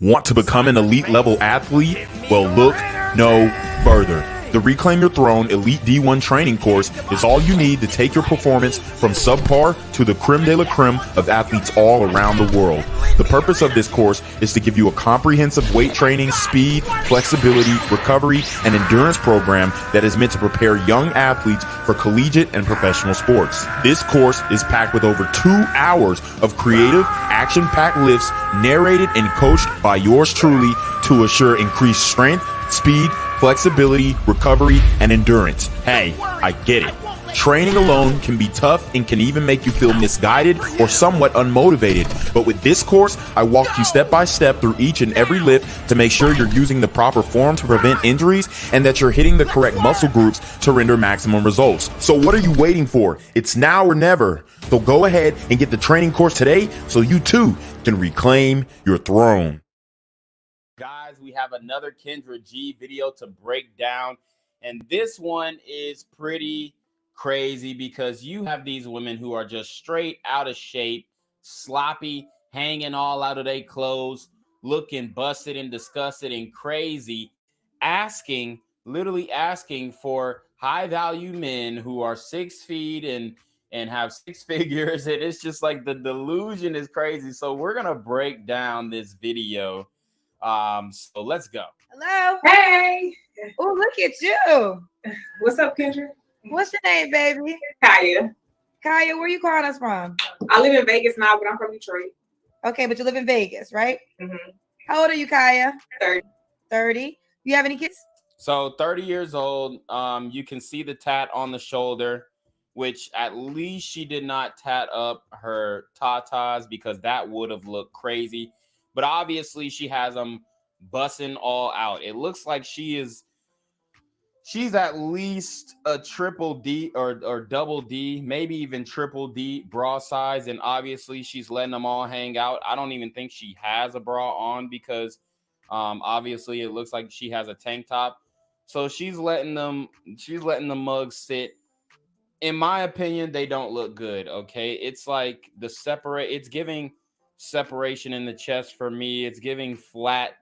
Want to become an elite level athlete? Well, look no further. The Reclaim Your Throne Elite D1 training course is all you need to take your performance from subpar to the creme de la creme of athletes all around the world. The purpose of this course is to give you a comprehensive weight training, speed, flexibility, recovery, and endurance program that is meant to prepare young athletes for collegiate and professional sports. This course is packed with over 2 hours of creative, action-packed lifts narrated and coached by yours truly to assure increased strength, speed, flexibility, recovery, and endurance. Hey, I get it. Training alone can be tough and can even make you feel misguided or somewhat unmotivated. But with this course, I walk you step by step through each and every lift to make sure you're using the proper form to prevent injuries and that you're hitting the correct muscle groups to render maximum results. So what are you waiting for? It's now or never. So go ahead and get the training course today so you too can reclaim your throne. Guys, we have another Kendra G video to break down, and this one is pretty crazy because you have these women who are just straight out of shape, sloppy, hanging all out of their clothes, looking busted and disgusted and crazy, literally asking for high value men who are 6 feet and have 6 figures, and it's just like the delusion is crazy. So we're gonna break down this video. So let's go. Hello. Hey. Oh, look at you. What's up, Kendra? What's your name, baby? Kaya. Kaya, where you calling us from? I live in Vegas now, but I'm from Detroit. Okay, but you live in Vegas, right? Mm-hmm. How old are you, Kaya? 30. 30. You have any kids? So 30 years old. You can see the tat on the shoulder, which at least she did not tat up her tatas because that would have looked crazy. But obviously she has them busting all out. It looks like she's at least a triple D or double D, maybe even triple D bra size. And obviously she's letting them all hang out. I don't even think she has a bra on because obviously it looks like she has a tank top. So she's letting the mugs sit. In my opinion, they don't look good. Okay. It's like it's giving separation in the chest for me. It's giving flat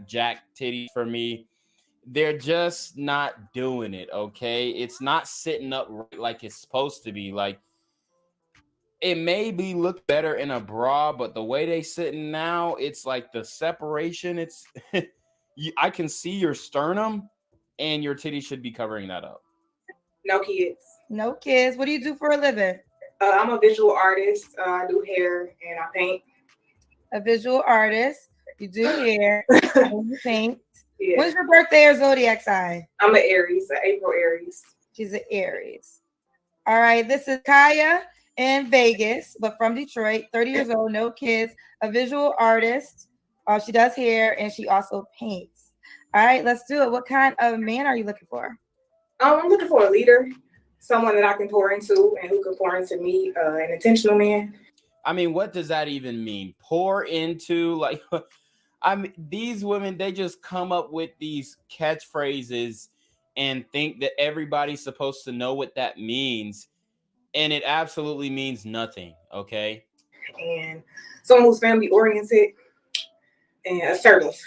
jack titties for me. They're just not doing it. Okay. It's not sitting up right like it's supposed to be. Like, it maybe look better in a bra, but the way they sitting now, it's like the separation. It's I can see your sternum and your titties should be covering that up. No kids. No kids. What do you do for a living? I'm a visual artist. I do hair and I paint. A visual artist. You do hair and you paint. Yeah. When's your birthday or zodiac sign? I'm an Aries, an April Aries. She's an Aries. All right. This is Kaya in Vegas, but from Detroit, 30 years old, no kids, a visual artist. She does hair and she also paints. All right, let's do it. What kind of man are you looking for? I'm looking for a leader, someone that I can pour into and who can pour into me, an intentional man. I mean, what does that even mean? Pour into, like, I mean, these women, they just come up with these catchphrases and think that everybody's supposed to know what that means. And it absolutely means nothing. Okay. And someone who's family oriented and assertive.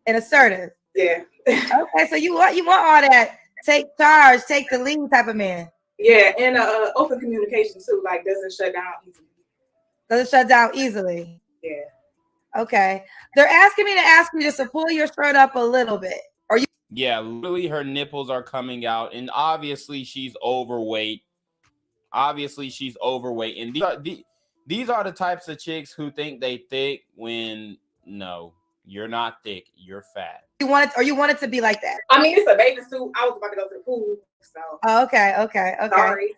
And assertive. Yeah. Okay, so you want all that take charge, take the lead type of man. Yeah, and open communication too, like doesn't shut down easily. Doesn't shut down easily. Yeah. Okay. They're asking me to ask you just to pull your shirt up a little bit. Are you? Yeah, literally her nipples are coming out, and obviously she's overweight. And these are the types of chicks who think they thick when no, you're not thick, you're fat. You want it to be like that? I mean, it's a bathing suit. I was about to go to the pool, so. Oh, okay. Sorry.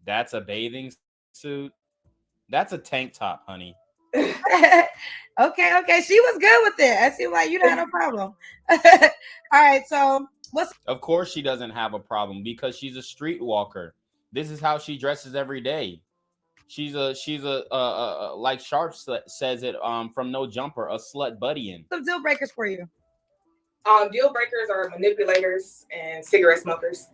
That's a bathing suit. That's a tank top, honey. Okay. She was good with it. I seem like you don't have no problem. All right. So Of course she doesn't have a problem because she's a streetwalker. This is how she dresses every day. She's a like Sharp says it from No Jumper, a slut buddying. Some deal breakers for you. Deal breakers are manipulators and cigarette smokers.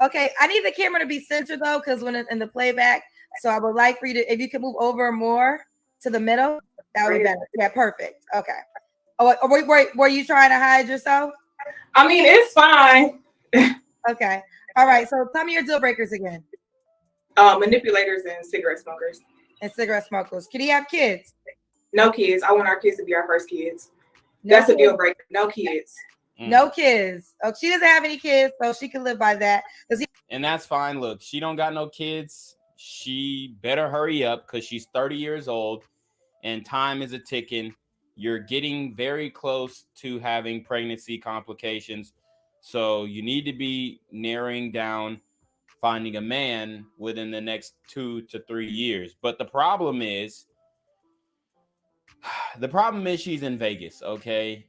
Okay, I need the camera to be centered though, because when it's in the playback. So I would like for you to, if you can move over more to the middle, That would be better. Yeah, perfect. Okay. Oh, were you trying to hide yourself? I mean, it's fine. Okay. All right. So tell me your deal breakers again. Manipulators and cigarette smokers. And cigarette smokers. Can he have kids? No kids. I want our kids to be our first kids. No That's kids. a deal breaker. No kids. No kids. Oh, she doesn't have any kids, so she can live by that. And that's fine. Look, she don't got no kids. She better hurry up because she's 30 years old and time is a ticking. You're getting very close to having pregnancy complications. So you need to be narrowing down finding a man within the next 2 to 3 years. But the problem is she's in Vegas, okay?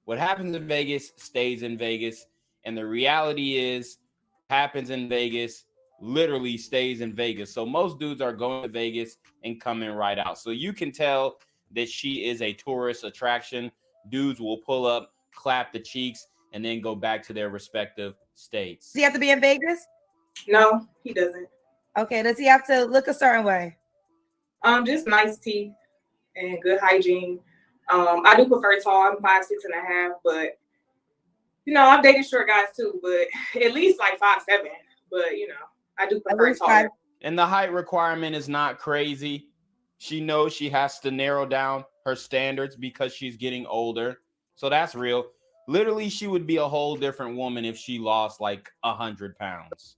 What happens in Vegas stays in Vegas. And the reality is happens in Vegas literally stays in Vegas. So most dudes are going to Vegas and coming right out. So you can tell that she is a tourist attraction. Dudes will pull up, clap the cheeks, and then go back to their respective states. Does he have to be in Vegas? No, he doesn't. Okay. Does he have to look a certain way? Just nice teeth and good hygiene. I do prefer tall. I'm 5'6.5", but I've dated short guys too, but at least like 5'7". But I do prefer tall. And the height requirement is not crazy. She knows she has to narrow down her standards because she's getting older. So that's real. Literally, she would be a whole different woman if she lost like 100 pounds.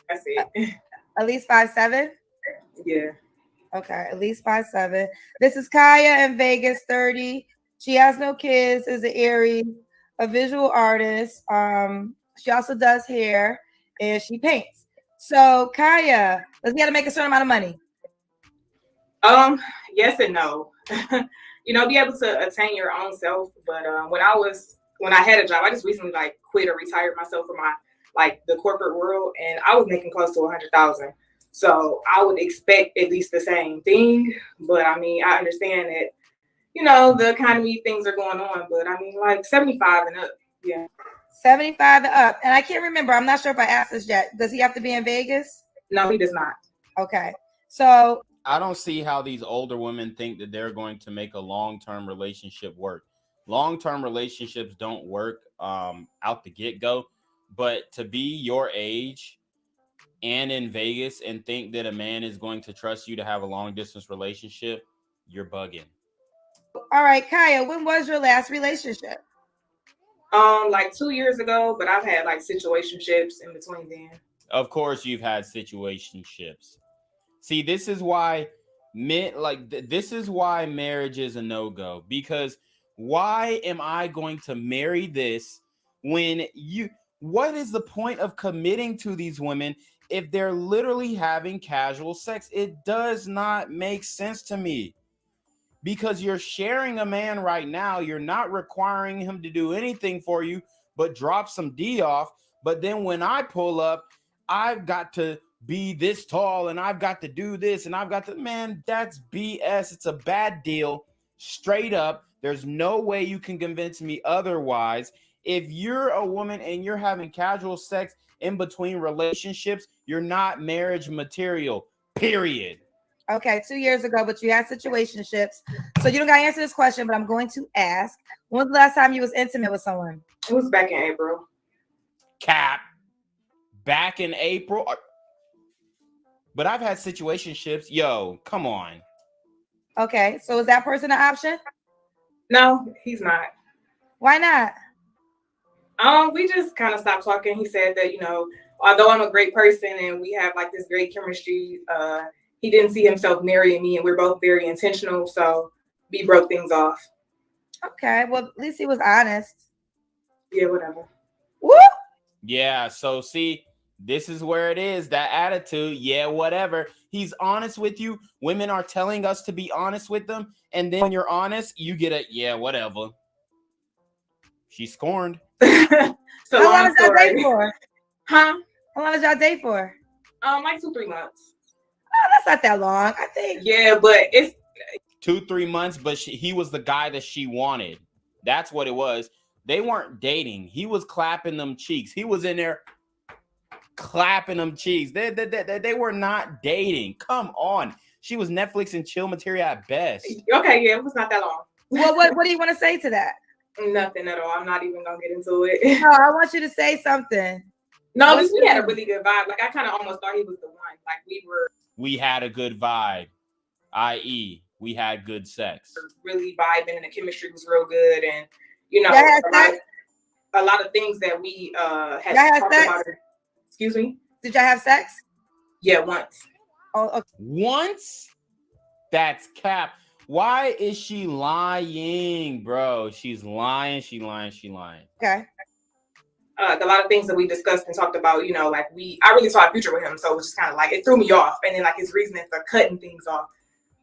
That's it. At least 5'7"? Yeah. Okay, at least 5'7". This is Kaya in Vegas, 30. She has no kids, is an Aries, a visual artist. She also does hair and she paints. So Kaya, does he have to make a certain amount of money? Yes and no. Be able to attain your own self. But when I had a job, I just recently quit or retired myself from the corporate world, and I was making close to 100,000. So I would expect at least the same thing. But I mean, I understand that, the economy, things are going on. But I mean, 75 and up. Yeah. 75 and up. And I can't remember. I'm not sure if I asked this yet. Does he have to be in Vegas? No, he does not. Okay. So I don't see how these older women think that they're going to make a long-term relationship work. Long-term relationships don't work out the get-go. But to be your age and in Vegas and think that a man is going to trust you to have a long-distance relationship, you're bugging. All right, Kaya, when was your last relationship? 2 years ago, but I've had situationships in between then. Of course you've had situationships. See, this is why this is why marriage is a no-go, because why am I going to marry this when what is the point of committing to these women if they're literally having casual sex? It does not make sense to me. Because you're sharing a man right now, you're not requiring him to do anything for you but drop some D off. But then when I pull up, I've got to be this tall and I've got to do this and I've got to, man, that's BS. It's a bad deal. Straight up. There's no way you can convince me otherwise. If you're a woman and you're having casual sex in between relationships, you're not marriage material, period. Okay, 2 years ago, but you had situationships. So you don't got to answer this question, but I'm going to ask. When was the last time you was intimate with someone? It was back in April. Cap. Back in April? But I've had situationships. Yo, come on. Okay, so is that person an option? No, he's not. Why not? We just kind of stopped talking. He said that, although I'm a great person and we have this great chemistry, he didn't see himself marrying me, and we're both very intentional. So we broke things off. Okay, well, at least he was honest. Yeah, whatever. Woo! Yeah, so see, this is where it is, that attitude. Yeah, whatever. He's honest with you. Women are telling us to be honest with them. And then when you're honest, you get a, yeah, whatever. She's scorned. So how long did y'all date for? Huh? How long did y'all date for? 2-3 months. Oh, that's not that long, I think. Yeah, but it's 2-3 months, but he was the guy that she wanted. That's what it was. They weren't dating. He was clapping them cheeks. He was in there clapping them cheeks. They were not dating. Come on. She was Netflix and chill material at best. Okay, yeah, it was not that long. Well, what do you want to say to that? Nothing at all. I'm not even gonna get into it. No, I want you to say something. No, because we had a really good vibe. Like I kind of almost thought he was the one. Like we had a good vibe, i.e., we had good sex. Really vibing, and the chemistry was real good, and you know, a lot of things that we had talked about. Excuse me. Did y'all have sex? Yeah, once. Oh, okay. Once? That's cap. Why is she lying, bro? She's lying. She lying. Okay. A lot of things that we discussed and talked about, you know, like I really saw a future with him, so it was just kind of like it threw me off, and then like his reasoning for cutting things off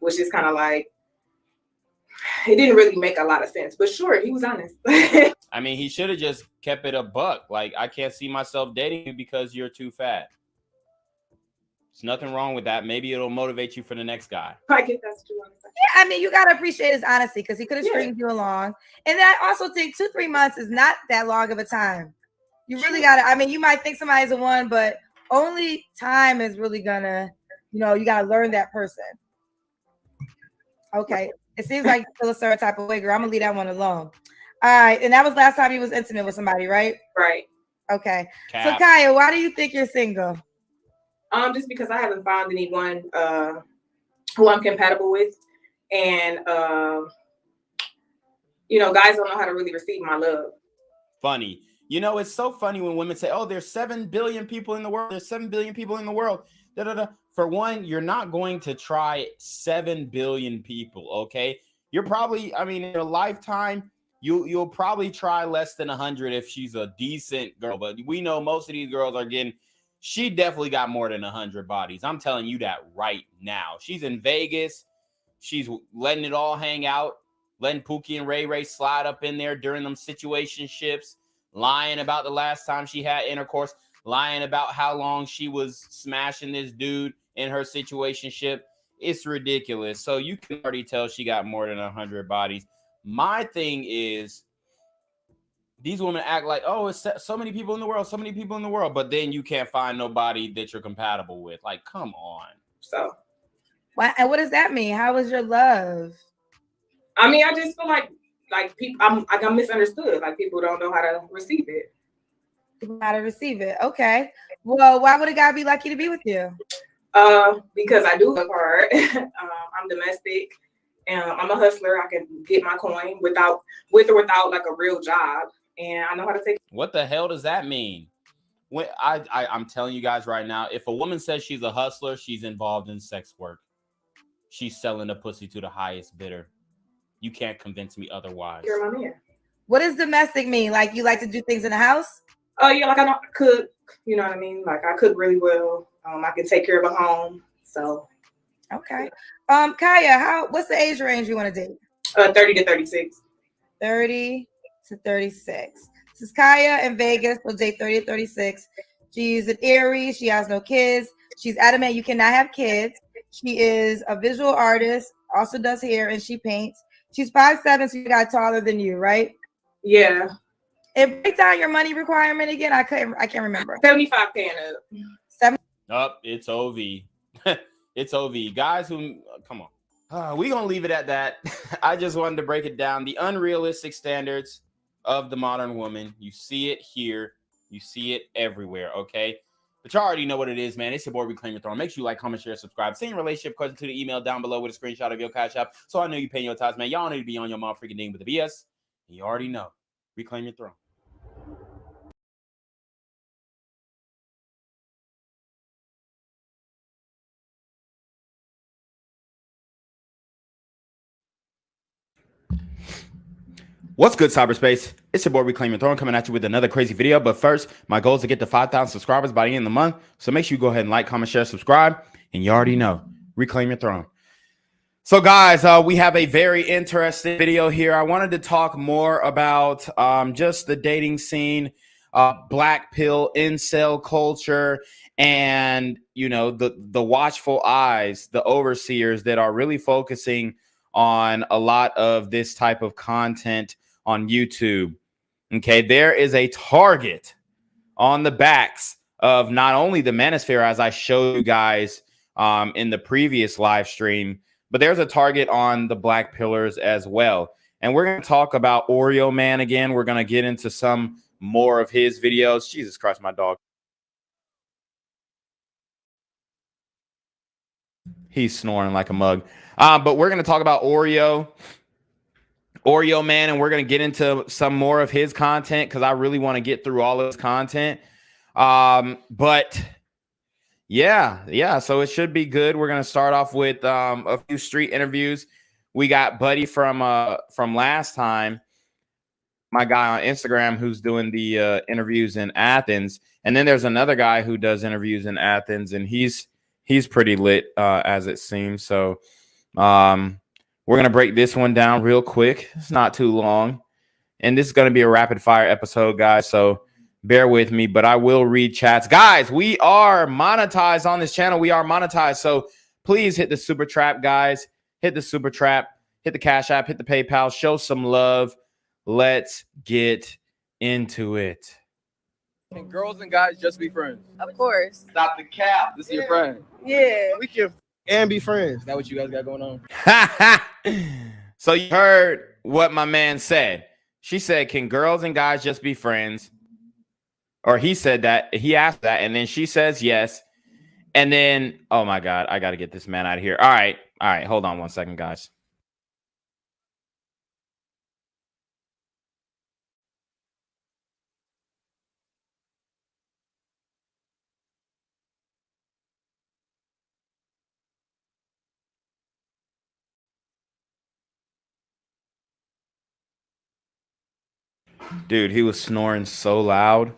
was just kind of like it didn't really make a lot of sense. But sure, he was honest. I mean, he should have just kept it a buck. Like, I can't see myself dating you because you're too fat. There's nothing wrong with that. Maybe it'll motivate you for the next guy. I guess that's what you want to say. Yeah, I mean, you gotta appreciate his honesty because he could have stringed you along, and I also think 2-3 months is not that long of a time. You really gotta. I mean, you might think somebody's a one, but only time is really gonna, you know, you gotta learn that person. Okay, it seems like you feel a certain type of way, girl. I'm gonna leave that one alone. All right, and that was last time you was intimate with somebody, right? Right. Okay. So Kaya, why do you think you're single? Just because I haven't found anyone who I'm compatible with, and you know, guys don't know how to really receive my love. Funny. You know, it's so funny when women say, oh, there's 7 billion people in the world. There's 7 billion people in the world. Da, da, da. For one, you're not going to try 7 billion people, okay? You're probably, I mean, in your lifetime, you'll probably try less than 100 if she's a decent girl. But we know most of these girls are getting, she definitely got more than 100 bodies. I'm telling you that right now. She's in Vegas. She's letting it all hang out, letting Pookie and Ray Ray slide up in there during them situationships, lying about the last time she had intercourse, lying about how long she was smashing this dude in her situationship. It's ridiculous. So you can already tell she got more than 100 bodies. My thing is, these women act like, oh, it's so many people in the world, so many people in the world, but then you can't find nobody that you're compatible with. Like, come on. So, and what does that mean? How was your love? I mean, I just feel like people, I'm misunderstood. Like people don't know how to receive it. How to receive it? Okay. Well, why would a guy be lucky to be with you? Because I do work hard. I'm domestic, and I'm a hustler. I can get my coin with or without like a real job, and I know how to take. What the hell does that mean? When I'm telling you guys right now, if a woman says she's a hustler, she's involved in sex work. She's selling the pussy to the highest bidder. You can't convince me otherwise. You're my man. What does domestic mean? Like you like to do things in the house? Oh yeah, like I know I cook. You know what I mean? Like I cook really well. I can take care of a home. So. Okay. Kaya, what's the age range you want to date? 30 to 36. 30 to 36. This is Kaya in Vegas. Will date 30 to 36. She's an Aries. She has no kids. She's adamant you cannot have kids. She is a visual artist. Also does hair and she paints. She's 5'7", so you got taller than you, right? Yeah. And break down your money requirement again. I can't remember. 75K and up. It's OV. It's OV. Guys who come on. We're gonna leave it at that. I just wanted to break it down. The unrealistic standards of the modern woman. You see it here, you see it everywhere, okay? But you already know what it is, man. It's your boy Reclaim Your Throne. Make sure you like, comment, share, subscribe. Send your relationship question to the email down below with a screenshot of your CashApp. So I know you paying your tithes, man. Y'all need to be on your mom freaking ding with the BS. And you already know. Reclaim your throne. What's good, cyberspace? It's your boy Reclaim Your Throne coming at you with another crazy video. But first, my goal is to get to 5,000 subscribers by the end of the month. So make sure you go ahead and like, comment, share, subscribe. And you already know, Reclaim Your Throne. So guys, we have a very interesting video here. I wanted to talk more about just the dating scene, black pill, incel culture, and, you know, the watchful eyes, the overseers that are really focusing on a lot of this type of content on YouTube. Okay, there is a target on the backs of not only the manosphere, as I showed you guys in the previous live stream. But there's a target on the black pillars as well. And we're going to talk about Oreo Man again. We're going to get into some more of his videos. Jesus Christ, my dog. He's snoring like a mug. But we're going to talk about Oreo Man, and we're going to get into some more of his content because I really want to get through all of his content. But yeah, so it should be good. We're going to start off with a few street interviews. We got Buddy from last time, my guy on Instagram who's doing the interviews in Athens. And then there's another guy who does interviews in Athens, and he's pretty lit as it seems. So we're going to break this one down real quick. It's not too long. And this is going to be a rapid fire episode, guys. So bear with me, but I will read chats. Guys, we are monetized on this channel. We are monetized. So please hit the super trap, guys. Hit the super trap, hit the Cash App, hit the PayPal, show some love. Let's get into it. Can girls and guys just be friends? Of course. Stop the cap. This is your friend. Yeah. We can and be friends. Is that what you guys got going on? So you heard what my man said. She said, can girls and guys just be friends? Or he said that. He asked that. And then she says yes. And then, oh my God, I got to get this man out of here. All right. Hold on one second, guys. Dude, he was snoring so loud.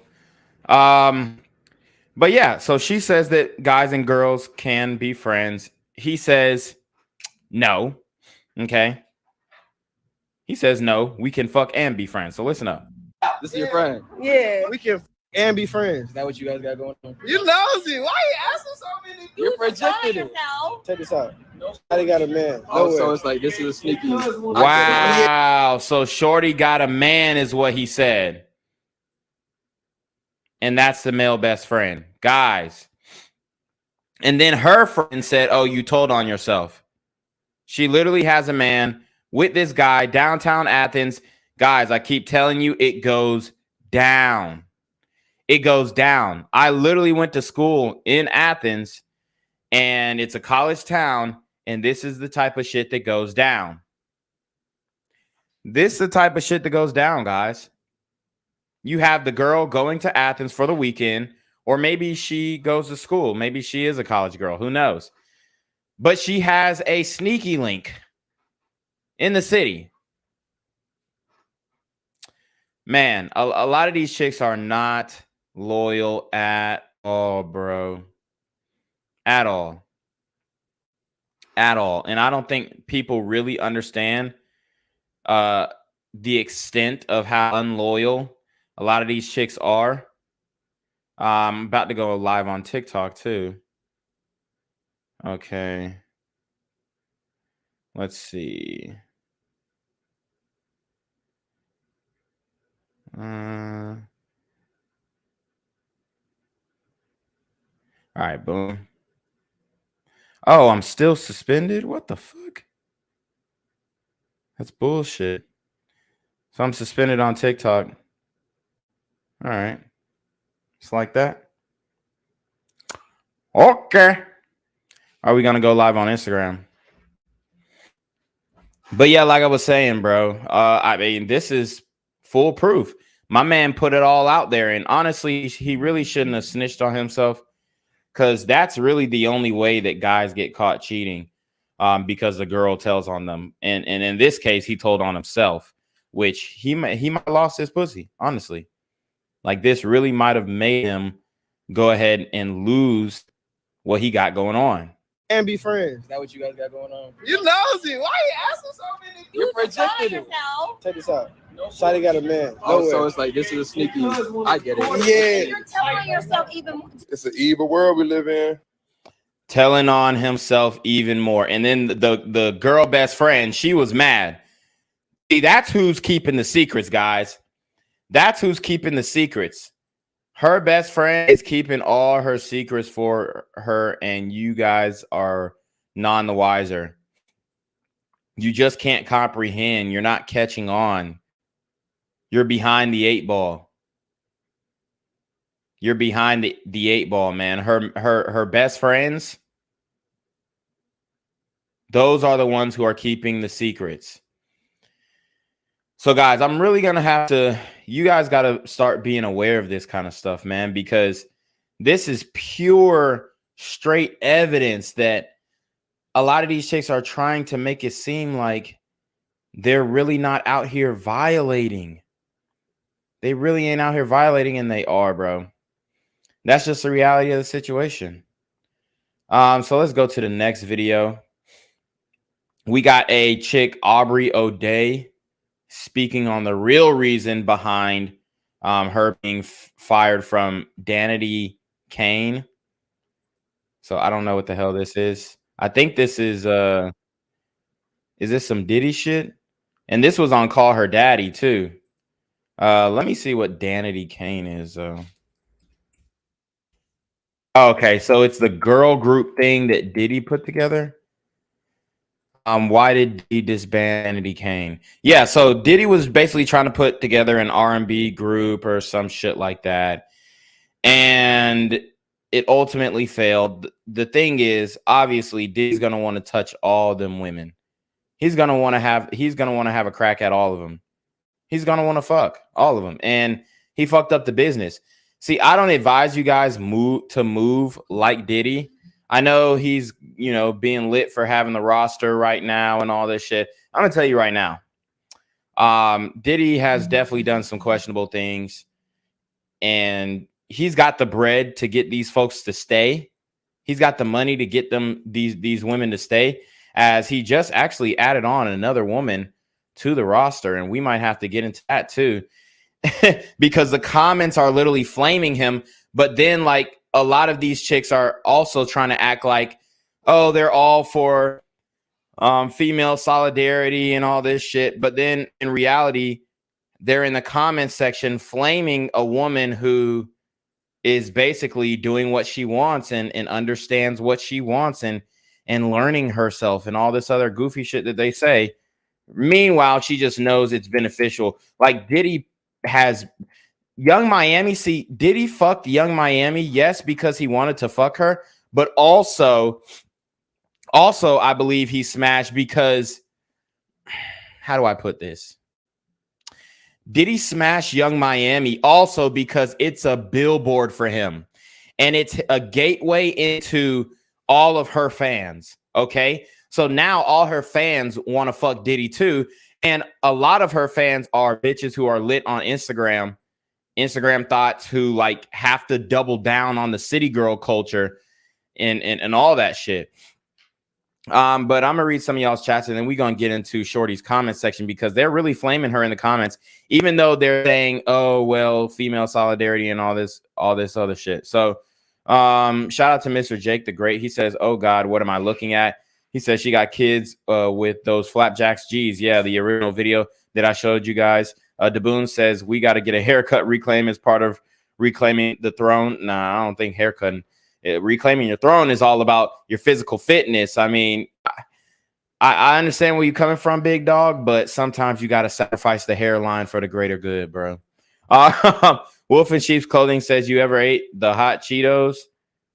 But yeah, so she says that guys and girls can be friends. He says no. Okay. He says no, we can fuck and be friends. So listen up. This is your friend. Yeah. We can and be friends. Is that what you guys got going on? You nosy. Why you asking so many? You're projecting it. Check this out. I got a man. Oh, so it's like this is a sneaky. Wow. So Shorty got a man is what he said. And that's the male best friend. Guys. And then her friend said, oh, you told on yourself. She literally has a man with this guy downtown Athens. Guys, I keep telling you, it goes down. It goes down. I literally went to school in Athens, and it's a college town, and this is the type of shit that goes down. This is the type of shit that goes down, guys. You have the girl going to Athens for the weekend, or maybe she goes to school. Maybe she is a college girl. Who knows? But she has a sneaky link in the city. Man, a lot of these chicks are not loyal at all, bro. At all. And I don't think people really understand the extent of how unloyal a lot of these chicks are. I'm about to go live on TikTok too. Okay. Let's see. All right, boom. Oh, I'm still suspended? What the fuck? That's bullshit. So I'm suspended on TikTok. All right. Just like that. Okay. Are we going to go live on Instagram? But yeah, like I was saying, bro, I mean, this is foolproof. My man put it all out there. And honestly, he really shouldn't have snitched on himself, because that's really the only way that guys get caught cheating, because the girl tells on them. And in this case, he told on himself, which he might have lost his pussy, honestly. Like, this really might have made him go ahead and lose what he got going on. And be friends. Is that what you guys got going on? You nosy. Why you asking so many? You're projecting it. Check this out. Shotty got a man. Oh, so it's like this is a sneaky. I get it. Yeah. You're telling yourself even more. It's an evil world we live in. Telling on himself even more. And then the girl best friend, she was mad. See, that's who's keeping the secrets, guys. That's who's keeping the secrets. Her best friend is keeping all her secrets for her, and you guys are none the wiser. You just can't comprehend. You're not catching on. You're behind the 8 ball. You're behind the 8 ball, man. Her best friends, those are the ones who are keeping the secrets. So, guys, I'm really going to have to, you guys got to start being aware of this kind of stuff, man, because this is pure, straight evidence that a lot of these chicks are trying to make it seem like they're really not out here violating. They really ain't out here violating, and they are, bro. That's just the reality of the situation. So let's go to the next video. We got a chick, Aubrey O'Day, speaking on the real reason behind her being fired from Danity Kane. So I don't know what the hell this is. I think this is this some Diddy shit? And this was on Call Her Daddy too. Let me see what Danity Kane is. Okay, so it's the girl group thing that Diddy put together. Why did Diddy disband Danity Kane? Yeah, so Diddy was basically trying to put together an R&B group or some shit like that, and it ultimately failed. The thing is, obviously, Diddy's gonna want to touch all them women. He's gonna want to have a crack at all of them. He's gonna want to fuck all of them, and he fucked up the business. See, I don't advise you guys move like Diddy. I know he's, being lit for having the roster right now and all this shit. I'm gonna tell you right now, Diddy has definitely done some questionable things, and he's got the bread to get these folks to stay. He's got the money to get them these women to stay, as he just actually added on another woman to the roster, and we might have to get into that too. Because the comments are literally flaming him, but then like a lot of these chicks are also trying to act like, oh, they're all for female solidarity and all this shit, but then in reality they're in the comment section flaming a woman who is basically doing what she wants and understands what she wants and learning herself and all this other goofy shit that they say. Meanwhile, she just knows it's beneficial. Like Diddy has Young Miami. See, Diddy fucked Young Miami, yes, because he wanted to fuck her, but also I believe he smashed because, how do I put this? Diddy smashed Young Miami also because it's a billboard for him, and it's a gateway into all of her fans. Okay, so now all her fans want to fuck Diddy too. And a lot of her fans are bitches who are lit on Instagram thoughts, who like have to double down on the city girl culture and all that shit. But I'm gonna read some of y'all's chats, and then we're gonna get into Shorty's comment section, because they're really flaming her in the comments, even though they're saying, oh well, female solidarity and all this other shit. So shout out to Mr. Jake the Great. He says, oh God, what am I looking at? He says she got kids with those flapjacks. Geez, yeah, the original video that I showed you guys. Daboon says we got to get a haircut reclaim as part of reclaiming the throne. Nah, I don't think haircutting. Reclaiming your throne is all about your physical fitness. I mean, I understand where you're coming from, big dog, but sometimes you got to sacrifice the hairline for the greater good, bro. Wolf in Sheep's Clothing says, you ever ate the hot Cheetos?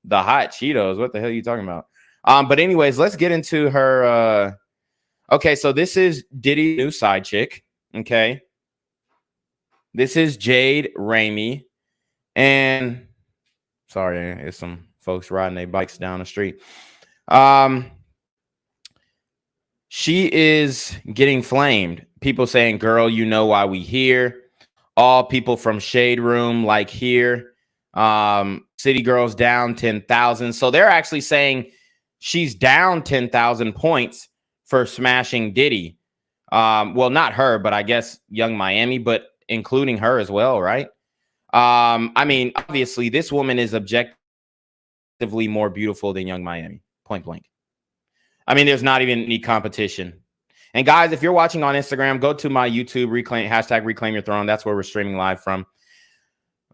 The hot Cheetos? What the hell are you talking about? But anyways, let's get into her. Okay, so this is Diddy's new side chick. Okay. This is Jade Ramey. And sorry, there's some folks riding their bikes down the street. She is getting flamed. People saying, girl, you know why we here. All people from Shade Room like here. City Girls down 10,000. So they're actually saying she's down 10,000 points for smashing Diddy. Well, not her, but I guess Young Miami, but including her as well, right? I mean, obviously, this woman is objectively more beautiful than Young Miami, point blank. I mean, there's not even any competition. And guys, if you're watching on Instagram, go to my YouTube, hashtag Reclaim Your Throne. That's where we're streaming live from.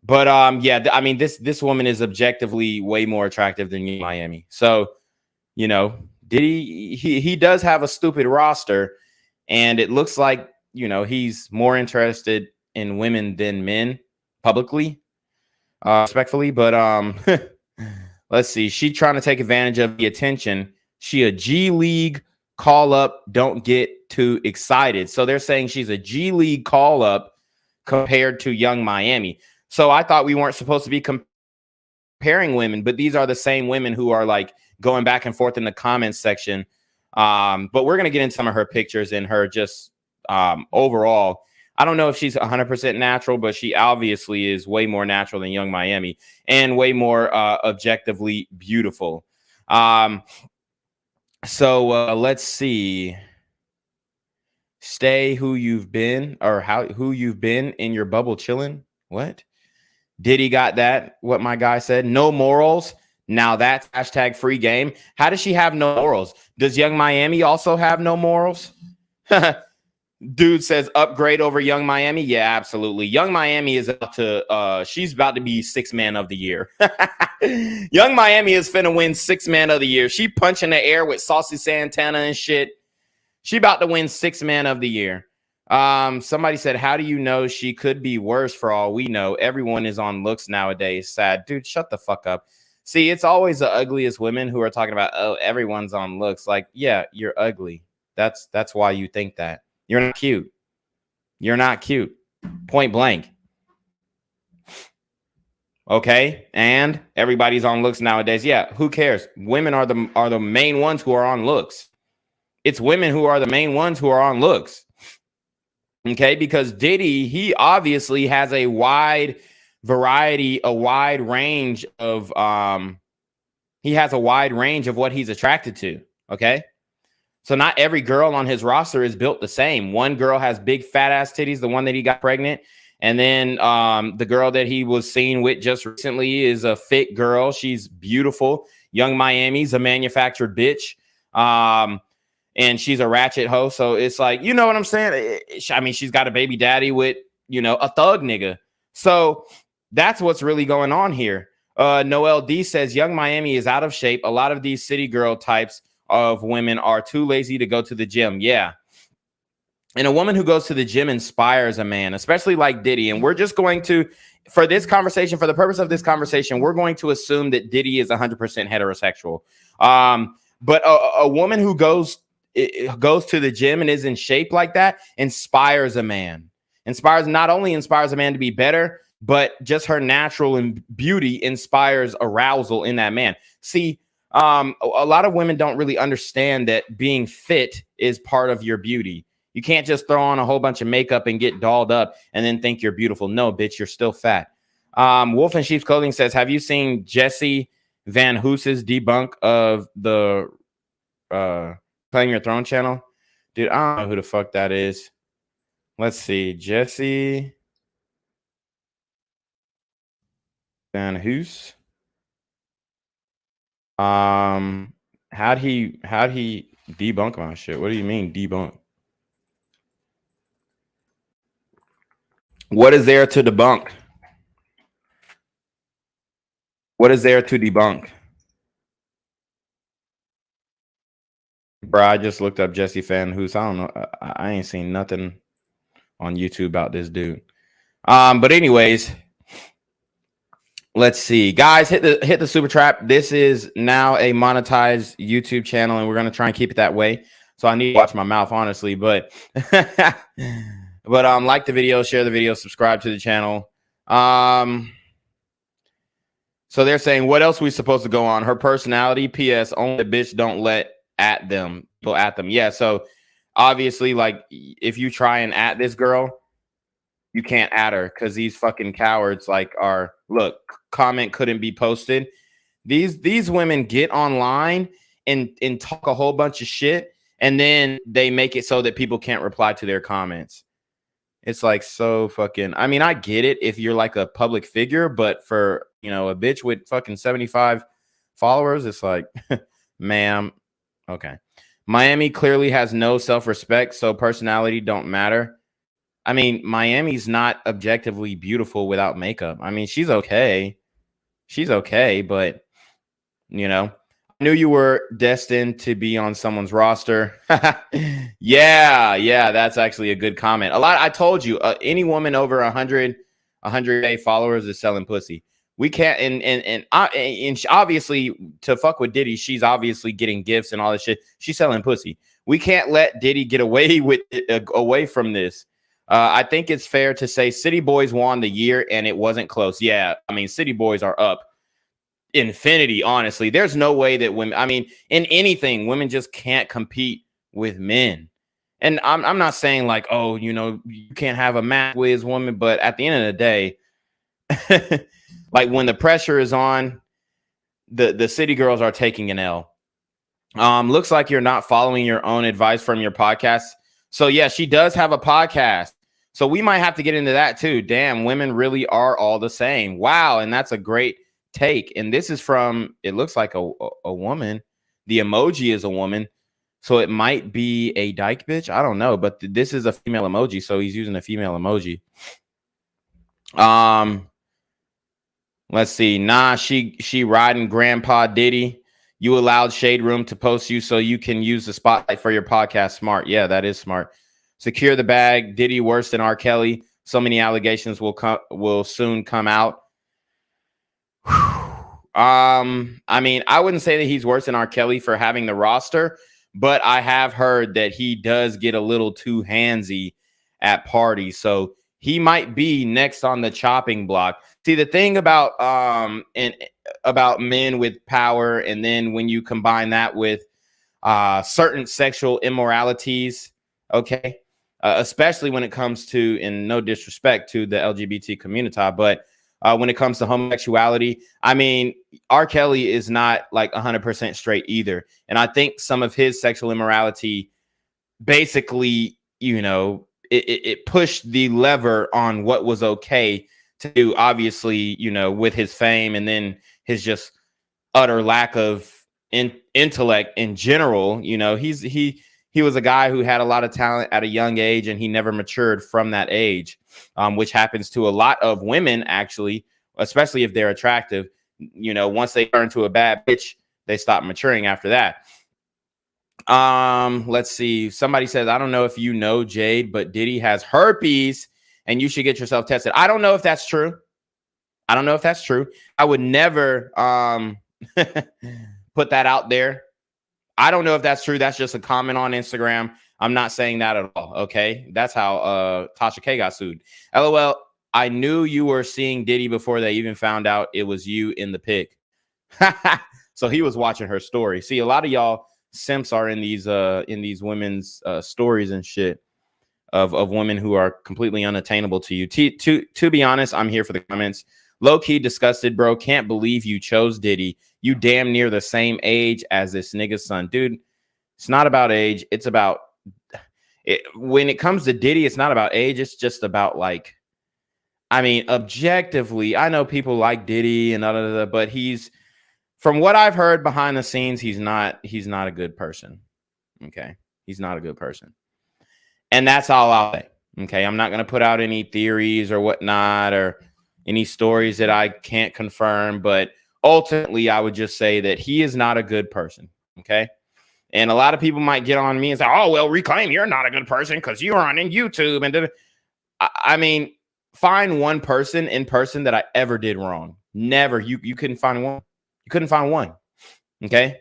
But yeah, I mean, this woman is objectively way more attractive than you, Miami. So, you know, did he does have a stupid roster, and it looks like, you know, he's more interested in women than men publicly, respectfully. But let's see, she trying to take advantage of the attention. She a G League call up, don't get too excited. So they're saying she's a G League call up compared to young Miami. So I thought we weren't supposed to be comparing women, but these are the same women who are like going back and forth in the comments section. But we're going to get into some of her pictures and her just overall. I don't know if she's 100% natural, but she obviously is way more natural than young Miami and way more objectively beautiful. So let's see. Stay who you've been, or who you've been in your bubble chilling. What? Diddy got that. What my guy said. No morals. Now that's hashtag free game. How does she have no morals? Does young Miami also have no morals? Dude says upgrade over young Miami. Yeah, absolutely. Young Miami is about to she's about to be 6th man of the year. Young Miami is finna win 6th man of the year. She punching the air with Saucy Santana and shit. She about to win 6th man of the year. Somebody said, how do you know she could be worse for all we know? Everyone is on looks nowadays. Sad. Dude, shut the fuck up. See, it's always the ugliest women who are talking about, oh, everyone's on looks. Like, yeah, you're ugly. That's why you think that. You're not cute. You're not cute. Point blank. Okay, and everybody's on looks nowadays. Yeah, who cares? Women are the main ones who are on looks. It's women who are the main ones who are on looks. Okay, because Diddy, he obviously has a wide variety, a wide range of he has a wide range of what he's attracted to. Okay. So not every girl on his roster is built the same. One girl has big fat ass titties, the one that he got pregnant. And then the girl that he was seen with just recently is a fit girl. She's beautiful. Young Miami's a manufactured bitch. And she's a ratchet hoe. So it's like, you know what I'm saying? I mean, she's got a baby daddy with, you know, a thug nigga. So that's what's really going on here. Noel D says young Miami is out of shape. A lot of these city girl types of women are too lazy to go to the gym. Yeah. And a woman who goes to the gym inspires a man, especially like Diddy. And we're just going to, for this conversation, for the purpose of this conversation, we're going to assume that Diddy is 100% heterosexual. But a woman who goes to the gym and is in shape like that inspires a man. Not only inspires a man to be better, but just her natural and beauty inspires arousal in that man. See, a lot of women don't really understand that being fit is part of your beauty. You can't just throw on a whole bunch of makeup and get dolled up and then think you're beautiful. No, bitch, you're still fat. Wolf in Sheep's Clothing says, have you seen Jesse Van Hoos's debunk of the Playing Your Throne channel? Dude, I don't know who the fuck that is. Let's see. Jesse Van Hoos. How'd he debunk my shit? What do you mean debunk? What is there to debunk? What is there to debunk? Bro, I just looked up Jesse Fan Hoos. I don't know. I ain't seen nothing on YouTube about this dude. But anyways, let's see. Guys, hit the super trap. This is now a monetized YouTube channel, and we're gonna try and keep it that way. So I need to watch my mouth, honestly. But like the video, share the video, subscribe to the channel. So they're saying, what else are we supposed to go on? Her personality, PS, only the bitch don't let at them. People at them. Yeah, so obviously, like, if you try and at this girl, you can't at her because these fucking cowards, like, are, look, comment couldn't be posted. These women get online and talk a whole bunch of shit, and then they make it so that people can't reply to their comments. It's like so fucking, I mean, I get it if you're like a public figure, but for, you know, a bitch with fucking 75 followers, it's like, ma'am, okay. Miami clearly has no self-respect, so personality don't matter. I mean, Miami's not objectively beautiful without makeup. I mean, she's okay. She's okay, but you know, I knew you were destined to be on someone's roster. Yeah, that's actually a good comment. I told you, any woman over 100K followers is selling pussy. We can't, and obviously to fuck with Diddy, she's obviously getting gifts and all this shit. She's selling pussy. We can't let Diddy get away with away from this. I think it's fair to say City Boys won the year and it wasn't close. Yeah, I mean, City Boys are up infinity. Honestly, there's no way that women, I mean, in anything, women just can't compete with men. And I'm not saying like, oh, you know, you can't have a math whiz woman, but at the end of the day, like when the pressure is on, the city girls are taking an L. Looks like you're not following your own advice from your podcast. So yeah, she does have a podcast. So we might have to get into that too. Damn, women really are all the same. Wow, and that's a great take. And this is from, it looks like a woman. The emoji is a woman. So it might be a dyke bitch. I don't know, but this is a female emoji, so he's using a female emoji. Let's see. Nah, she riding Grandpa Diddy. You allowed Shade Room to post you so you can use the spotlight for your podcast. Smart. Yeah, that is smart. Secure the bag. Diddy worse than R. Kelly. So many allegations will soon come out. I mean, I wouldn't say that he's worse than R. Kelly for having the roster, but I have heard that he does get a little too handsy at parties. So he might be next on the chopping block. See, the thing about about men with power, and then when you combine that with certain sexual immoralities, okay, especially when it comes to, and no disrespect to the LGBT community, but when it comes to homosexuality, I mean, R. Kelly is not like 100% straight either. And I think some of his sexual immorality basically, you know, it pushed the lever on what was okay to do, obviously, you know, with his fame and then his just utter lack of intellect in general. You know, he was a guy who had a lot of talent at a young age, and he never matured from that age, which happens to a lot of women, actually, especially if they're attractive. You know, once they turn to a bad bitch, they stop maturing after that. Let's see. Somebody says, I don't know if you know, Jade, but Diddy has herpes and you should get yourself tested. I don't know if that's true. I don't know if that's true. I would never put that out there. I don't know if that's true. That's just a comment on Instagram. I'm not saying that at all. Okay. That's how Tasha K got sued. LOL. I knew you were seeing Diddy before they even found out it was you in the pic. So he was watching her story. See, a lot of y'all simps are in these women's stories and shit of women who are completely unattainable to you. To be honest, I'm here for the comments. Low key disgusted, bro. Can't believe you chose Diddy. You damn near the same age as this nigga's son, dude. It's not about age. It's about it. When it comes to Diddy, it's not about age. It's just about, like, I mean, objectively, I know people like Diddy and but he's, from what I've heard behind the scenes, he's not a good person. Okay. He's not a good person. And that's all I'll say. Okay. I'm not going to put out any theories or whatnot or any stories that I can't confirm, but ultimately I would just say that he is not a good person. Okay. And a lot of people might get on me and say, oh, well, Reclaim, you're not a good person because you're on in YouTube. And I mean, find one person in person that I ever did wrong. Never. You couldn't find one. You couldn't find one. Okay.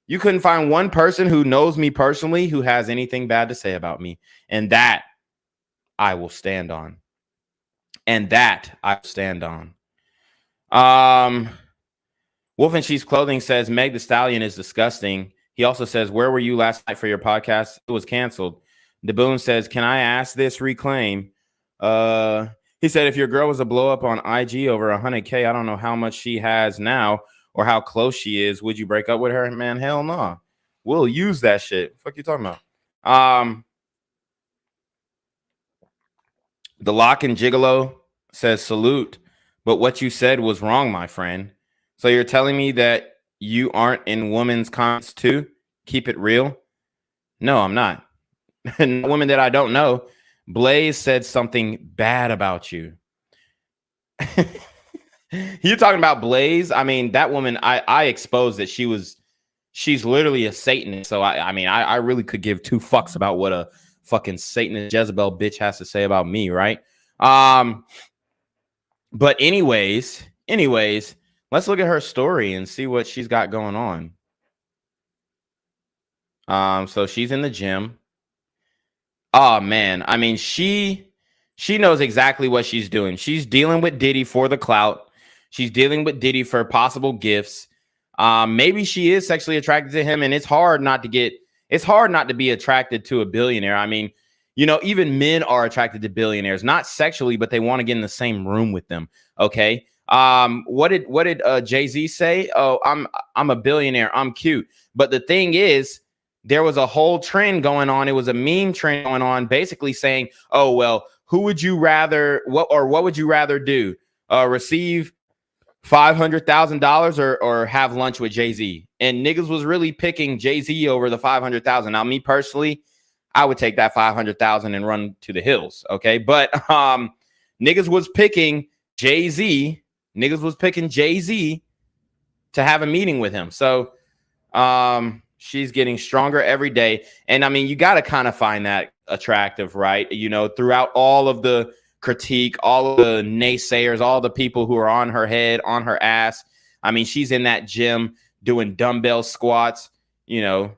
You couldn't find one person who knows me personally who has anything bad to say about me. And that I will stand on. And that I stand on. Wolf and Sheep's Clothing says Meg the Stallion is disgusting. He also says, where were you last night for your podcast? It was canceled. DeBoon says, can I ask this, Reclaim? He said, if your girl was a blow up on IG over 100K, I don't know how much she has now or how close she is. Would you break up with her? Man, hell no. We'll use that shit. Fuck you talking about? The Lock and Gigolo says, salute, but what you said was wrong, my friend. So you're telling me that you aren't in women's comments too? Keep it real. No, I'm not. Women that I don't know. Blaze said something bad about you. You're talking about Blaze? I mean, that woman, I exposed that she's literally a Satanist. So I mean, I really could give two fucks about what a fucking Satanist Jezebel bitch has to say about me, right? But anyways, let's look at her story and see what she's got going on. So she's in the gym. Oh man, I mean, she knows exactly what she's doing. She's dealing with Diddy for the clout. She's dealing with Diddy for possible gifts. Maybe she is sexually attracted to him, and it's hard not to be attracted to a billionaire. I mean, you know, even men are attracted to billionaires, not sexually, but they want to get in the same room with them. Okay. What did Jay-Z say? Oh, I'm a billionaire. I'm cute. But the thing is, there was a whole trend going on. It was a meme trend going on, basically saying, oh, well, what would you rather do? Receive $500,000 or have lunch with Jay-Z? And niggas was really picking Jay-Z over the $500,000. Now, me personally, I would take that $500,000 and run to the hills. Okay. But niggas was picking Jay-Z. Niggas was picking Jay-Z to have a meeting with him. So she's getting stronger every day. And I mean, you got to kind of find that attractive, right? You know, throughout all of the critique, all of the naysayers, all the people who are on her head, on her ass. I mean, she's in that gym doing dumbbell squats, you know,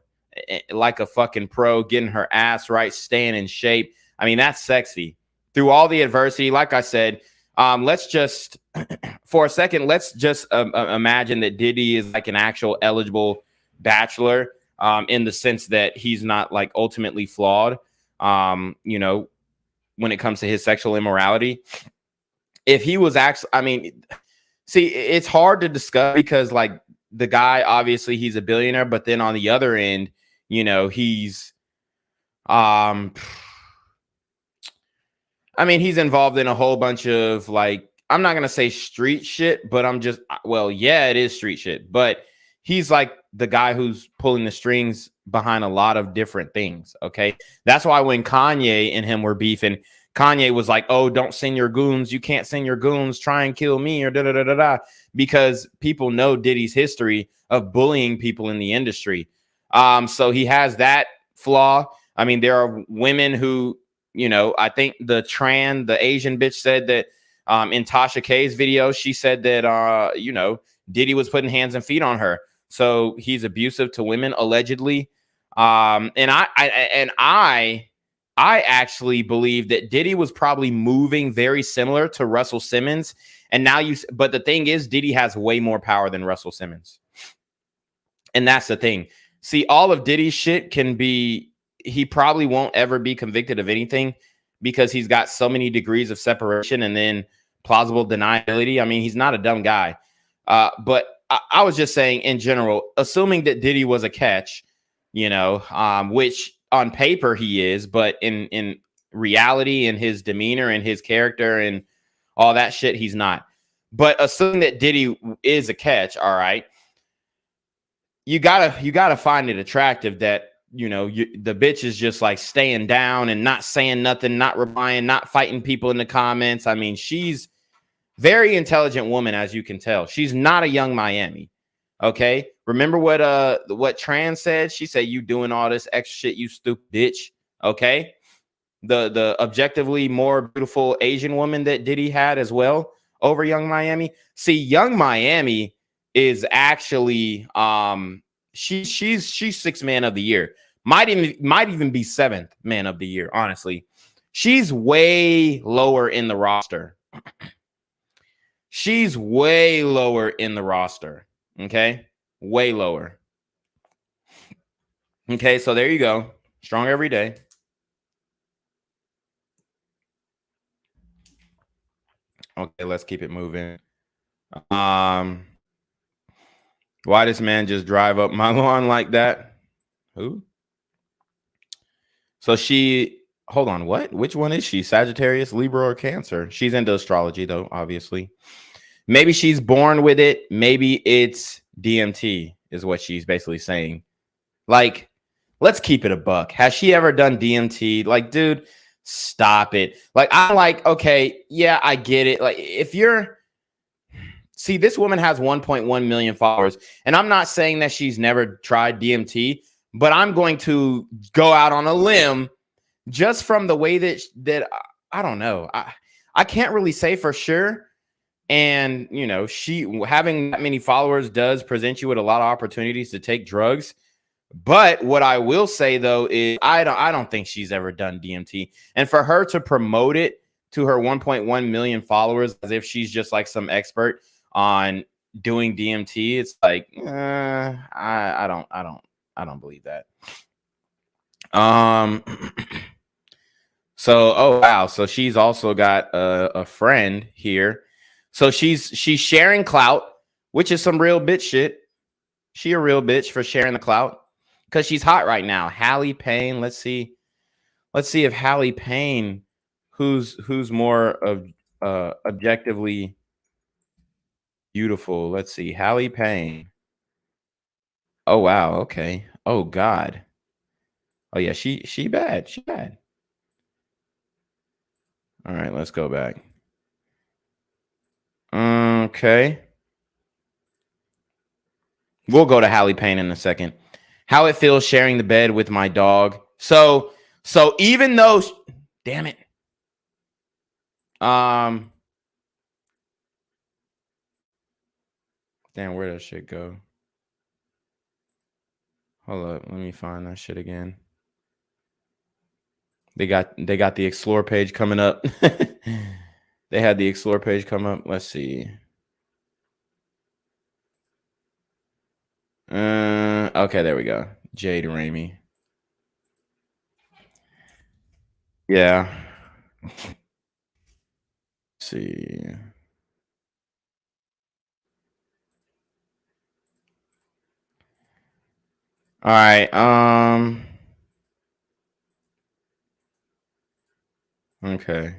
like a fucking pro, getting her ass right, staying in shape. I mean, that's sexy. Through all the adversity, like I said, let's just, for a second, let's just imagine that Diddy is like an actual eligible bachelor, in the sense that he's not like ultimately flawed, you know, when it comes to his sexual immorality. If he was actually, I mean, see, it's hard to discuss because like the guy, obviously he's a billionaire, but then on the other end, you know, he's, I mean, he's involved in a whole bunch of like, I'm not going to say street shit, but well, yeah, it is street shit, but he's like the guy who's pulling the strings behind a lot of different things. Okay. That's why when Kanye and him were beefing, Kanye was like, oh, don't send your goons. You can't send your goons. Try and kill me or da-da-da-da-da. Because people know Diddy's history of bullying people in the industry. So he has that flaw. I mean, there are women who, you know, I think the Asian bitch said that in Tasha K's video, she said that, you know, Diddy was putting hands and feet on her. So he's abusive to women, allegedly. And I actually believe that Diddy was probably moving very similar to Russell Simmons. And now but the thing is, Diddy has way more power than Russell Simmons. And that's the thing. See, all of Diddy's shit he probably won't ever be convicted of anything because he's got so many degrees of separation and then plausible deniability. I mean, he's not a dumb guy. But I was just saying in general, assuming that Diddy was a catch, you know, which on paper he is, but in reality, in his demeanor and his character and all that shit, he's not. But assuming that Diddy is a catch, all right, you gotta find it attractive that, you know, the bitch is just like staying down and not saying nothing, not replying, not fighting people in the comments. I mean, she's very intelligent woman, as you can tell. She's not a young Miami. Okay. Remember what Tran said? She said, you doing all this extra shit, you stupid bitch. Okay. The objectively more beautiful Asian woman that Diddy had as well over Young Miami. See, Young Miami is actually she's sixth man of the year. Might even be seventh man of the year, honestly. She's way lower in the roster. She's way lower in the roster. Okay. Way lower. Okay. So there you go. Strong every day. Okay. Let's keep it moving. Why this man just drive up my lawn like that? Who? So hold on. What? Which one is she? Sagittarius, Libra, or Cancer? She's into astrology though, obviously. Maybe she's born with it. Maybe it's DMT is what she's basically saying. Like, let's keep it a buck. Has she ever done DMT? Like, dude, Stop it. Like, I'm like, okay, yeah, I get it. Like, if you're, see, this woman has 1.1 million followers, and I'm not saying that she's never tried DMT, but I'm going to go out on a limb just from the way that I don't know. I can't really say for sure. And, you know, she having that many followers does present you with a lot of opportunities to take drugs. But what I will say, though, is I don't think she's ever done DMT. And for her to promote it to her 1.1 million followers as if she's just like some expert on doing DMT, it's like I don't believe that. So, oh wow, so she's also got a friend here. So she's sharing clout, which is some real bitch shit. She a real bitch for sharing the clout because she's hot right now. Hallie Payne. Let's see if Hallie Payne, who's more of objectively beautiful. Let's see, Hallie Payne. Oh wow, okay. Oh God. Oh yeah, she bad. She bad. All right, let's go back. Okay. We'll go to Hallie Payne in a second. How it feels sharing the bed with my dog. So even though, damn it. Damn, where does shit go? Hold up, let me find that shit again. They got the explore page coming up. They had the explore page come up. Let's see. Okay, there we go. Jade Ramey. Yeah. Let's see. All right. Okay.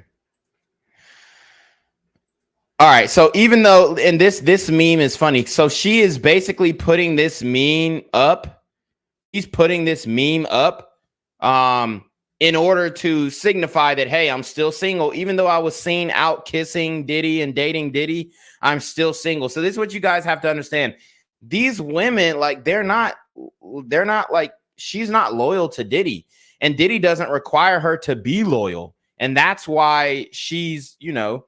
All right. So even though, and this meme is funny. So she is basically putting this meme up. He's putting this meme up in order to signify that, hey, I'm still single. Even though I was seen out kissing Diddy and dating Diddy, I'm still single. So this is what you guys have to understand. These women, like, they're not like, she's not loyal to Diddy. And Diddy doesn't require her to be loyal. And that's why she's, you know,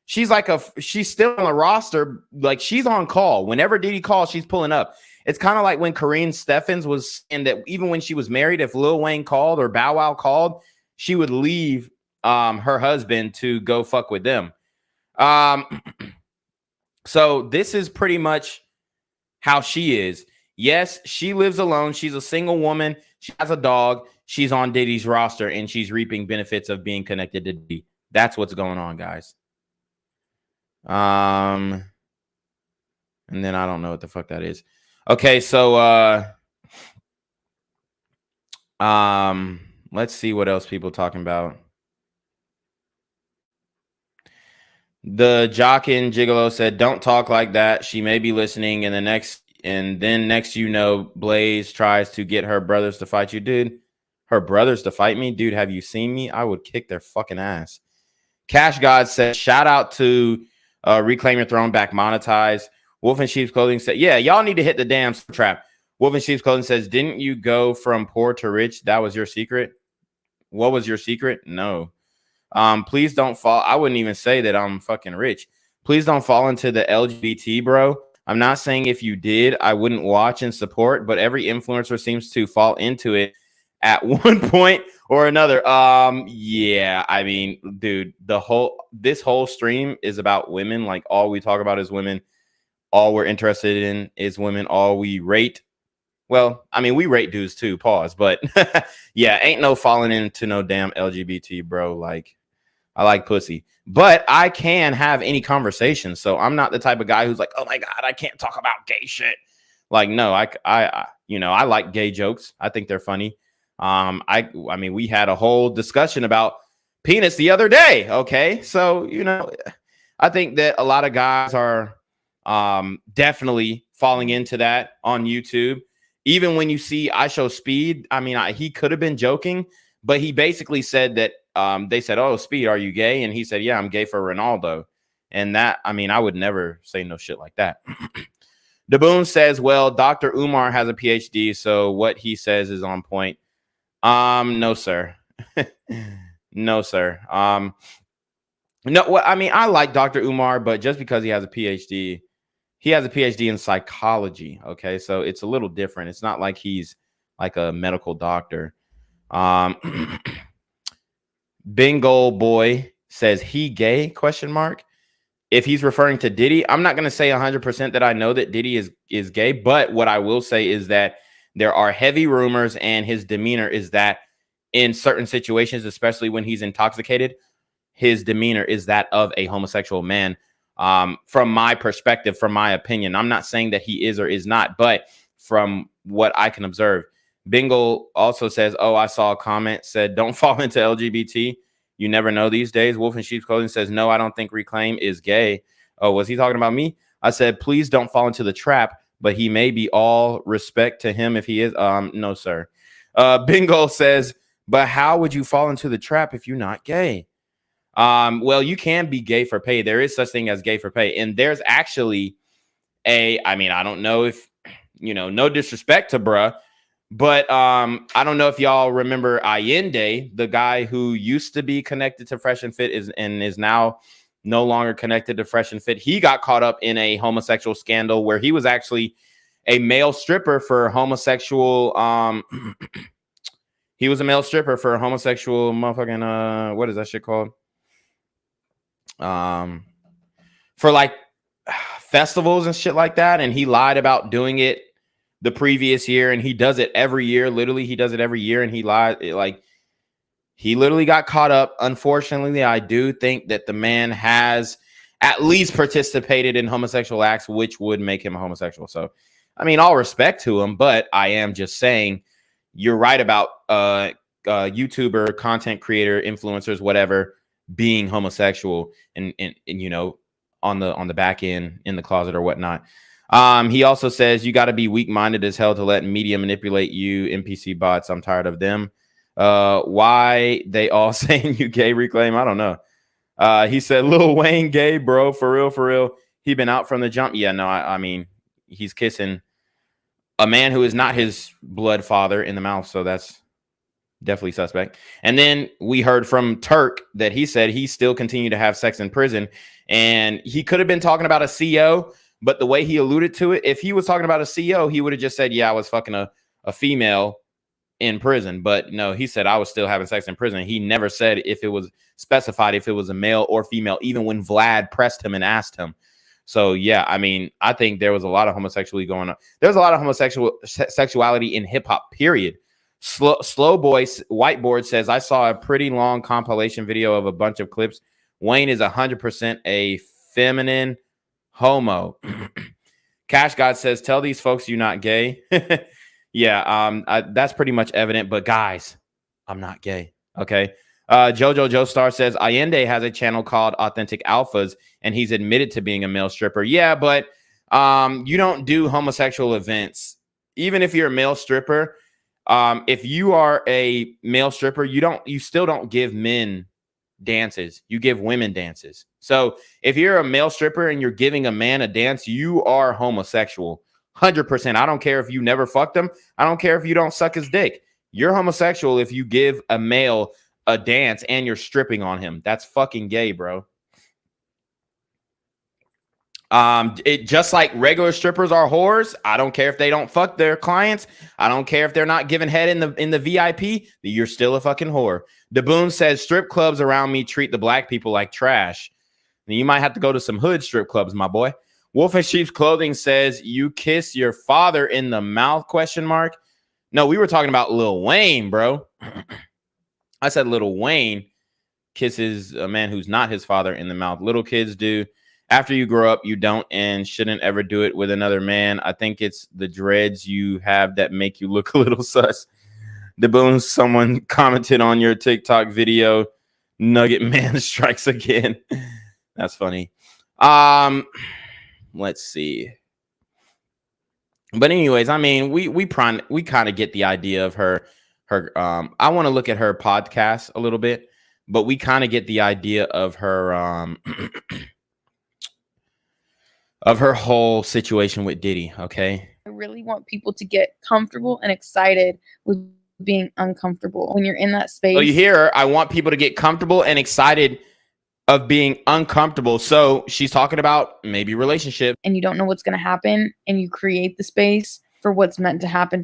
she's still on the roster. Like, she's on call. Whenever Diddy calls, she's pulling up. It's kind of like when Karine Steffens was saying that even when she was married, if Lil Wayne called or Bow Wow called, she would leave her husband to go fuck with them. So this is pretty much how she is. Yes, she lives alone. She's a single woman. She has a dog. She's on Diddy's roster, and she's reaping benefits of being connected to Diddy. That's what's going on, guys. And then I don't know what the fuck that is. Okay, so let's see what else people talking about. The Jockin Gigolo said, "Don't talk like that. She may be listening." And then next, you know, Blaze tries to get her brothers to fight you, dude. Her brothers to fight me, dude. Have you seen me? I would kick their fucking ass. Cash God said, "Shout out to Reclaim Your Throne Back Monetized." Wolf in Sheep's Clothing said, "Yeah, y'all need to hit the damn trap." Wolf in Sheep's Clothing says, "Didn't you go from poor to rich? That was your secret." What was your secret? No. Please don't fall. I wouldn't even say that I'm fucking rich. Please don't fall into the LGBT, bro. I'm not saying if you did, I wouldn't watch and support, but every influencer seems to fall into it at one point or another. Yeah, I mean, dude, this whole stream is about women. Like, all we talk about is women. All we're interested in is women. All we rate. Well, I mean, we rate dudes too, pause. But yeah, ain't no falling into no damn LGBT, bro. Like, I like pussy, but I can have any conversation. So I'm not the type of guy who's like, oh my God, I can't talk about gay shit. Like, no, I you know, I like gay jokes. I think they're funny. I mean, we had a whole discussion about penis the other day. Okay. So, you know, I think that a lot of guys are definitely falling into that on YouTube. Even when you see I Show Speed, I mean, he could have been joking, but he basically said that they said, "Oh, Speed, are you gay?" And he said, "Yeah, I'm gay for Ronaldo." And that, I mean, I would never say no shit like that. Daboon says, "Well, Dr. Umar has a PhD, so what he says is on point." No, sir. No, sir. No, well, I mean, I like Dr. Umar, but just because he has a PhD in psychology. Okay, so it's a little different. It's not like he's like a medical doctor. Bingo boy says he gay question mark. If he's referring to Diddy, I'm not going to say 100% that I know that Diddy is gay, but what I will say is that there are heavy rumors, and his demeanor is that in certain situations, especially when he's intoxicated, his demeanor is that of a homosexual man. From my perspective, from my opinion, I'm not saying that he is or is not, but from what I can observe. Bingle also says, "Oh, I saw a comment said, don't fall into LGBT. You never know these days." Wolf in Sheep's Clothing says, "No, I don't think Reclaim is gay." Oh, was he talking about me? I said, "Please don't fall into the trap, but he may be. All respect to him if he is." No, sir. Bingo says, "But how would you fall into the trap if you're not gay?" Well, you can be gay for pay. There is such thing as gay for pay. And there's actually I mean, I don't know if, no disrespect to bruh, but I don't know if y'all remember Allende, the guy who used to be connected to Fresh and Fit is now no longer connected to Fresh and Fit. He got caught up in a homosexual scandal where he was actually a male stripper for homosexual. He was a male stripper for homosexual motherfucking what is that shit called? For like festivals and shit like that, and he lied about doing it the previous year, and he does it every year. Literally, he does it every year, and he lied. Like, he literally got caught up. Unfortunately, I do think that the man has at least participated in homosexual acts, which would make him a homosexual. So, I mean, all respect to him, but I am just saying you're right about YouTuber, content creator, influencers, whatever, being homosexual and on the back end in the closet or whatnot. He also says you got to be weak-minded as hell to let media manipulate you. NPC bots, I'm tired of them. Why they all saying you gay, Reclaim? I don't know. He said Lil Wayne gay, bro, for real. He been out from the jump. Yeah, no, I mean, he's kissing a man who is not his blood father in the mouth, so that's definitely suspect. And then we heard from Turk that he said he still continued to have sex in prison, and he could have been talking about a CO, but the way he alluded to it, if he was talking about a CO, he would have just said, "Yeah, I was fucking a female in prison." But no, he said I was still having sex in prison. He never said if it was specified if it was a male or female, even when Vlad pressed him and asked him. So yeah, I mean, I think there was a lot of homosexuality going on. There's a lot of sexuality in hip hop, period. Slow Boy Whiteboard says, "I saw a pretty long compilation video of a bunch of clips. Wayne is 100% a feminine homo." Cash God says, "Tell these folks you're not gay." Yeah, that's pretty much evident. But guys, I'm not gay. Okay. Jojo Joestar says Allende has a channel called Authentic Alphas, and he's admitted to being a male stripper. Yeah, but you don't do homosexual events. Even if you're a male stripper, if you are a male stripper, you still don't give men dances. You give women dances. So if you're a male stripper and you're giving a man a dance, you are homosexual. 100%. I don't care if you never fucked him. I don't care if you don't suck his dick. You're homosexual if you give a male a dance and you're stripping on him. That's fucking gay, bro. It just like regular strippers are whores. I don't care if they don't fuck their clients. I don't care if they're not giving head in the VIP. You're still a fucking whore. Daboon says strip clubs around me treat the black people like trash. And you might have to go to some hood strip clubs, my boy. Wolf in Sheep's Clothing says you kiss your father in the mouth? Question mark. No, we were talking about Lil Wayne, bro. I said Lil Wayne kisses a man who's not his father in the mouth. Little kids do. After you grow up, you don't and shouldn't ever do it with another man. I think it's the dreads you have that make you look a little sus. Daboon, someone commented on your TikTok video, Nugget Man strikes again. That's funny. Let's see. But anyways, I mean, we kind of get the idea of her. I want to look at her podcast a little bit, But we kind of get the idea of her of her whole situation with Diddy. Okay. I really want people to get comfortable and excited with being uncomfortable when you're in that space. So you hear her, I want people to get comfortable and excited of being uncomfortable. So she's talking about maybe relationship. And you don't know what's going to happen, and you create the space for what's meant to happen,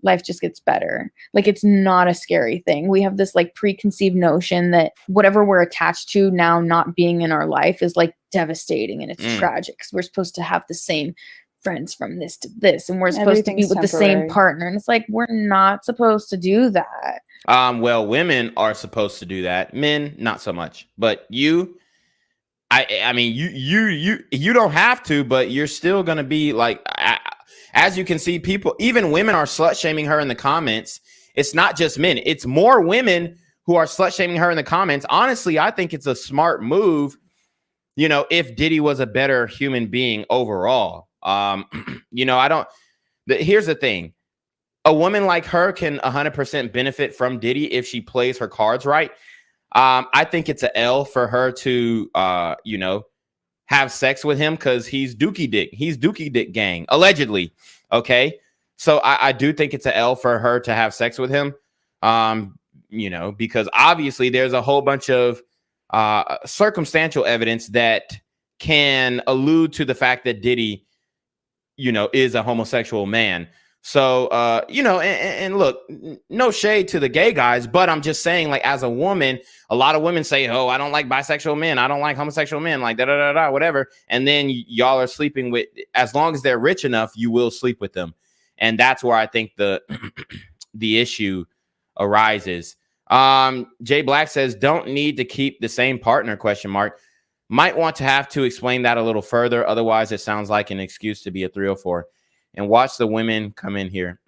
life just gets better. Like, it's not a scary thing. We have this like preconceived notion that whatever we're attached to now not being in our life is like devastating and it's tragic, because we're supposed to have the same friends from this to this, and we're supposed to be with the same partner, and it's like, we're not supposed to do that. Well, women are supposed to do that. Men, not so much. But I mean, you don't have to, but you're still gonna be like, as you can see, people, even women are slut shaming her in the comments. It's not just men; it's more women who are slut shaming her in the comments. Honestly, I think it's a smart move. You know, if Diddy was a better human being overall, you know, here's the thing. A woman like her can 100% benefit from Diddy if she plays her cards right. I think it's a L for her to, you know, have sex with him because he's Dookie Dick. He's Dookie Dick gang, allegedly. Okay. So I do think it's a L for her to have sex with him, you know, because obviously there's a whole bunch of circumstantial evidence that can allude to the fact that Diddy, you know, is a homosexual man. So, you know, and look, no shade to the gay guys, but I'm just saying, like, as a woman, a lot of women say, oh, I don't like bisexual men. I don't like homosexual men, like da-da-da-da, whatever. And then y'all are sleeping with, as long as they're rich enough, you will sleep with them. And that's where I think the issue arises. Jay Black says, don't need to keep the same partner, ? Might want to have to explain that a little further. Otherwise, it sounds like an excuse to be a 304. And watch the women come in here.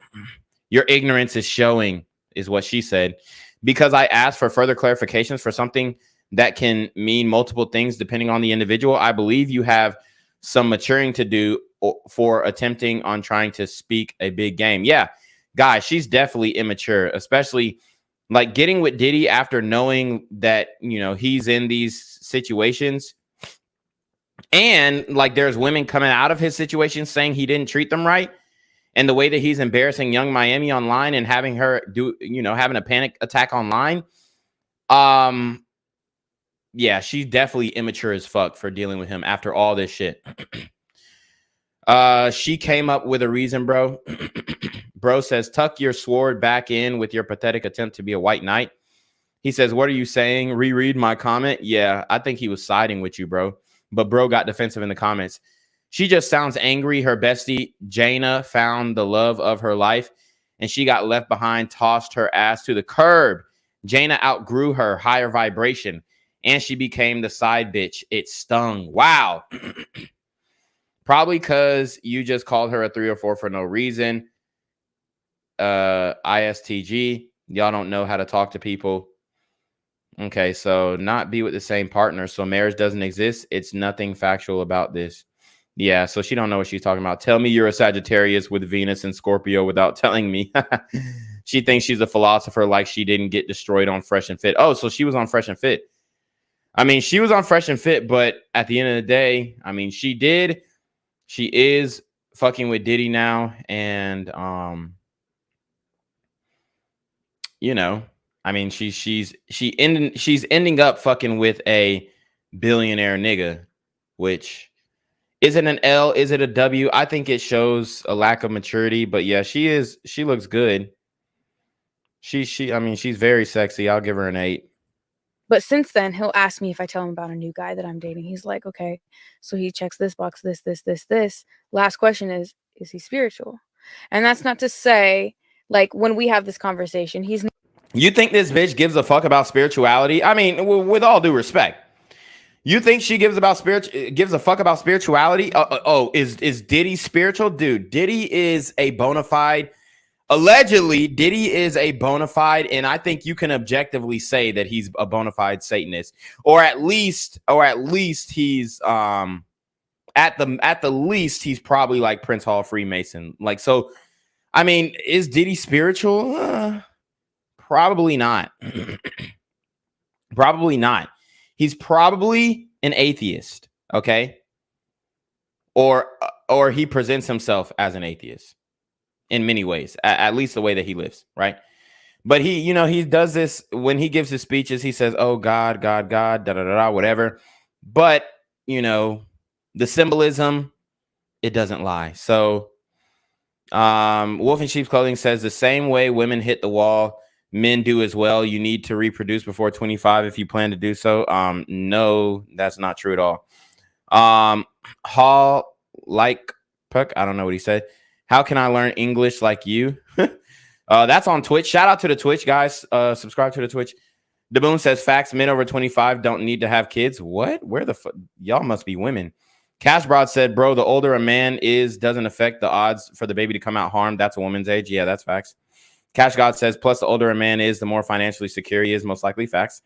Your ignorance is showing, is what she said. Because I asked for further clarifications for something that can mean multiple things depending on the individual. I believe you have some maturing to do for attempting on trying to speak a big game. Yeah, guys, she's definitely immature, especially like getting with Diddy after knowing that, you know, he's in these situations. And like, there's women coming out of his situation saying he didn't treat them right. And the way that he's embarrassing Young Miami online and having her do, you know, having a panic attack online. Yeah, she's definitely immature as fuck for dealing with him after all this shit. She came up with a reason, bro. Bro says, tuck your sword back in with your pathetic attempt to be a white knight. He says, what are you saying? Reread my comment. Yeah, I think he was siding with you, bro. But bro got defensive in the comments. She just sounds angry. Her bestie, Jaina, found the love of her life, and she got left behind, tossed her ass to the curb. Jaina outgrew her higher vibration, and she became the side bitch. It stung. Wow. Probably because you just called her a 304 for no reason. ISTG. Y'all don't know how to talk to people. Okay, so not be with the same partner. So marriage doesn't exist. It's nothing factual about this. Yeah, so she don't know what she's talking about. Tell me you're a Sagittarius with Venus and Scorpio without telling me. She thinks she's a philosopher like she didn't get destroyed on Fresh and Fit. Oh, so she was on Fresh and Fit. I mean, she was on Fresh and Fit, but at the end of the day, I mean, she did. She is fucking with Diddy now. And, you know, I mean, she's ending up fucking with a billionaire nigga, which is it an L? Is it a W? I think it shows a lack of maturity, but yeah, she looks good. I mean, she's very sexy. I'll give her an 8. But since then, he'll ask me if I tell him about a new guy that I'm dating. He's like, okay, so he checks this box, this. Last question is he spiritual? And that's not to say, like, when we have this conversation, he's not. You think this bitch gives a fuck about spirituality? I mean, with all due respect, you think she gives a fuck about spirituality? Is Diddy spiritual? Dude, Diddy is a bona fide. Allegedly, Diddy is a bona fide, and I think you can objectively say that he's a bona fide Satanist, or at least he's at the least he's probably like Prince Hall Freemason. Like, so, I mean, is Diddy spiritual? Probably not. Probably not. He's probably an atheist, okay? Or he presents himself as an atheist in many ways, at least the way that he lives, right? But he, you know, he does this when he gives his speeches. He says, "Oh God, God, God, da da da da," whatever. But you know, the symbolism, it doesn't lie. So, Wolf in Sheep's Clothing says the same way women hit the wall, men do as well. You need to reproduce before 25 if you plan to do so. No, that's not true at all. Hall like Puck, I don't know what he said. How can I learn English like you? That's on Twitch. Shout out to the Twitch guys. Subscribe to the Twitch. Daboon says facts. Men over 25 don't need to have kids. What? Where the fuck? Y'all must be women. Cash Broad said, bro, the older a man is doesn't affect the odds for the baby to come out harmed. That's a woman's age. Yeah, that's facts. Cash God says, plus the older a man is, the more financially secure he is. Most likely facts.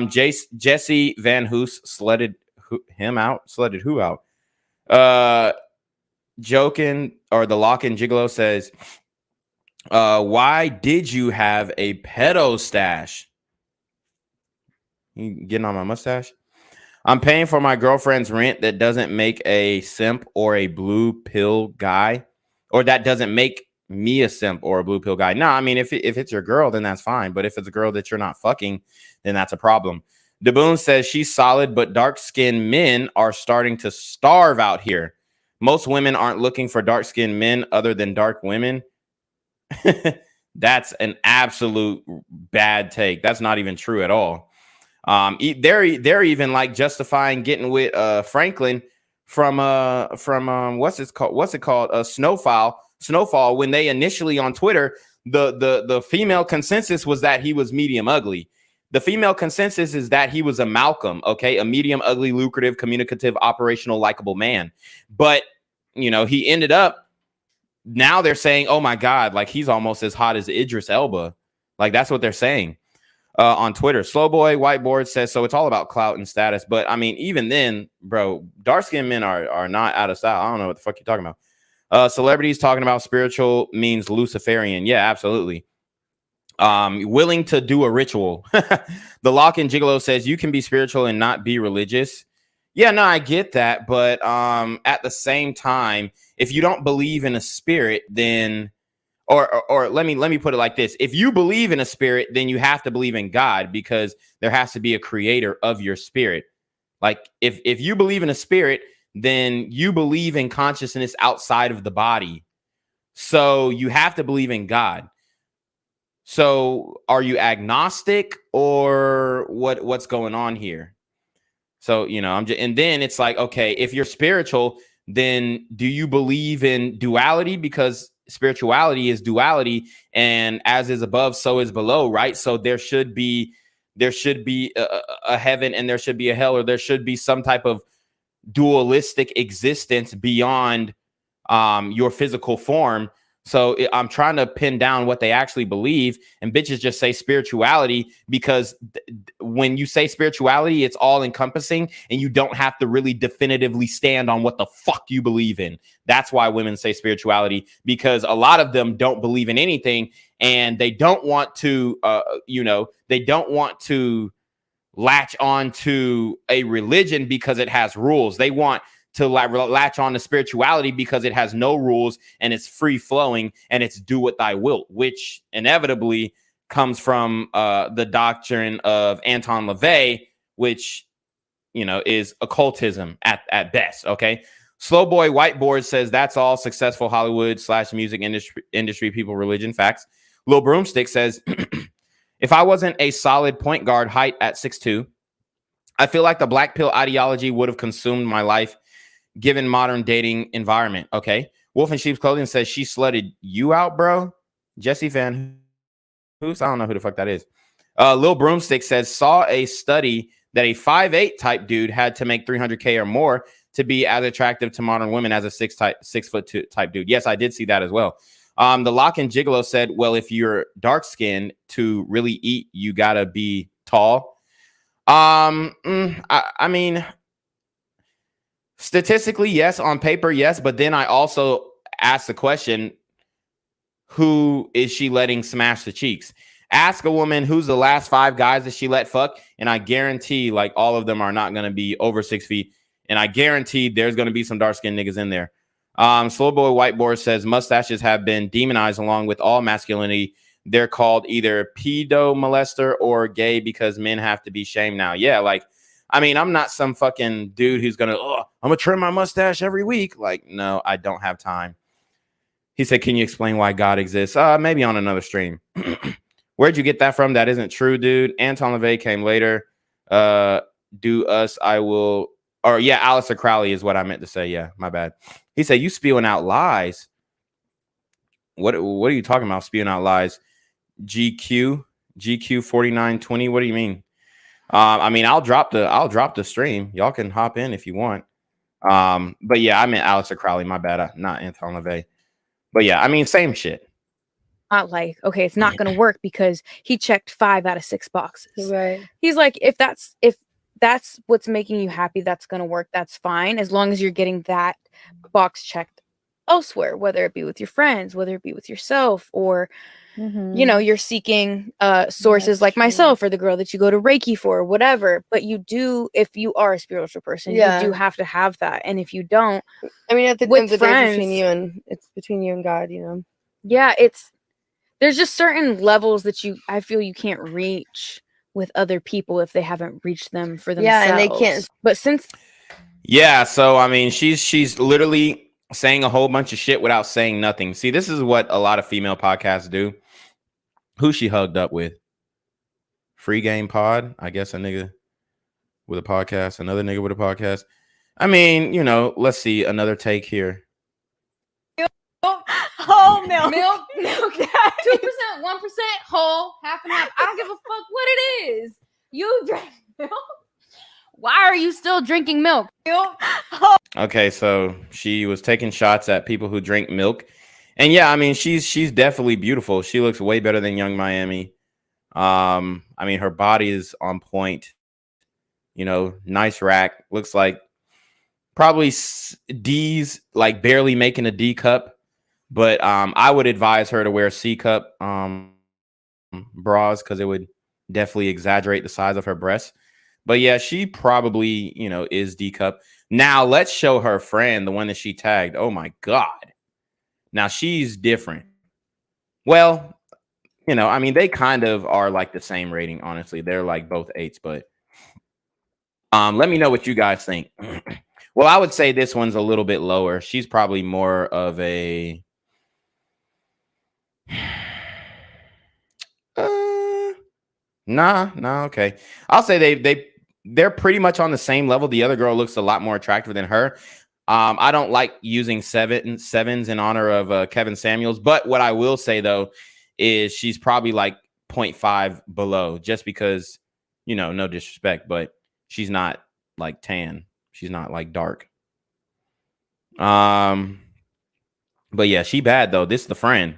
Jesse Van Hoos sledded him out. Sledded who out? Joking or the Lock and Gigolo says, why did you have a pedo stash? You getting on my mustache? I'm paying for my girlfriend's rent that doesn't make a simp or a blue pill guy, or that doesn't make me a simp or a blue pill guy. No, I mean, if it's your girl, then that's fine. But if it's a girl that you're not fucking, then that's a problem. Daboon says she's solid, but dark-skinned men are starting to starve out here. Most women aren't looking for dark-skinned men other than dark women. That's an absolute bad take. That's not even true at all. They're even like justifying getting with Franklin from what's it called Snowfall when they initially on Twitter the female consensus was that he was medium ugly. The female consensus is that he was a Malcolm, okay, a medium ugly, lucrative, communicative, operational, likable man. But you know, he ended up, now they're saying, oh my God, like he's almost as hot as Idris Elba. Like that's what they're saying. On Twitter. Slowboy Whiteboard says, so it's all about clout and status. But I mean, even then, bro, dark-skinned men are not out of style. I don't know what the fuck you're talking about. Celebrities talking about spiritual means Luciferian. Yeah, absolutely. Willing to do a ritual. The Lock and Gigolo says you can be spiritual and not be religious. Yeah, no, I get that. But at the same time, if you don't believe in a spirit, then or let me put it like this. If you believe in a spirit, then you have to believe in God, because there has to be a creator of your spirit. Like if you believe in a spirit, then you believe in consciousness outside of the body. So you have to believe in God. So are you agnostic or what's going on here? So, you know, and then it's like, okay, if you're spiritual, then do you believe in duality? Because spirituality is duality, and as is above, so is below, right? So there should be a heaven and there should be a hell, or there should be some type of dualistic existence beyond your physical form. So I'm trying to pin down what they actually believe, and bitches just say spirituality because when you say spirituality, it's all encompassing and you don't have to really definitively stand on what the fuck you believe in. That's why women say spirituality, because a lot of them don't believe in anything, and they don't want to, they don't want to latch on to a religion because it has rules. They want to latch on to spirituality because it has no rules and it's free flowing and it's do what thy wilt, which inevitably comes from the doctrine of Anton LaVey, which, you know, is occultism at best. Okay. Slowboy Whiteboard says that's all successful Hollywood / music industry people, religion, facts. Lil Broomstick says, if I wasn't a solid point guard height at 6'2", I feel like the black pill ideology would have consumed my life given modern dating environment. Okay. Wolf in Sheep's Clothing says she slutted you out, bro. Jesse Van Hoos, I don't know who the fuck that is. Lil Broomstick says, saw a study that a 5'8" type dude had to make $300K or more to be as attractive to modern women as a 6'2" type dude. Yes, I did see that as well. The Lock and Gigolo said, well, if you're dark skinned to really eat, you gotta be tall. I mean, statistically, yes. On paper, yes. But then I also ask the question, who is she letting smash the cheeks? Ask a woman who's the last 5 guys that she let fuck, and I guarantee like all of them are not going to be over 6 feet, and I guarantee there's going to be some dark-skinned niggas in there. Slow Boy Whiteboard says mustaches have been demonized along with all masculinity. They're called either pedo molester or gay because men have to be shamed now. Yeah, like, I mean, I'm not some fucking dude who's gonna, I'm gonna trim my mustache every week. Like, no, I don't have time. He said, can you explain why God exists? Maybe on another stream. Where'd you get that from? That isn't true, dude. Anton LaVey came later. Do us, I will. Or yeah, Alistair Crowley is what I meant to say. Yeah, my bad. He said, you spewing out lies. What are you talking about? Spewing out lies. GQ 4920. What do you mean? I mean, I'll drop the stream. Y'all can hop in if you want. But yeah, I meant Alistair Crowley. My bad. Not Anton LaVey. But yeah, I mean, same shit. Not like, okay, it's not going to work because he checked 5 out of 6 boxes. Right. He's like, if that's what's making you happy, that's going to work. That's fine. As long as you're getting that box checked elsewhere, whether it be with your friends, whether it be with yourself, or, you know, you're seeking sources like myself or the girl that you go to Reiki for, whatever. But you do, if you are a spiritual person, you do have to have that. And if you don't, I mean, at the end of the day, it's between you and God, you know? Yeah, there's just certain levels that I feel you can't reach with other people if they haven't reached them for themselves. Yeah, and they can't. But since so I mean, she's literally saying a whole bunch of shit without saying nothing. See, this is what a lot of female podcasts do. Who she hugged up with? Free Game Pod, I guess a nigga with a podcast, another nigga with a podcast. I mean, you know, let's see another take here. Whole milk. Milk 2%, 1% whole, half and half. I don't give a fuck what it is. You drink milk. Why are you still drinking milk? Okay, so she was taking shots at people who drink milk. And yeah, I mean, she's definitely beautiful. She looks way better than Young Miami. I mean, her body is on point. You know, nice rack. Looks like probably D's, like barely making a D cup. But I would advise her to wear C cup bras because it would definitely exaggerate the size of her breasts. But yeah, she probably, you know, is D cup. Now let's show her friend, the one that she tagged. Oh my God. Now she's different. Well, you know, I mean, they kind of are like the same rating, honestly. They're like both 8s, but let me know what you guys think. Well, I would say this one's a little bit lower. She's probably more of a okay. I'll say they're pretty much on the same level. The other girl looks a lot more attractive than her. I don't like using sevens in honor of Kevin Samuels, but what I will say though is she's probably like 0.5 below, just because, you know, no disrespect, but she's not like tan. She's not like dark. But yeah, she bad though. This is the friend.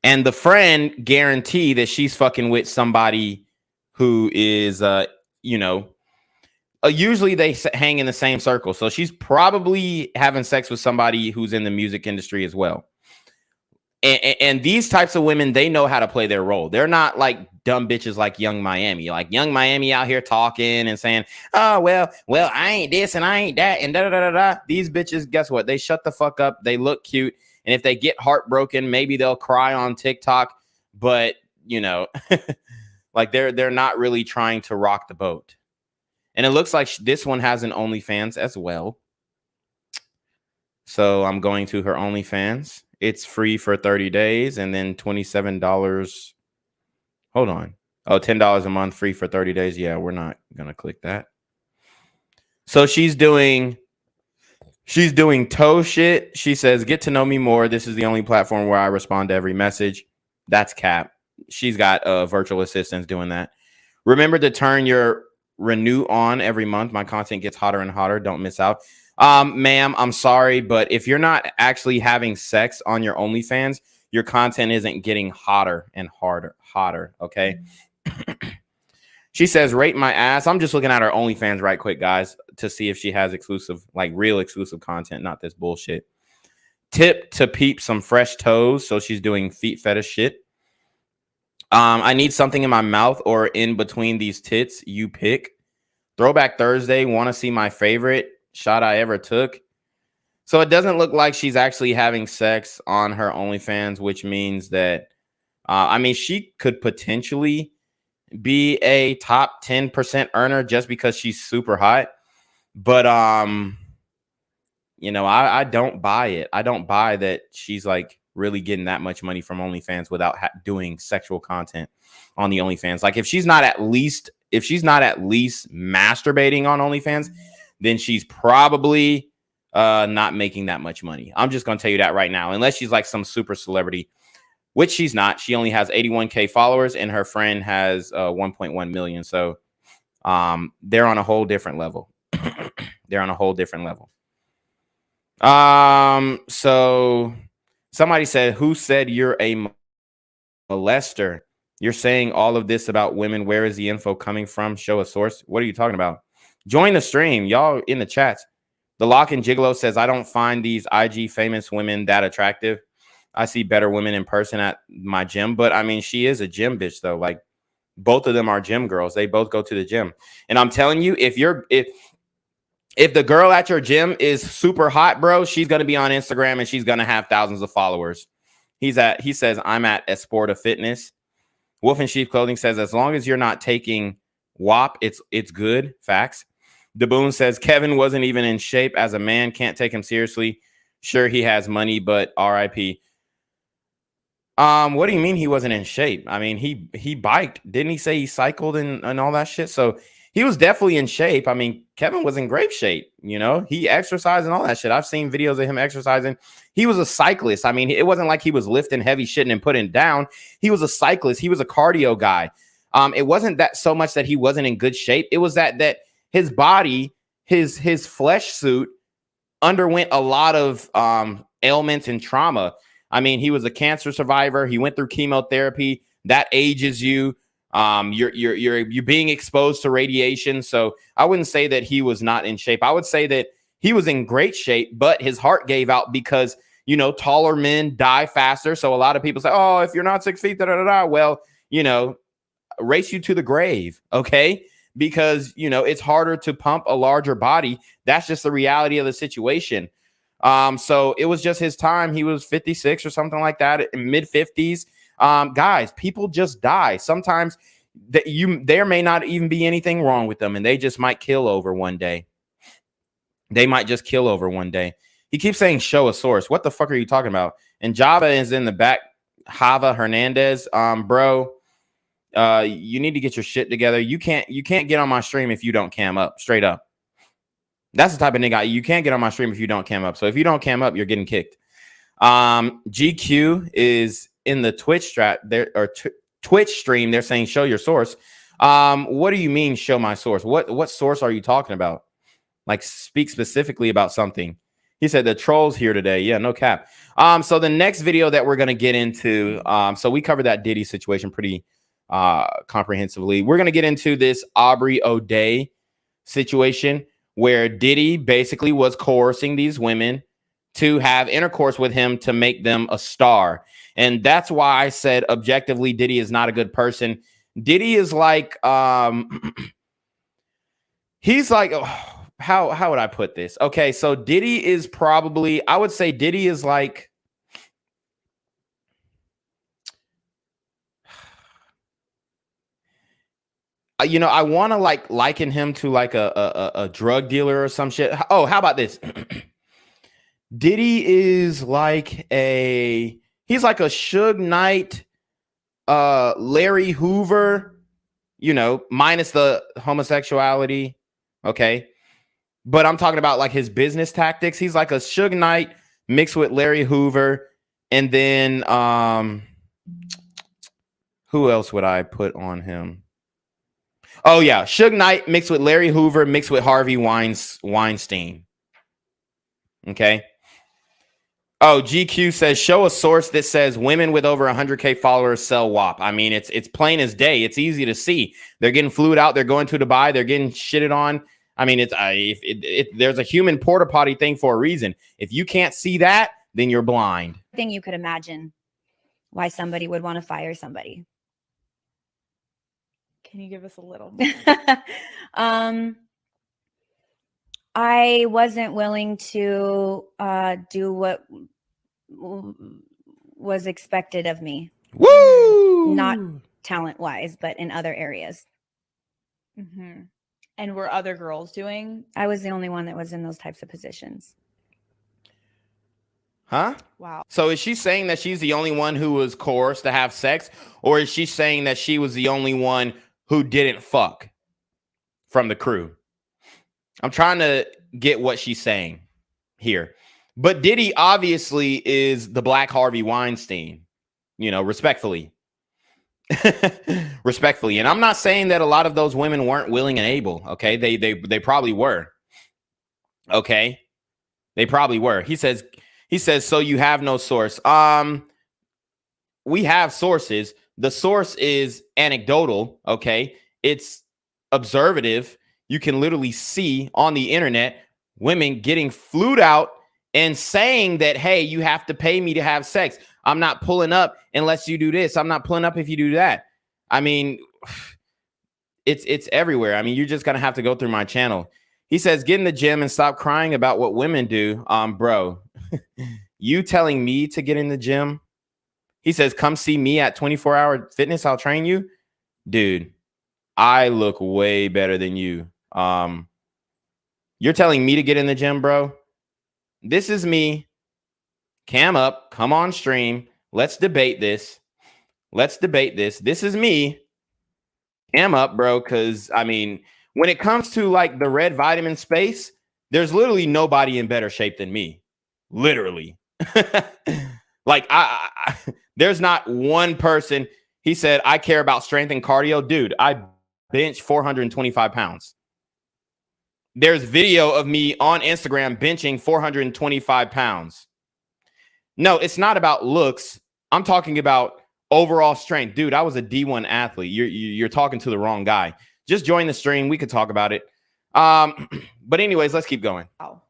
And the friend guarantee that she's fucking with somebody who is, you know, usually they hang in the same circle. So she's probably having sex with somebody who's in the music industry as well. And these types of women, they know how to play their role. They're not like dumb bitches like Young Miami. Like Young Miami out here talking and saying, oh, well, I ain't this and I ain't that and da-da-da-da-da. These bitches, guess what? They shut the fuck up. They look cute. And if they get heartbroken, maybe they'll cry on TikTok. But, you know, like they're not really trying to rock the boat. And it looks like this one has an OnlyFans as well. So I'm going to her OnlyFans. It's free for 30 days and then $27. Hold on. Oh, $10 a month, free for 30 days. Yeah, we're not going to click that. So she's doing toe shit. She says, get to know me more. This is the only platform where I respond to every message. That's cap. She's got virtual assistants doing that. Remember to turn your renew on every month. My content gets hotter and hotter. Don't miss out. Ma'am, I'm sorry, but if you're not actually having sex on your OnlyFans, your content isn't getting hotter and hotter. Okay. She says, rate my ass. I'm just looking at her OnlyFans right quick, guys, to see if she has exclusive, like real exclusive content, not this bullshit. Tip to peep some fresh toes. So she's doing feet fetish shit. I need something in my mouth or in between these tits. You pick. Throwback Thursday. Want to see my favorite shot I ever took. So it doesn't look like she's actually having sex on her OnlyFans, which means that, I mean, she could potentially be a top 10% earner just because she's super hot. But, you know, I don't buy it. I don't buy that she's like really getting that much money from OnlyFans without doing sexual content on the OnlyFans. Like if she's not at least masturbating on OnlyFans, then she's probably not making that much money. I'm just going to tell you that right now, unless she's like some super celebrity, which she's not. She only has 81K followers and her friend has 1.1 million. So they're on a whole different level. They're on a whole different level. So somebody said, who said you're a molester? You're saying all of this about women. Where is the info coming from? Show a source. What are you talking about? Join the stream, y'all, in the chats. The Lock and Gigolo says, I don't find these IG famous women that attractive. I see better women in person at my gym, but I mean, she is a gym bitch though. Like both of them are gym girls. They both go to the gym. And I'm telling you, if the girl at your gym is super hot, bro, she's going to be on Instagram and she's going to have thousands of followers. He says, I'm at Esporta Fitness. Wolf in Sheep Clothing says, as long as you're not taking WAP, it's good. Facts. Daboon says, Kevin wasn't even in shape as a man. Can't take him seriously. Sure, he has money, but RIP. What do you mean he wasn't in shape? I mean, he biked. Didn't he say he cycled and all that shit? So he was definitely in shape. I mean, Kevin was in great shape. You know, he exercised and all that shit. I've seen videos of him exercising. He was a cyclist. I mean, it wasn't like he was lifting heavy shit and putting it down. He was a cyclist. He was a cardio guy. It wasn't that so much that he wasn't in good shape. It was that his body, his flesh suit underwent a lot of ailments and trauma. I mean, he was a cancer survivor. He went through chemotherapy. That ages you. You're being exposed to radiation. So I wouldn't say that he was not in shape. I would say that he was in great shape, but his heart gave out because, you know, taller men die faster. So a lot of people say, oh, if you're not 6 feet, well, you know, race you to the grave. Okay. Because, you know, it's harder to pump a larger body. That's just the reality of the situation. So it was just his time. He was 56 or something like that, in mid 50s. Guys, people just die. Sometimes there may not even be anything wrong with them, and they just might kill over one day. They might just kill over one day. He keeps saying show a source. What the fuck are you talking about? And Java is in the back. Java Hernandez, bro. You need to get your shit together. You can't get on my stream if you don't cam up. Straight up. That's the type of nigga. You can't get on my stream if you don't cam up. So if you don't cam up, you're getting kicked. GQ is in the Twitch Twitch stream. They're saying show your source. What do you mean show my source? What source are you talking about? Like speak specifically about something. He said the trolls here today. Yeah, no cap. So the next video that we're gonna get into. So we covered that Diddy situation pretty comprehensively. We're gonna get into this Aubrey O'Day situation where Diddy basically was coercing these women to have intercourse with him to make them a star. And that's why I said objectively Diddy is not a good person. Diddy is like he's like how would I put this? Okay, so Diddy is probably, I would say Diddy is like you know, I want to like liken him to like a drug dealer or some shit. Oh, how about this? Diddy is like he's like a Suge Knight, Larry Hoover, you know, minus the homosexuality. Okay. But I'm talking about like his business tactics. He's like a Suge Knight mixed with Larry Hoover. And then who else would I put on him? Oh, yeah. Suge Knight mixed with Larry Hoover mixed with Harvey Weinstein. Okay. Oh, GQ says, show a source that says women with over 100K followers sell WAP. I mean, it's plain as day. It's easy to see. They're getting flued out. They're going to Dubai. They're getting shitted on. I mean, there's a human porta potty thing for a reason. If you can't see that, then you're blind. Thing you could imagine why somebody would want to fire somebody. Can you give us a little? I wasn't willing to do what was expected of me. Woo! Not talent-wise, but in other areas. Mm-hmm. And were other girls doing? I was the only one that was in those types of positions. Huh? Wow. So is she saying that she's the only one who was coerced to have sex, or is she saying that she was the only one who didn't fuck from the crew? I'm trying to get what she's saying here. But Diddy obviously is the Black Harvey Weinstein, you know, respectfully. Respectfully. And I'm not saying that a lot of those women weren't willing and able. Okay. They probably were. Okay. They probably were. He says, so you have no source. We have sources. The source is anecdotal. Okay. It's observative. You can literally see on the internet women getting flued out and saying that, hey, you have to pay me to have sex. I'm not pulling up unless you do this. I'm not pulling up if you do that. I mean, it's everywhere. I mean, you're just going to have to go through my channel. He says, get in the gym and stop crying about what women do. Bro, you telling me to get in the gym? He says, come see me at 24-hour fitness. I'll train you. Dude, I look way better than you. You're telling me to get in the gym, bro? This is me. Cam up, come on stream. Let's debate this. Let's debate this. This is me. Cam up, bro, because, I mean, when it comes to, like, the red vitamin space, there's literally nobody in better shape than me. Literally. Like, there's not one person. He said, I care about strength and cardio. Dude, I bench 425 pounds. There's video of me on Instagram benching 425 pounds. No, it's not about looks. I'm talking about overall strength. Dude, I was a D1 athlete. You're talking to the wrong guy. Just join the stream. We could talk about it. But anyways, let's keep going. Wow.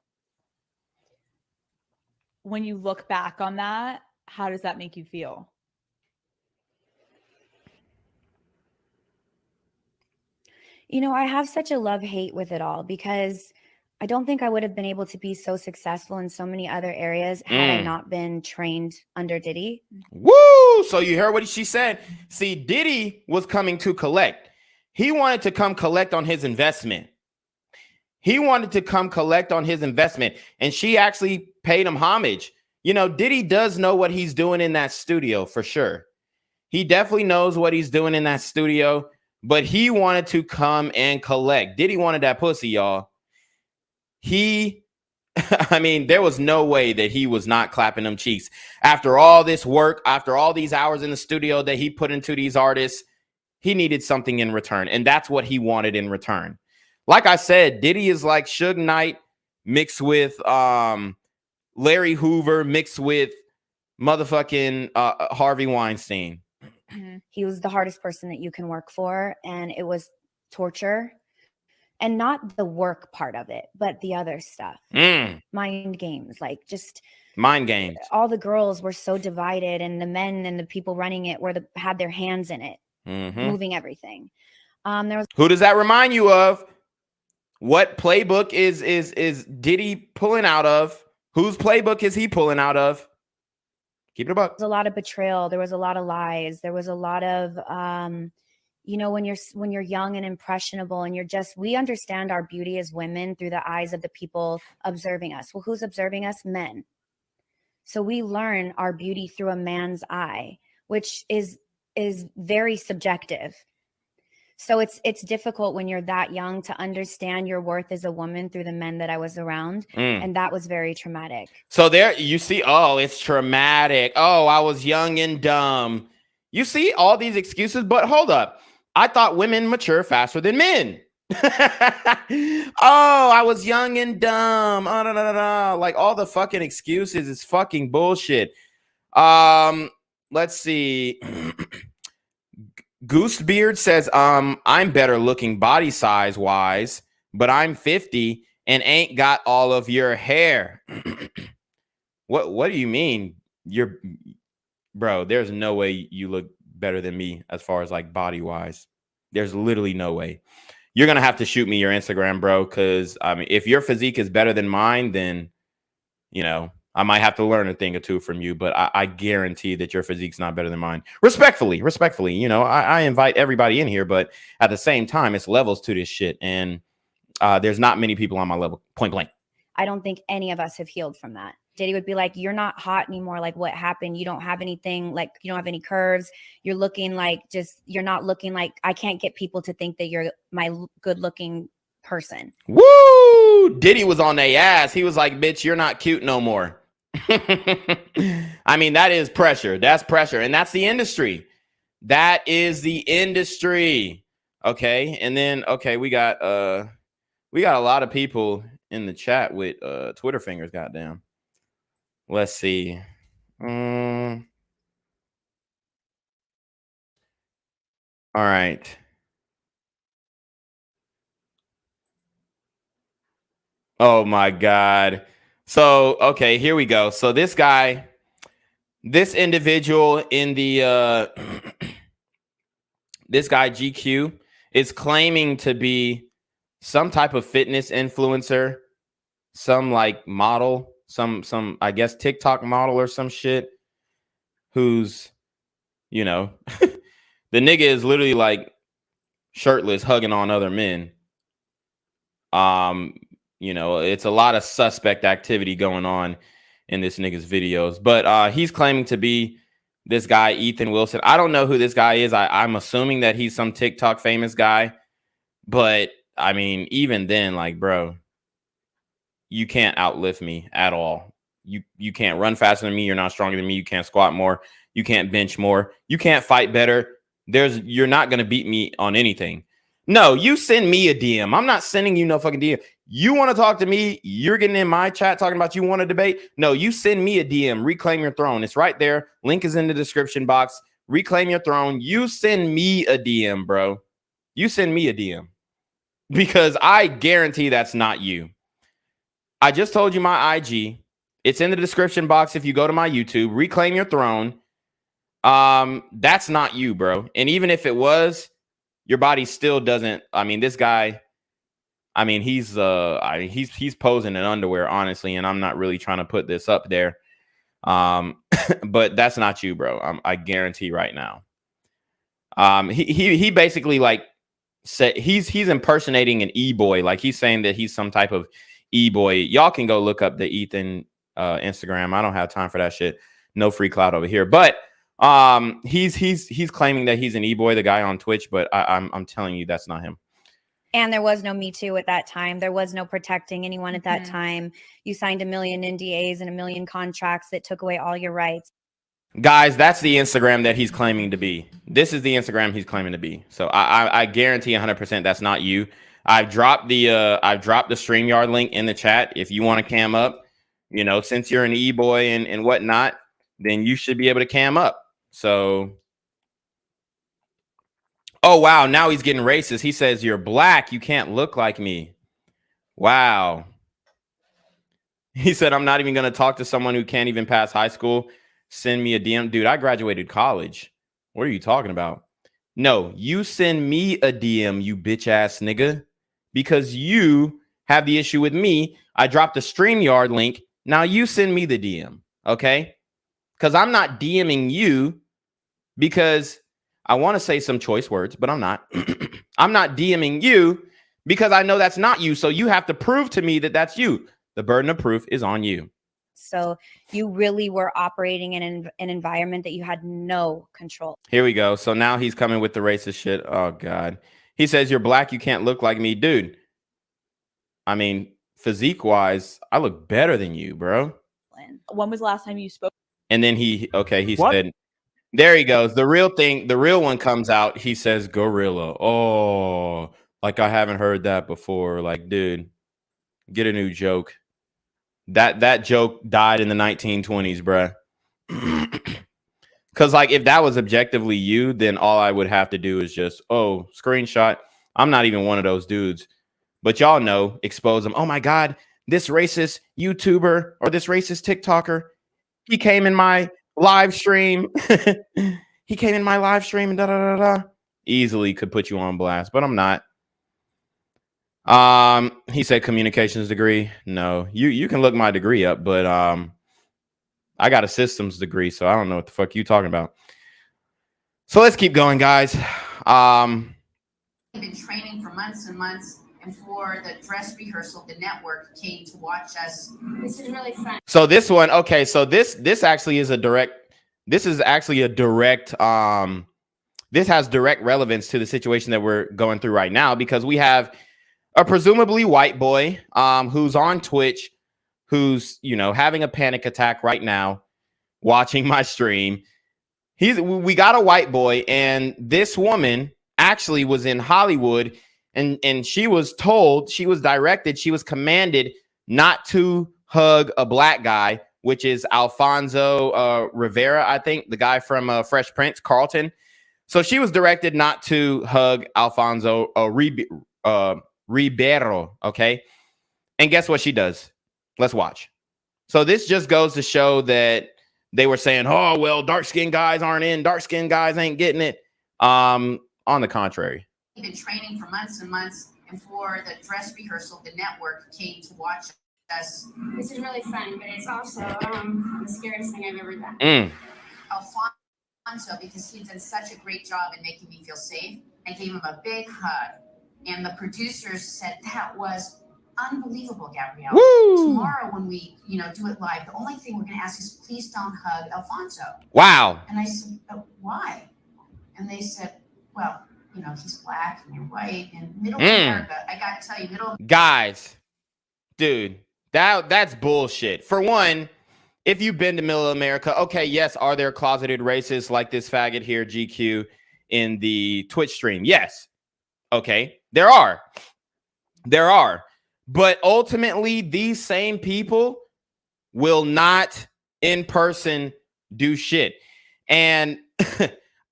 When you look back on that, how does that make you feel? You know, I have such a love-hate with it all because I don't think I would have been able to be so successful in so many other areas had I not been trained under Diddy. Woo! So you heard what she said. See, Diddy was coming to collect. He wanted to come collect on his investment. He wanted to come collect on his investment, and she actually paid him homage. You know, Diddy does know what he's doing in that studio for sure. He definitely knows what he's doing in that studio, but he wanted to come and collect. Diddy wanted that pussy, y'all. I mean, there was no way that he was not clapping them cheeks. After all this work, after all these hours in the studio that he put into these artists, he needed something in return, and that's what he wanted in return. Like I said, Diddy is like Suge Knight mixed with Larry Hoover mixed with motherfucking Harvey Weinstein. He was the hardest person that you can work for, and it was torture. And not the work part of it, but the other stuff. Mind games, like just mind games. All the girls were so divided, and the men and the people running it had their hands in it, moving everything. Who does that remind you of? What playbook is Diddy pulling out of? Whose playbook is he pulling out of? Keep it about. There was a lot of betrayal. There was a lot of lies. There was a lot of, you know, when you're young and impressionable, and we understand our beauty as women through the eyes of the people observing us. Well, who's observing us? Men. So we learn our beauty through a man's eye, which is very subjective. So it's difficult when you're that young to understand your worth as a woman through the men that I was around. And that was very traumatic. So there you see, oh, it's traumatic. Oh, I was young and dumb. You see all these excuses, but hold up. I thought women mature faster than men. Oh, I was young and dumb. Oh, no. Like all the fucking excuses is fucking bullshit. Let's see. Goosebeard says, I'm better looking body size wise, but I'm 50 and ain't got all of your hair. What do you mean? Bro, there's no way you look better than me as far as like body wise. There's literally no way. You're gonna have to shoot me your Instagram, bro, because I mean, if your physique is better than mine, then you know I might have to learn a thing or two from you. But I guarantee that your physique's not better than mine. Respectfully, you know, I invite everybody in here, but at the same time, it's levels to this shit, and there's not many people on my level. Point blank. I don't think any of us have healed from that. Diddy would be like, you're not hot anymore. Like, what happened? You don't have anything, like, you don't have any curves. You're looking like you're not looking like, I can't get people to think that you're my good looking person. Woo! Diddy was on their ass. He was like, bitch, you're not cute no more. I mean, that is pressure. That's pressure. And that's the industry. That is the industry. Okay. And then, okay, we got a lot of people in the chat with Twitter fingers, goddamn. Let's see. All right. Oh my God. So, okay, here we go. So this individual in the this guy GQ is claiming to be some type of fitness influencer, some like model, some I guess TikTok model or some shit, who's, you know, the nigga is literally like shirtless hugging on other men. You know, it's a lot of suspect activity going on in this nigga's videos, but he's claiming to be this guy Ethan Wilson. I don't know who this guy is. I'm assuming that he's some TikTok famous guy, but I mean, even then, like, bro, you can't outlift me at all. You can't run faster than me. You're not stronger than me. You can't squat more. You can't bench more. You can't fight better. You're not gonna beat me on anything. No, you send me a DM. I'm not sending you no fucking DM. You want to talk to me? You're getting in my chat talking about you want to debate? No, you send me a DM. Reclaim your throne. It's right there. Link is in the description box. Reclaim your throne. You send me a DM, bro. You send me a DM. Because I guarantee that's not you. I just told you my IG. It's in the description box if you go to my YouTube. Reclaim your throne. That's not you, bro. And even if it was, your body still doesn't. I mean, this guy, I mean, he's posing in underwear, honestly, and I'm not really trying to put this up there. But that's not you, bro. I guarantee right now. He basically like said he's impersonating an e-boy, like he's saying that he's some type of e-boy. Y'all can go look up the Ethan Instagram. I don't have time for that shit. No free clout over here. But he's claiming that he's an e-boy, the guy on Twitch, but I'm telling you that's not him. And there was no Me Too at that time. There was no protecting anyone at that time. You signed a million NDAs and a million contracts that took away all your rights. Guys, that's the Instagram that he's claiming to be. This is the Instagram he's claiming to be. So I guarantee 100% that's not you. I've dropped the StreamYard link in the chat. If you want to cam up, you know, since you're an e-boy and whatnot, then you should be able to cam up. So, oh wow, now he's getting racist. He says you're black, you can't look like me. Wow. He said I'm not even going to talk to someone who can't even pass high school. Send me a DM. Dude, I graduated college. What are you talking about? No, you send me a DM, you bitch ass nigga, because you have the issue with me. I dropped the StreamYard link. Now you send me the DM, okay? Because I'm not DMing you because I want to say some choice words, but I'm not. I'm not DMing you because I know that's not you. So you have to prove to me that that's you. The burden of proof is on you. So you really were operating in an environment that you had no control. Here we go. So now he's coming with the racist shit. Oh, God. He says, you're black. You can't look like me. Dude, I mean, physique-wise, I look better than you, bro. When was the last time you spoke? And then he said, there he goes. The real thing, the real one comes out. He says, gorilla. Oh, like I haven't heard that before. Like, dude, get a new joke. That joke died in the 1920s, bruh. Because, like, if that was objectively you, then all I would have to do is just, oh, screenshot. I'm not even one of those dudes. But y'all know, expose them. Oh, my God, this racist YouTuber or this racist TikToker, he came in my live stream. He came in my live stream and da-da-da-da. easily could put you on blast, but I'm not. He said communications degree. No, you can look my degree up, but I got a systems degree, so I don't know what the fuck you talking about. So let's keep going, guys. I've been training for months and months, and for the dress rehearsal, the network came to watch us. This is really fun. So this one, okay, so this actually is a direct. This is actually a direct. This has direct relevance to the situation that we're going through right now, because we have a presumably white boy who's on Twitch, who's, you know, having a panic attack right now, watching my stream. We got a white boy, and this woman actually was in Hollywood, and she was told, she was directed, she was commanded not to hug a black guy, which is Alfonso Rivera, I think, the guy from Fresh Prince, Carlton. So she was directed not to hug Alfonso Ribeiro, okay? And guess what she does? Let's watch. So this just goes to show that they were saying, oh, well, dark-skinned guys aren't in, dark-skinned guys ain't getting it. On the contrary. I've been training for months and months, and for the dress rehearsal, the network came to watch us. This is really fun, but it's also the scariest thing I've ever done. Alfonso, because he did such a great job in making me feel safe, I gave him a big hug, and the producers said that was unbelievable, Gabrielle. Woo! Tomorrow when we, you know, do it live, the only thing we're going to ask is please don't hug Alfonso. Wow. And I said, why? And they said, well, you know, he's black and you're white, and middle America, I got to tell you, guys, dude, that's bullshit. For one, if you've been to middle America, okay, yes, are there closeted racists like this faggot here, GQ, in the Twitch stream? Yes. Okay, there are. There are. But ultimately, these same people will not in person do shit. And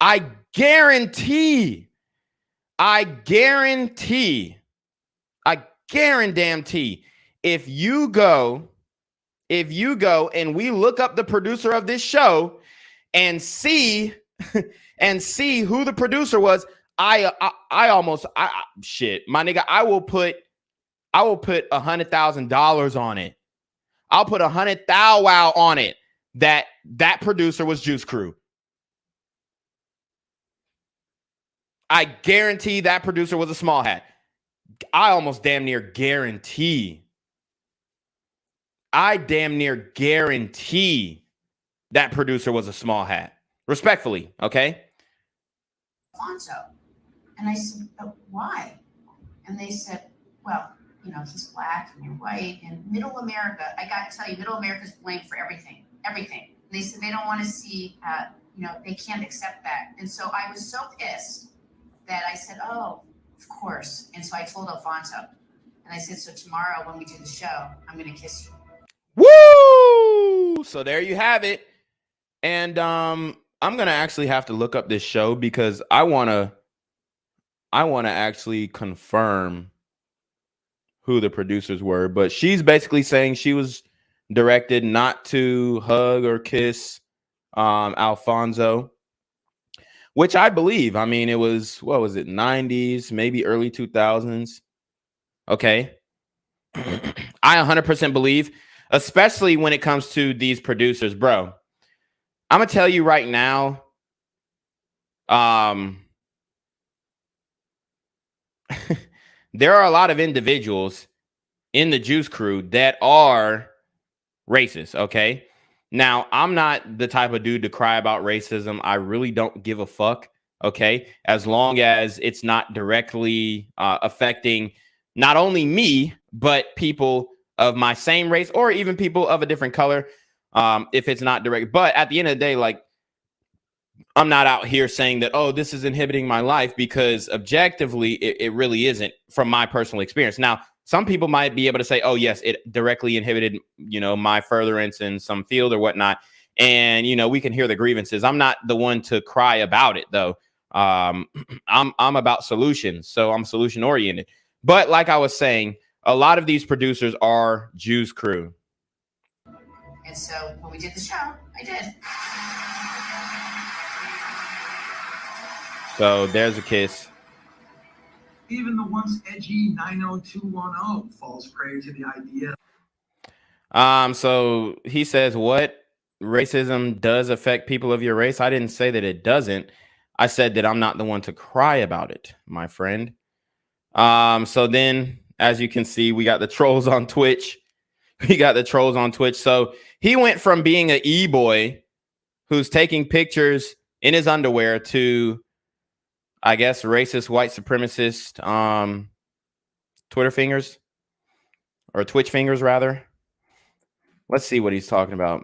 I guarantee, if you go and we look up the producer of this show and see who the producer was, shit, my nigga, I will put $100,000 on it. I'll put 100,000 on it that producer was Juice Crew. I guarantee that producer was a small hat. I almost damn near guarantee. I damn near guarantee that producer was a small hat. Respectfully, okay? Alfonso. And I said, why? And they said, well, you know, he's black and you're white, and middle America, I got to tell you, middle America's blamed for everything. And they said they don't want to see, you know, they can't accept that. And so I was so pissed that I said, oh, of course. And so I told Alfonso, and I said, so tomorrow when we do the show, I'm going to kiss you. Woo! So there you have it. And I'm going to actually have to look up this show because I want to actually confirm who the producers were, but she's basically saying she was directed not to hug or kiss Alfonso, which I believe. I mean, it was, what was it, 90s, maybe early 2000s. Okay. I 100% believe, especially when it comes to these producers, bro. I'm going to tell you right now, there are a lot of individuals in the Juice Crew that are racist, okay? Now, I'm not the type of dude to cry about racism. I really don't give a fuck, okay? As long as it's not directly affecting not only me, but people of my same race or even people of a different color, if it's not direct. But at the end of the day, like, I'm not out here saying that, oh, this is inhibiting my life, because objectively, it really isn't from my personal experience. Now, some people might be able to say, oh, yes, it directly inhibited, you know, my furtherance in some field or whatnot. And, you know, we can hear the grievances. I'm not the one to cry about it, though. I'm about solutions. So I'm solution oriented. But like I was saying, a lot of these producers are Juice Crew. And so when we did the show, I did. So there's a kiss. Even the once edgy 90210 falls prey to the idea. So he says, what? Racism does affect people of your race? I didn't say that it doesn't. I said that I'm not the one to cry about it, my friend. So then, as you can see, we got the trolls on Twitch. So he went from being an e-boy who's taking pictures in his underwear to, I guess, racist, white supremacist, Twitter fingers or Twitch fingers, rather. Let's see what he's talking about.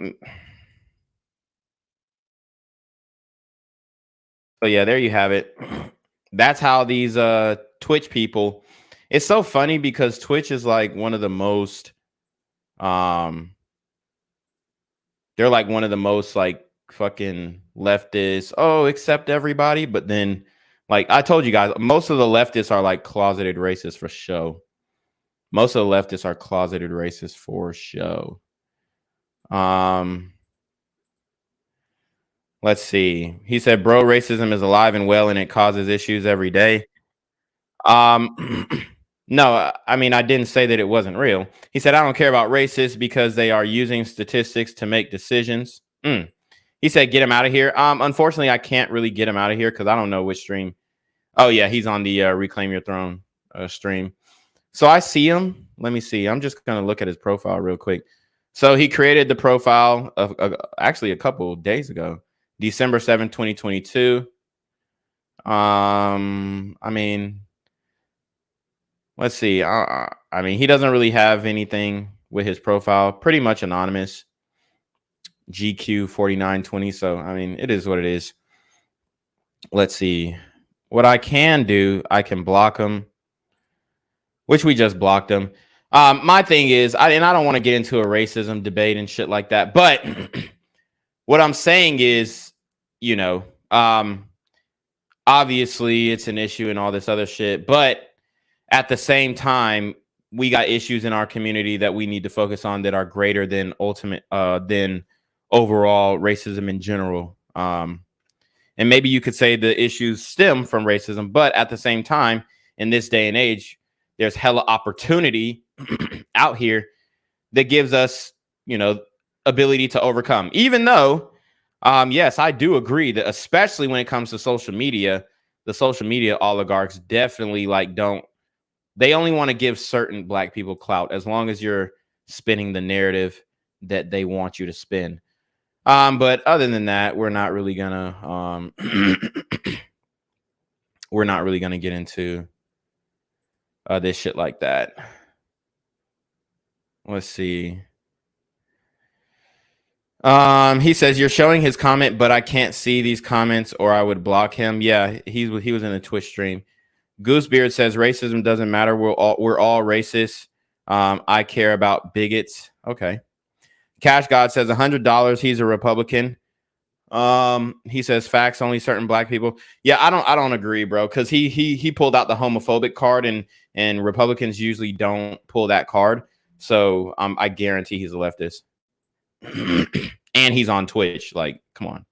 So yeah, there you have it. That's how these Twitch people. It's so funny because Twitch is like one of the most they're like one of the most like fucking leftists. Oh, accept everybody, but then like I told you guys, most of the leftists are like closeted racists for show. Most of the leftists are closeted racists for show. Let's see. He said, bro, racism is alive and well and it causes issues every day. No, I mean, I didn't say that it wasn't real. He said, I don't care about racists because they are using statistics to make decisions. He said, get him out of here. Unfortunately, I can't really get him out of here because I don't know which stream. Oh, yeah, he's on the Reclaim Your Throne stream. So I see him. Let me see. I'm just going to look at his profile real quick. So he created the profile of actually a couple of days ago, December 7th, 2022. I mean, let's see. I mean, he doesn't really have anything with his profile. Pretty much anonymous. GQ4920. So, I mean, it is what it is. Let's see. What I can do, I can block him, which we just blocked him. My thing is, I don't want to get into a racism debate and shit like that. But what I'm saying is, you know, obviously it's an issue and all this other shit. But at the same time, we got issues in our community that we need to focus on that are greater than than overall racism in general. And maybe you could say the issues stem from racism, but at the same time, in this day and age, there's hella opportunity out here that gives us, you know, ability to overcome. Even though, yes, I do agree that especially when it comes to social media, the social media oligarchs definitely they only want to give certain black people clout as long as you're spinning the narrative that they want you to spin. But other than that, we're not really gonna get into this shit like that. Let's see. He says you're showing his comment, but I can't see these comments or I would block him. Yeah, he was in a Twitch stream. Goosebeard says racism doesn't matter. We're all racist. I care about bigots. Okay. Cash God says $100. He's a Republican. He says facts, only certain black people. Yeah, I don't agree, bro, because he pulled out the homophobic card and Republicans usually don't pull that card. So I guarantee he's a leftist. And he's on Twitch. Like, come on.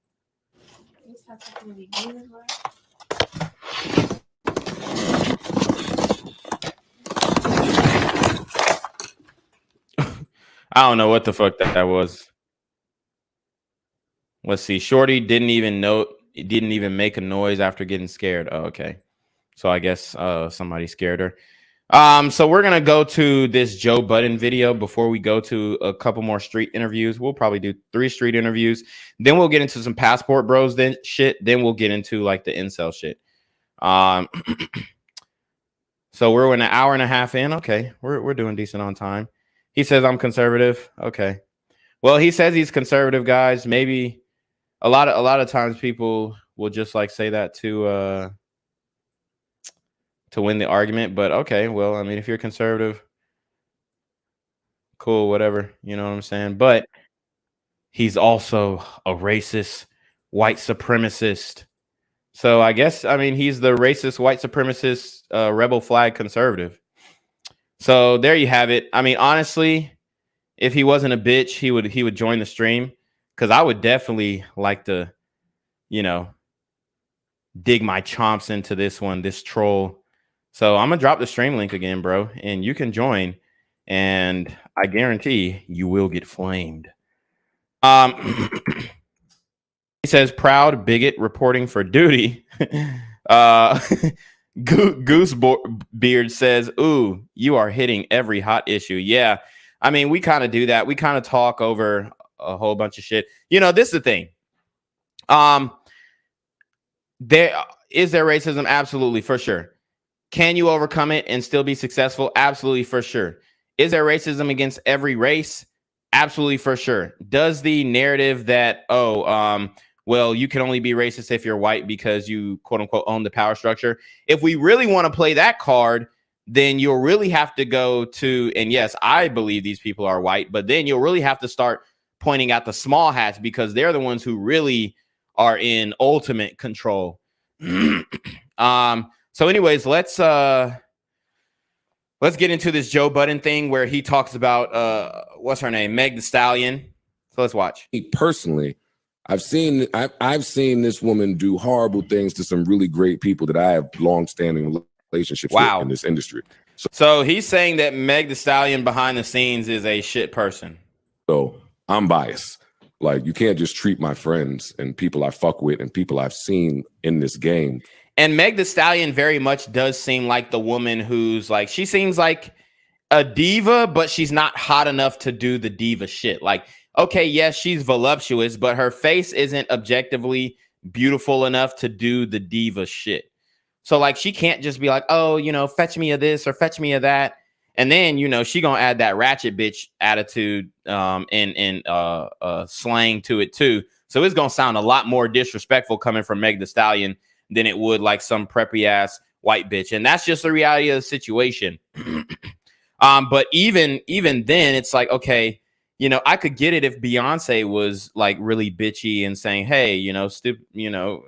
I don't know what the fuck that was. Let's see. Shorty didn't even make a noise after getting scared. Oh, okay. So I guess somebody scared her. So we're gonna go to this Joe Budden video before we go to a couple more street interviews. We'll probably do 3 street interviews. Then we'll get into some passport bros then we'll get into like the incel shit. So we're in an hour and a half in. Okay, we're doing decent on time. He says I'm conservative. Okay. Well, he says he's conservative, guys. Maybe a lot of times people will just like say that to win the argument, but okay, well, I mean, if you're conservative, cool, whatever, you know what I'm saying? But he's also a racist, white supremacist. So I guess, I mean, he's the racist, white supremacist, rebel flag conservative. So there you have it. I mean, honestly, if he wasn't a bitch, he would join the stream, because I would definitely like to, you know, dig my chomps into this one, this troll. So I'm gonna drop the stream link again, bro, and you can join, and I guarantee you will get flamed. He says, proud bigot reporting for duty. Goosebeard says, ooh, you are hitting every hot issue. Yeah, I mean, we kind of do that. We kind of talk over a whole bunch of shit. You know, this is the thing. There is there racism? Absolutely, for sure. Can you overcome it and still be successful? Absolutely, for sure. Is there racism against every race? Absolutely, for sure. Does the narrative that, well, you can only be racist if you're white because you, quote unquote, own the power structure. If we really want to play that card, then you'll really have to go to, and yes, I believe these people are white, but then you'll really have to start pointing out the small hats because they're the ones who really are in ultimate control. So anyways, let's get into this Joe Budden thing where he talks about, what's her name? Meg Thee Stallion. So let's watch. Personally, I've seen this woman do horrible things to some really great people that I have long-standing relationships with in this industry. So he's saying that Meg Thee Stallion behind the scenes is a shit person. So I'm biased. Like, you can't just treat my friends and people I fuck with and people I've seen in this game. And Meg Thee Stallion very much does seem like the woman who's like, she seems like a diva, but she's not hot enough to do the diva shit. Like, okay, yes, she's voluptuous, but her face isn't objectively beautiful enough to do the diva shit. So like, she can't just be like, oh, you know, fetch me a this or fetch me a that. And then, you know, she gonna add that ratchet bitch attitude and slang to it too. So it's gonna sound a lot more disrespectful coming from Meg Thee Stallion than it would like some preppy ass white bitch. And that's just the reality of the situation. But even then, it's like, okay, you know, I could get it if Beyonce was like really bitchy and saying, hey,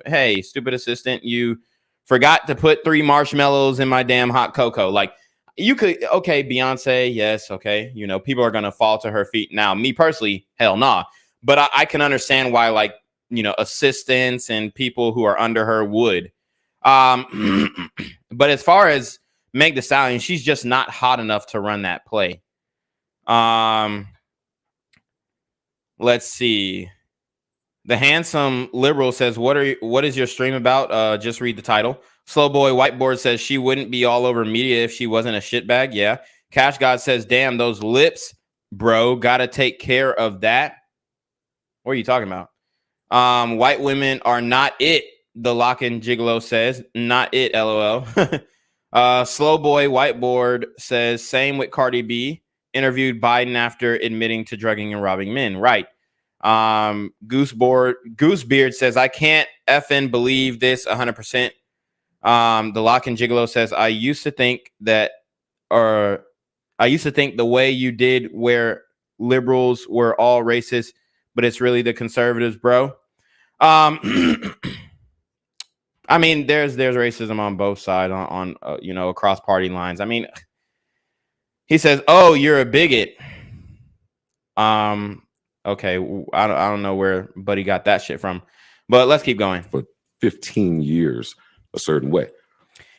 hey, stupid assistant, you forgot to put 3 marshmallows in my damn hot cocoa. Like, you could, okay, Beyonce, yes, okay, you know, people are gonna fall to her feet. Now, me personally, hell nah. But I can understand why, like, you know, assistants and people who are under her would. But as far as Meg Thee Stallion, she's just not hot enough to run that play. Let's see. The handsome liberal says, what is your stream about? Just read the title. Slow Boy Whiteboard says she wouldn't be all over media if she wasn't a shitbag. Yeah. Cash God says, damn, those lips, bro, gotta take care of that. What are you talking about? White women are not it. The Lock and Gigolo says, not it, LOL. Slow Boy Whiteboard says, same with Cardi B. Interviewed Biden after admitting to drugging and robbing men. Right. Goosebeard says, I can't effing believe this 100%. The Lock and Gigolo says, I used to think the way you did where liberals were all racist, but it's really the conservatives, bro. I mean, there's racism on both sides on you know, across party lines. I mean, he says, oh, you're a bigot. Okay, I don't know where Buddy got that shit from, but let's keep going. For 15 years, a certain way.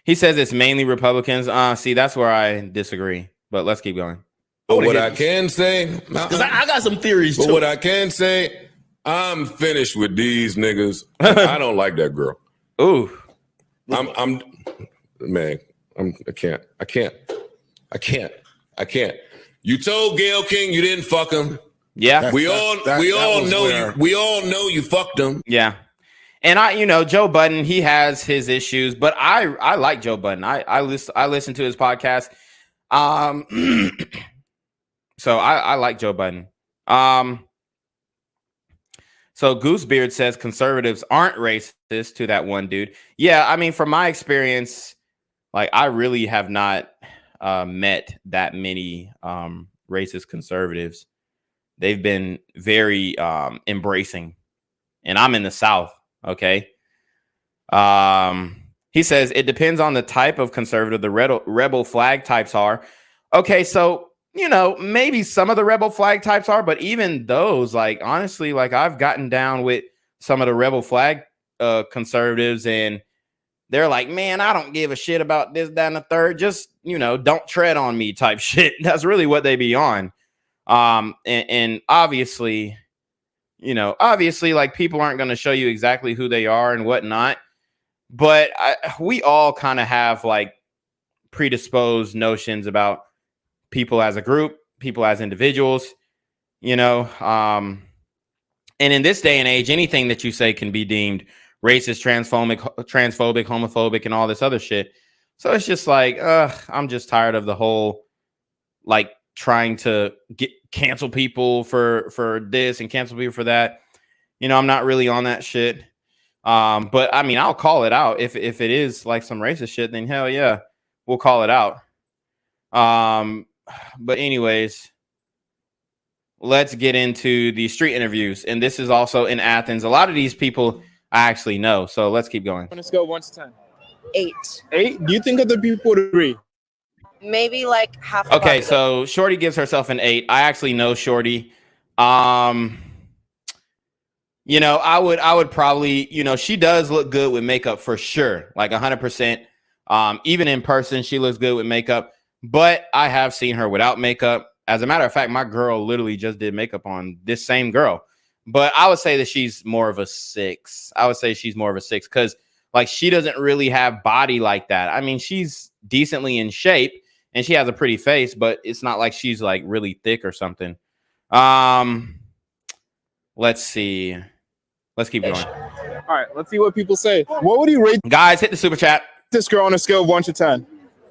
He says it's mainly Republicans. See, that's where I disagree, but let's keep going. But what I can say, because I got some theories but too. What I can say, I'm finished with these niggas. I don't like that girl. Ooh, I can't. You told Gayle King you didn't fuck him. Yeah, we all know you fucked him. Yeah, and you know, Joe Budden, he has his issues, but I like Joe Budden. I listen to his podcast. So I like Joe Budden. So Goosebeard says conservatives aren't racist to that one dude. Yeah, I mean, from my experience, like, I really have not met that many racist conservatives. They've been very embracing, and I'm in the South. Okay. He says it depends on the type of conservative the rebel flag types are. Okay, so, you know, maybe some of the rebel flag types are, but even those, like, honestly, like, I've gotten down with some of the rebel flag conservatives, and they're like, man, I don't give a shit about this, that, and the third. Just, don't tread on me type shit. That's really what they be on. And obviously, like people aren't going to show you exactly who they are and whatnot. But we all kind of have like predisposed notions about people as a group, people as individuals, and in this day and age, anything that you say can be deemed racist, transphobic, homophobic, and all this other shit. So it's just like, I'm just tired of the whole, like, trying to cancel people for this and cancel people for that. I'm not really on that shit. But I mean, I'll call it out if it is like some racist shit, then hell yeah, we'll call it out. But anyways, let's get into the street interviews. And this is also in Athens. A lot of these people I actually know. So let's keep going. Let's go 1 to 10. 8. 8? Do you think other people would agree? Maybe like half. Okay, so Shorty gives herself an 8. I actually know Shorty. I would probably, she does look good with makeup for sure. Like 100%. Even in person, she looks good with makeup. But I have seen her without makeup. As a matter of fact, my girl literally just did makeup on this same girl. But I would say that she's more of a 6. I would say she's more of a 6 because, like, she doesn't really have body like that. I mean, she's decently in shape and she has a pretty face, but it's not like she's like really thick or something. Let's see. Let's keep going. All right, let's see what people say. What would you rate? Guys, hit the super chat. This girl on a scale of 1 to 10.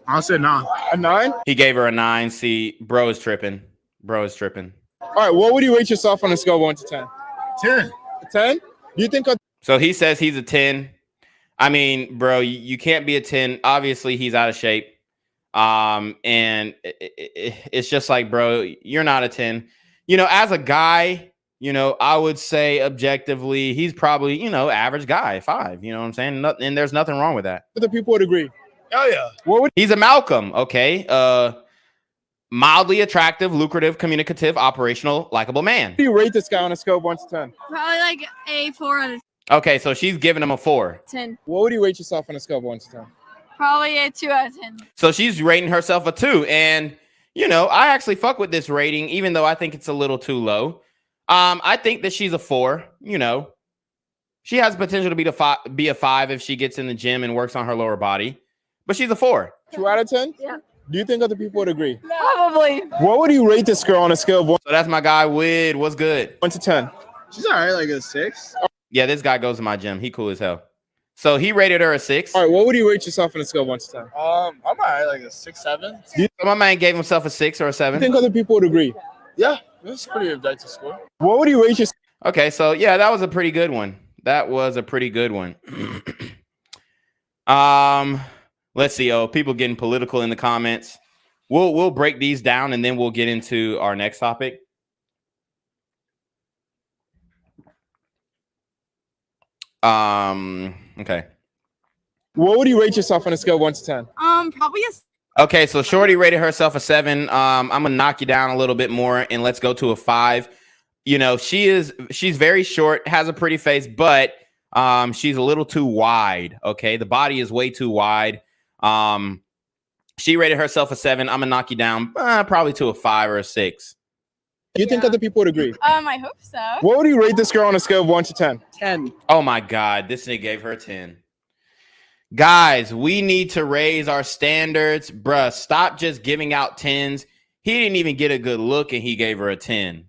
I'll say 9. A 9? He gave her a 9. See, bro is tripping. All right, what would you rate yourself on a scale of 1 to 10? 10. A 10? Do you think? So he says he's a 10. I mean, bro, you can't be a 10. Obviously, he's out of shape. And it's just like, bro, you're not a 10. As a guy, I would say objectively, he's probably, average guy, 5. You know what I'm saying? And there's nothing wrong with that. Other people would agree. Oh yeah. He's a Malcolm, okay? Mildly attractive, lucrative, communicative, operational, likable man. How do you rate this guy on a scale of 1 to 10? Probably like a 4 out of Okay, so she's giving him a 4. 10. What would you rate yourself on a scale of 1 to 10? Probably a 2 out of 10. So she's rating herself a 2. And, I actually fuck with this rating, even though I think it's a little too low. I think that she's a 4, She has potential to be a 5 if she gets in the gym and works on her lower body. But she's a 4. 2 out of 10? Yeah. Do you think other people would agree? Probably. What would you rate this girl on a scale of 1? So that's my guy, Wid. What's good? 1 to 10. She's all right, like a 6. Yeah, this guy goes to my gym. He cool as hell. So he rated her a 6. All right, what would you rate yourself on a scale of 1 to 10? I'm all right, like a 6, 7. So my man gave himself a 6 or a 7. Do you think other people would agree? Yeah, that's a pretty objective score. What would you rate yourself? Okay, so yeah, that was a pretty good one. Let's see. People getting political in the comments. We'll break these down and then we'll get into our next topic. Okay. What would you rate yourself on a scale of 1 to 10? Probably Okay, so Shorty rated herself a 7. I'm gonna knock you down a little bit more and let's go to a 5. She's very short, has a pretty face, but she's a little too wide. Okay, the body is way too wide. She rated herself a 7. I'm gonna knock you down probably to a 5 or a 6. Do you think other people would agree? I hope so. What would you rate this girl on a scale of 1 to 10? 10. Oh my God, this nigga gave her a 10. Guys, we need to raise our standards. Bruh, stop just giving out 10s. He didn't even get a good look and he gave her a 10.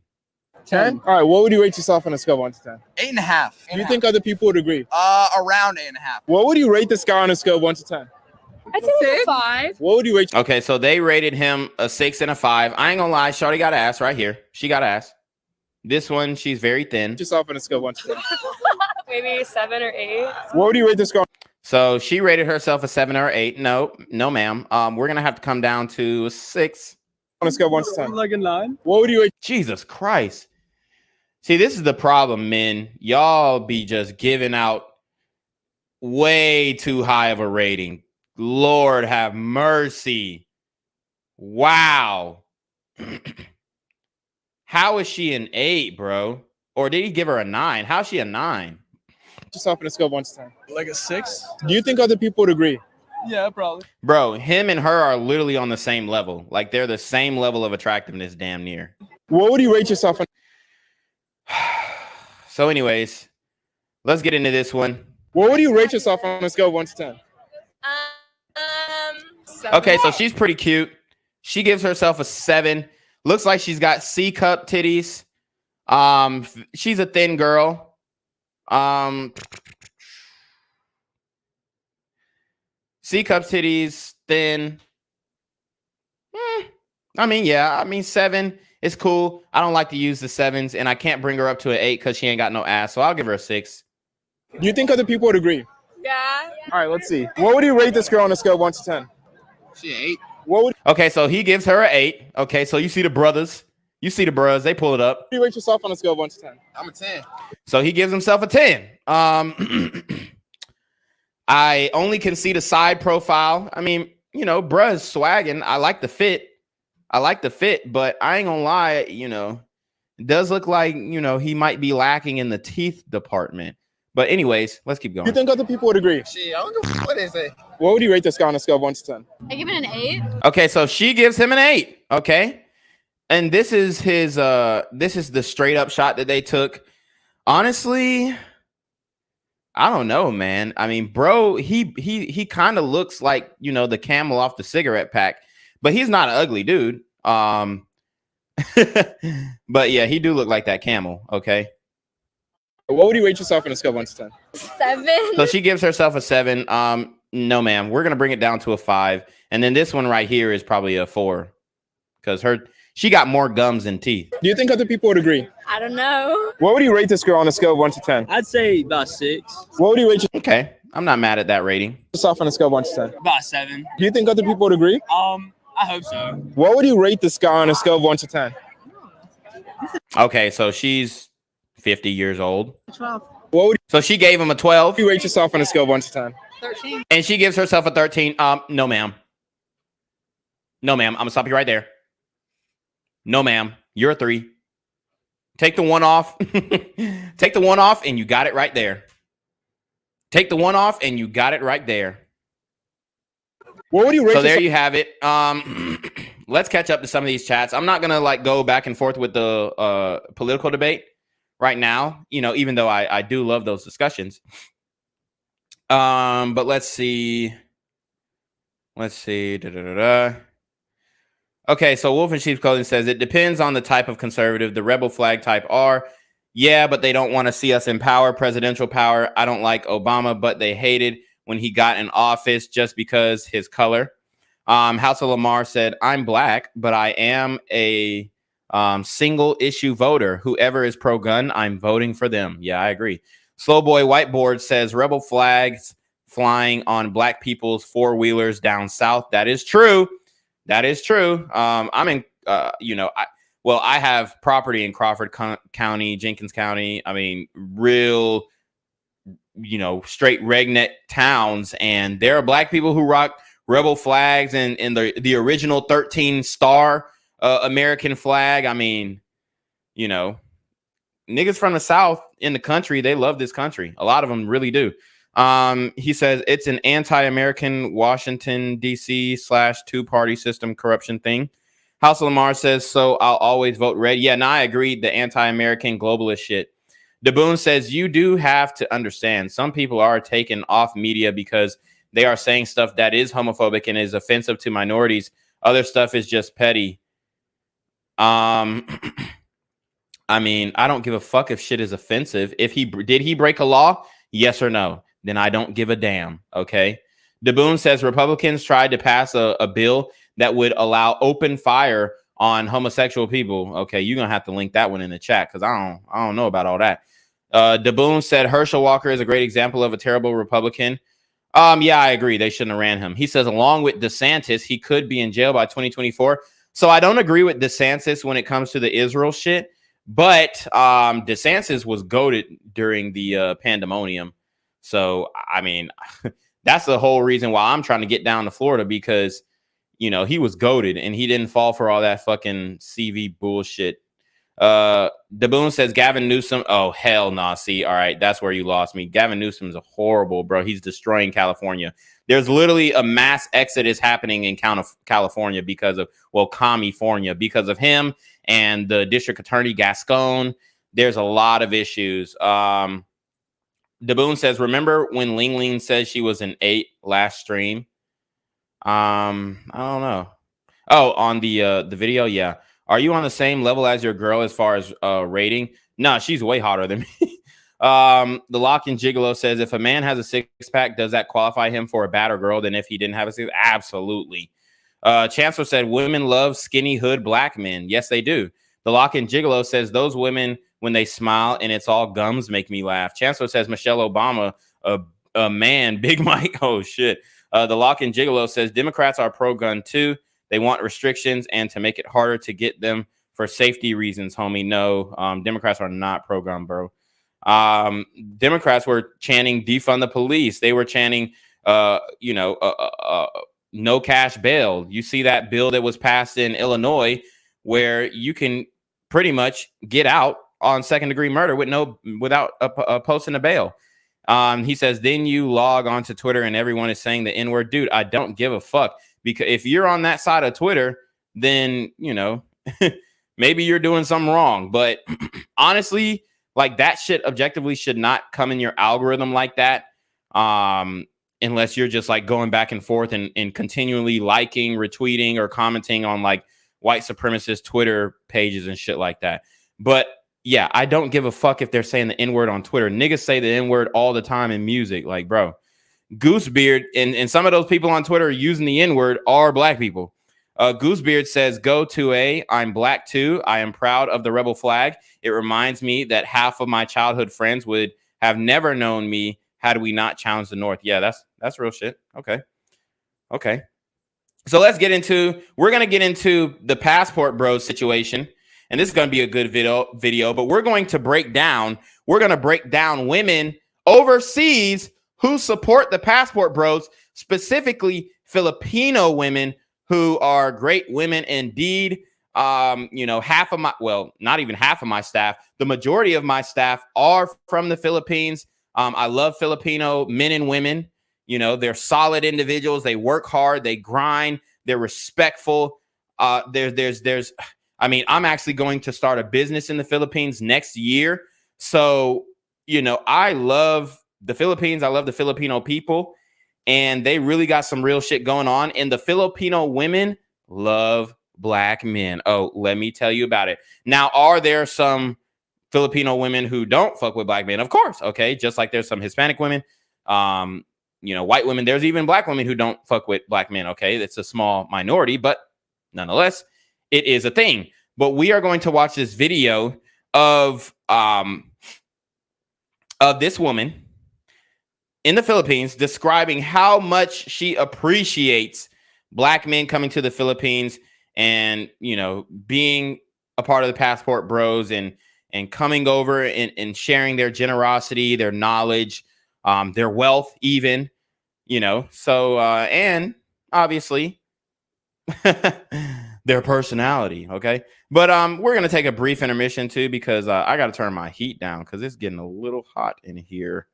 10? All right, what would you rate yourself on a scale of 1 to 10? 8.5. Do you think other people would agree? Around 8.5. What would you rate this guy on a scale of 1 to 10? I'd say like a 5. What would you rate? Okay, so they rated him a 6 and a 5. I ain't gonna lie, Shorty got ass right here. She got ass. This one, she's very thin. Yourself on a scale of 1 to 10. Maybe 7 or 8. What would you rate this girl? So she rated herself a 7 or 8. No, ma'am. We're gonna have to come down to a 6. On a scale of 1 to 10. Like a 9. What would you rate? Jesus Christ. See, this is the problem, men. Y'all be just giving out way too high of a rating. Lord have mercy. Wow. How is she an 8, bro? Or did he give her a 9? How's she a 9? Yourself on a scale of 1 to 10. Like a 6. Do you think other people would agree? Yeah, probably. Bro, him and her are literally on the same level. Like they're the same level of attractiveness, damn near. What would you rate yourself on? So, anyways, let's get into this one. What would you rate yourself on a scale of 1 to 10? 7. Okay, so she's pretty cute. She gives herself a 7. Looks like she's got C cup titties. She's a thin girl. C cup titties, thin. I mean 7 is cool. I don't like to use the 7s, and I can't bring her up to an 8 because she ain't got no ass. So I'll give her a 6. Do you think other people would agree? Yeah. All right, let's see. What would you rate this girl on a scale of 1 to 10? She 8. What would Okay, so he gives her an 8. Okay, so you see the brothers. You see the bros. They pull it up. you rate yourself on a scale of 1 to 10? I'm a 10. So he gives himself a 10. I only can see the side profile. I mean, you know, bruh is swagging. I like the fit. But I ain't gonna lie, you know, it does look like, you know, he might be lacking in the teeth department. But anyways, let's keep going. Do you think other people would agree? Shit, I don't know what they say. What would you rate this guy on a scale of 1 to 10? I give it an 8. Okay, so she gives him an 8. Okay. And this is his this is the straight up shot that they took. Honestly, I don't know, man. I mean, bro, he kind of looks like, you know, the camel off the cigarette pack, but he's not an ugly dude. But yeah, he do look like that camel. Okay. What would you rate yourself on a scale of 1 to 10? 7. So she gives herself a 7. No, ma'am. We're gonna bring it down to a 5, and then this one right here is probably a 4 because she got more gums than teeth. Do you think other people would agree? I don't know. What would you rate this girl on a scale of 1 to 10? I'd say about 6. What would you rate Okay, I'm not mad at that rating. yourself on a scale of 1 to 10? About 7. Do you think other people would agree? I hope so. What would you rate this guy on a scale of 1 to 10? Okay, so she's 50 years old. 12. What would So she gave him a 12. you rate yourself on a scale of 1 to 10? 13. And she gives herself a 13. No, ma'am. No, ma'am. I'm gonna stop you right there. No, ma'am. You're a 3. Take the 1 off. Take the 1 off, and you got it right there. Take the 1 off, and you got it right there. What would you rate So there yourself? you have it. Let's catch up to some of these chats. I'm not gonna like go back and forth with the political debate right now. You know, even though I do love those discussions. But let's see. Okay, so Wolf in Sheep's Clothing says it depends on the type of conservative. The rebel flag type are, yeah, but they don't want to see us in power, presidential power. I don't like Obama, but they hated when he got in office just because his color. House of Lamar said, I'm black, but I am a single issue voter. Whoever is pro-gun, I'm voting for them. Yeah, I agree. Slowboy Whiteboard says rebel flags flying on black people's four-wheelers down south. That is true. That is true. I'm in, I have property in Crawford County, Jenkins County. I mean, real, straight redneck towns. And there are black people who rock rebel flags and the original 13 star American flag. I mean, niggas from the South in the country, they love this country. A lot of them really do. He says it's an anti-American Washington, D.C. / two-party system corruption thing. House of Lamar says, so I'll always vote red. Yeah, no, I agree. The anti-American globalist shit. DeBoon says you do have to understand some people are taken off media because they are saying stuff that is homophobic and is offensive to minorities. Other stuff is just petty. I mean, I don't give a fuck if shit is offensive. If did he break a law? Yes or no? Then I don't give a damn. Okay. DeBoon says Republicans tried to pass a bill that would allow open fire on homosexual people. Okay, you're gonna have to link that one in the chat because I don't know about all that. DeBoon said Herschel Walker is a great example of a terrible Republican. Yeah, I agree. They shouldn't have ran him. He says along with DeSantis, he could be in jail by 2024. So I don't agree with DeSantis when it comes to the Israel shit. But DeSantis was goated during the pandemonium. So, I mean, that's the whole reason why I'm trying to get down to Florida because, he was goated and he didn't fall for all that fucking CV bullshit. Daboon says Gavin Newsom. Oh, hell nah. See, all right, that's where you lost me. Gavin Newsom's horrible, bro. He's destroying California. There's literally a mass exodus happening in California because of, well, California, because of him and the district attorney Gascon. There's a lot of issues. Daboon says, remember when Ling Ling says she was an 8 last stream? I don't know. Oh, on the video, yeah. Are you on the same level as your girl as far as rating? No, she's way hotter than me. The Lock and Gigolo says, if a man has a 6-pack, does that qualify him for a badder girl than if he didn't have a 6? Absolutely. Chancellor said, women love skinny hood black men. Yes, they do. The Lock and Gigolo says, those women, when they smile and it's all gums, make me laugh. Chancellor says, Michelle Obama, a man, Big Mike. Oh, shit. The Lock and Gigolo says, Democrats are pro-gun too. They want restrictions and to make it harder to get them for safety reasons, homie. No, Democrats are not pro-gun, bro. Democrats were chanting defund the police. They were chanting, no cash bail. You see that bill that was passed in Illinois where you can pretty much get out on second-degree murder without posting a bail. He says, then you log onto Twitter and everyone is saying the N-word. Dude, I don't give a fuck. Because if you're on that side of Twitter, then, maybe you're doing something wrong. But honestly, like that shit objectively should not come in your algorithm like that. Unless you're just like going back and forth and continually liking, retweeting, or commenting on like white supremacist Twitter pages and shit like that. But yeah, I don't give a fuck if they're saying the N-word on Twitter. Niggas say the N-word all the time in music. Like, bro. Goosebeard and some of those people on Twitter using the N-word are black people. Goosebeard says, go to I'm black too. I am proud of the rebel flag. It reminds me that half of my childhood friends would have never known me had we not challenged the North. Yeah, that's real shit. Okay. So we're going to get into the Passport Bros situation. And this is going to be a good video, but we're going to break down women overseas who support the Passport Bros, specifically Filipino women who are great women indeed. Not even half of my staff, the majority of my staff are from the Philippines. I love Filipino men and women. They're solid individuals. They work hard. They grind. They're respectful. I'm actually going to start a business in the Philippines next year. So, I love the Philippines. I love the Filipino people, and they really got some real shit going on. And the Filipino women love black men. Oh, let me tell you about it. Now, are there some Filipino women who don't fuck with black men? Of course. Okay. Just like there's some Hispanic women, white women. There's even black women who don't fuck with black men. Okay. It's a small minority, but nonetheless, it is a thing. But we are going to watch this video of this woman in the Philippines describing how much she appreciates black men coming to the Philippines and, being a part of the Passport Bros and coming over and sharing their generosity, their knowledge, their wealth, even, and obviously their personality. Okay. But we're going to take a brief intermission too, because I got to turn my heat down because it's getting a little hot in here.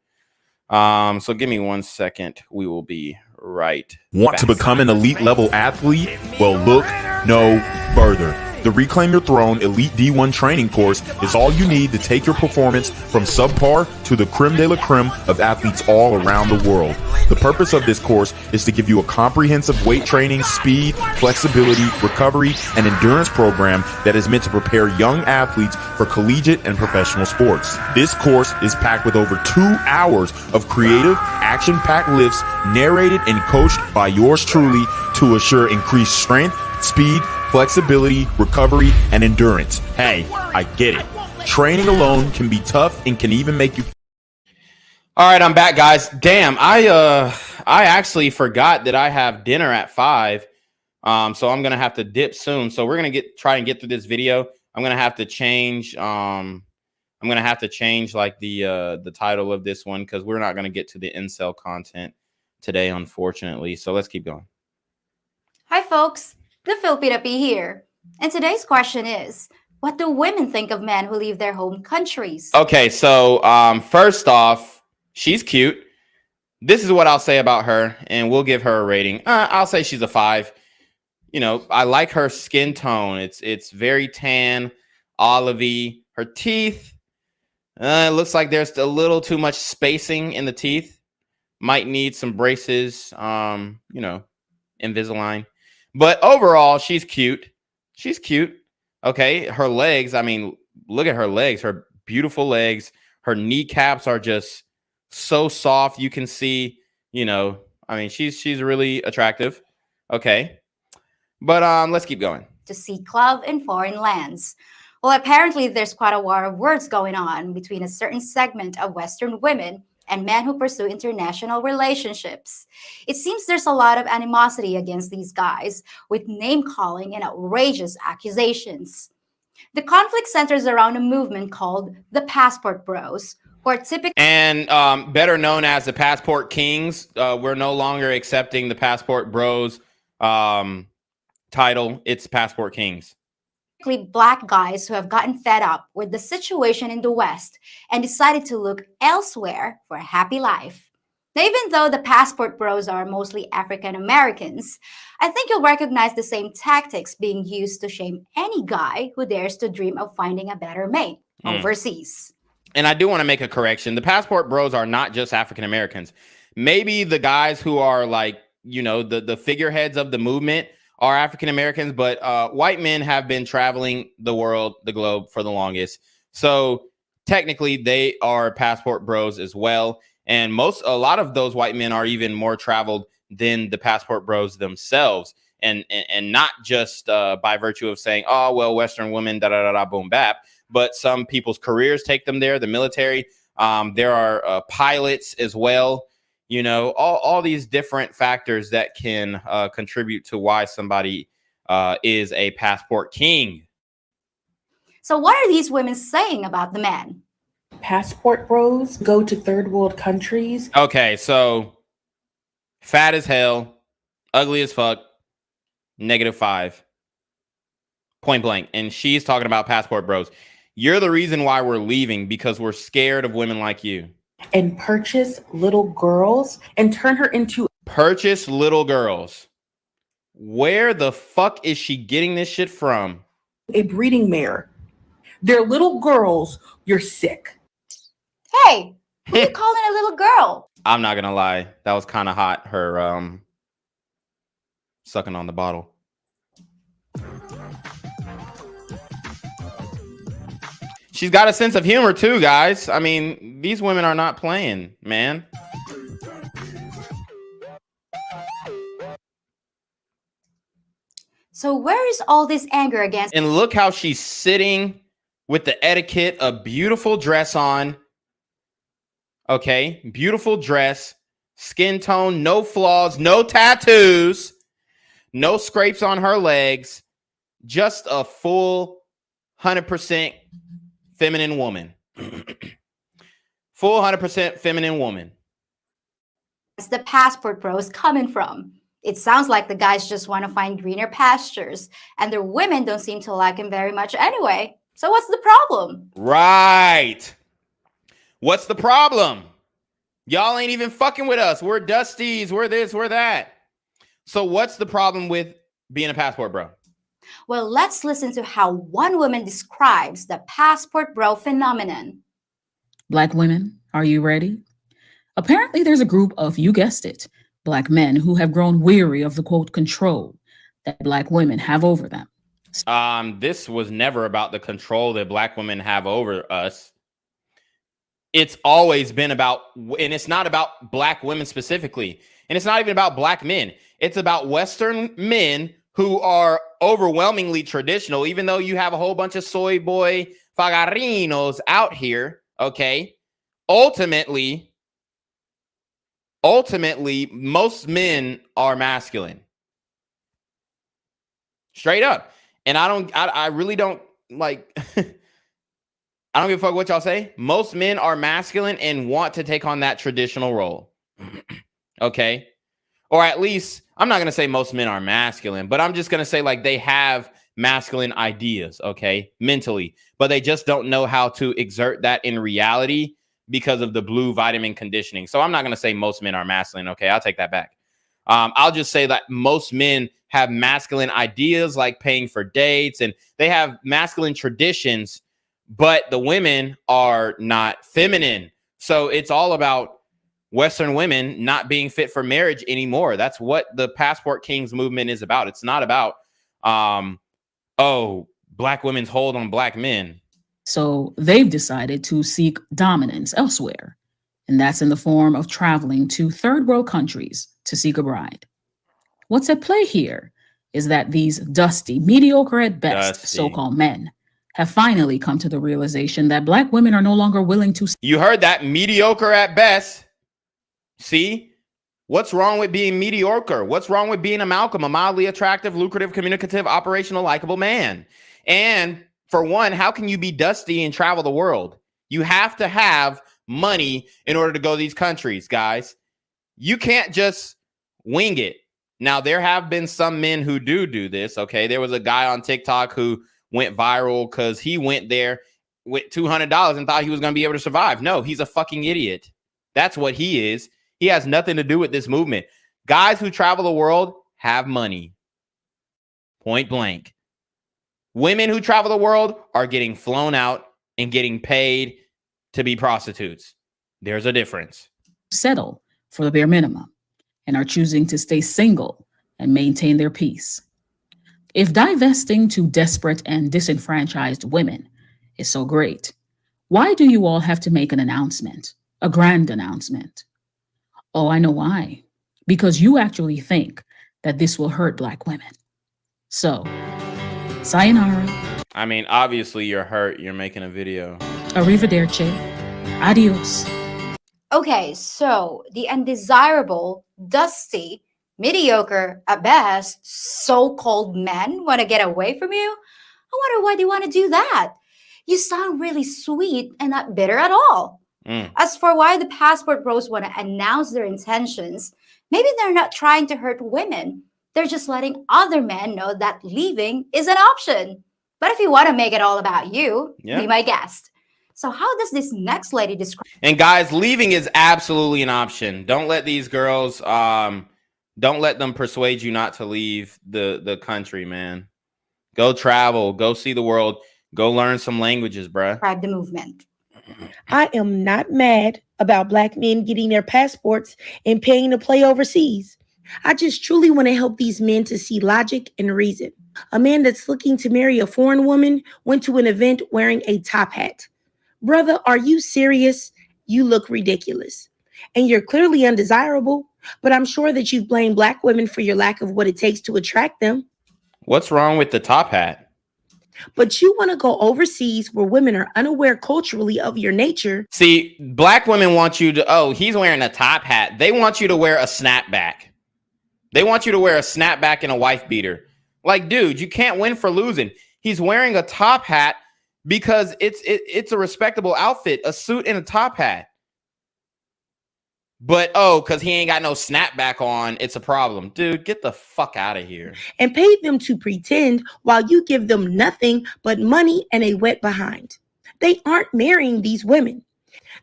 So give me 1 second. We will be right Want back. to become an elite level athlete? Well, look no further. The Reclaim Your Throne Elite D1 training course is all you need to take your performance from subpar to the creme de la creme of athletes all around the world. The purpose of this course is to give you a comprehensive weight training, speed, flexibility, recovery, and endurance program that is meant to prepare young athletes for collegiate and professional sports. This course is packed with over 2 hours of creative, action-packed lifts narrated and coached by yours truly to assure increased strength, speed, flexibility, recovery, and endurance. Hey, I get it. Training alone can be tough and can even make you... All right, I'm back, guys. Damn, I actually forgot that I have dinner at 5. So I'm gonna have to dip soon. So we're gonna try and get through this video. I'm gonna have to change. I'm gonna have to change like the title of this one because we're not gonna get to the incel content today, unfortunately. So let's keep going. Hi, folks. The Filipina P here. And today's question is, What do women think of men who leave their home countries? Okay, so first off, she's cute. This is what I'll say about her, and we'll give her a rating. I'll say she's a 5. You know, I like her skin tone. It's very tan, olivey. Her teeth, it looks like there's a little too much spacing in the teeth. Might need some braces, you know, Invisalign. But overall, she's cute. She's cute. Okay, her legs, I mean, look at her legs, her beautiful legs. Her kneecaps are just so soft. You can see, you know, I mean, she's really attractive. Okay. But let's keep going. To seek love in foreign lands. Well, apparently there's quite a war of words going on between a certain segment of Western women and men who pursue international relationships. It seems there's a lot of animosity against these guys, with name-calling and outrageous accusations. The conflict centers around a movement called the Passport Bros, who are typically and better known as the Passport Kings. We're no longer accepting the Passport Bros title. It's Passport Kings. Black guys who have gotten fed up with the situation in the West and decided to look elsewhere for a happy life. Now, even though the Passport Bros are mostly African Americans, I think you'll recognize the same tactics being used to shame any guy who dares to dream of finding a better mate overseas. And I do want to make a correction. The Passport Bros are not just African Americans. Maybe the guys who are like, you know, the figureheads of the movement are African Americans, but white men have been traveling the world, the globe, for the longest. So technically, they are Passport Bros as well. And a lot of those white men are even more traveled than the Passport Bros themselves, and not just by virtue of saying, oh well, Western women, da da da da, boom bap. But some people's careers take them there. The military. There are pilots as well. You know, all these different factors that can contribute to why somebody is a passport king. So what are these women saying about the men? Passport bros go to third world countries. Okay, so fat as hell, ugly as fuck, -5. Point blank. And she's talking about passport bros. You're the reason why we're leaving, because we're scared of women like you. And purchase little girls and turn her into... Purchase little girls. Where the fuck is she getting this shit from? A breeding mare. They're little girls. You're sick. Hey, who are you calling a little girl? I'm not gonna lie. That was kind of hot. Her sucking on the bottle. She's got a sense of humor too, guys. I mean, these women are not playing, man. So where is all this anger against? And look how she's sitting with the etiquette, a beautiful dress on. Okay, beautiful dress, skin tone, no flaws, no tattoos, no scrapes on her legs, just a full 100% feminine woman. Full 100% feminine woman. That's the passport bros coming from. It sounds like the guys just want to find greener pastures, and their women don't seem to like him very much anyway. So what's the problem? Right. What's the problem? Y'all ain't even fucking with us. We're dusties. We're this, we're that. So what's the problem with being a passport bro? Well, let's listen to how one woman describes the passport bro phenomenon. Black women, are you ready? Apparently there's a group of, you guessed it, Black men who have grown weary of the quote control that Black women have over them. This was never about the control that Black women have over us. It's always been about, and it's not about Black women specifically, and it's not even about Black men. It's about Western men who are overwhelmingly traditional, even though you have a whole bunch of soy boy fagarinos out here, okay? Ultimately, most men are masculine. Straight up. And I really don't like, I don't give a fuck what y'all say. Most men are masculine and want to take on that traditional role. Okay? Or at least, I'm not going to say most men are masculine, but I'm just going to say like they have masculine ideas, okay, mentally, but they just don't know how to exert that in reality because of the blue vitamin conditioning. So I'm not going to say most men are masculine. Okay, I'll take that back. I'll just say that most men have masculine ideas like paying for dates, and they have masculine traditions, but the women are not feminine. So it's all about Western women not being fit for marriage anymore. That's what the Passport Kings movement is about. It's not about, black women's hold on black men. So they've decided to seek dominance elsewhere. And that's in the form of traveling to third world countries to seek a bride. What's at play here is that these dusty, mediocre at best so-called men have finally come to the realization that black women are no longer willing to. You heard that, mediocre at best. See? What's wrong with being mediocre? What's wrong with being a Malcolm, a mildly attractive, lucrative, communicative, operational, likable man? And for one, how can you be dusty and travel the world? You have to have money in order to go to these countries, guys. You can't just wing it. Now, there have been some men who do this, okay? There was a guy on TikTok who went viral because he went there with $200 and thought he was going to be able to survive. No, he's a fucking idiot. That's what he is. He has nothing to do with this movement. Guys who travel the world have money. Point blank. Women who travel the world are getting flown out and getting paid to be prostitutes. There's a difference. Settle for the bare minimum and are choosing to stay single and maintain their peace. If divesting to desperate and disenfranchised women is so great, why do you all have to make an announcement, a grand announcement? Oh, I know why. Because you actually think that this will hurt black women. So, sayonara. I mean, obviously you're hurt. You're making a video. Arrivederci. Adios. Okay, so the undesirable, dusty, mediocre, at best, so-called men want to get away from you? I wonder why they want to do that. You sound really sweet and not bitter at all. As for why the passport bros want to announce their intentions, maybe they're not trying to hurt women. They're just letting other men know that leaving is an option. But if you want to make it all about you, be my guest. So how does this next lady describe? And guys, leaving is absolutely an option. Don't let these girls, don't let them persuade you not to leave the country, man. Go travel, go see the world, go learn some languages, bruh. Describe the movement. I am not mad about black men getting their passports and paying to play overseas. I just truly want to help these men to see logic and reason. A man that's looking to marry a foreign woman went to an event wearing a top hat. Brother, are you serious? You look ridiculous. And you're clearly undesirable, but I'm sure that you've blamed black women for your lack of what it takes to attract them. What's wrong with the top hat? But you want to go overseas where women are unaware culturally of your nature. See, black women want you to, he's wearing a top hat. They want you to wear a snapback. They want you to wear a snapback and a wife beater. Like, dude, you can't win for losing. He's wearing a top hat because it's a respectable outfit, a suit and a top hat. But, because he ain't got no snapback on, it's a problem. Dude, get the fuck out of here. And pay them to pretend while you give them nothing but money and a wet behind. They aren't marrying these women.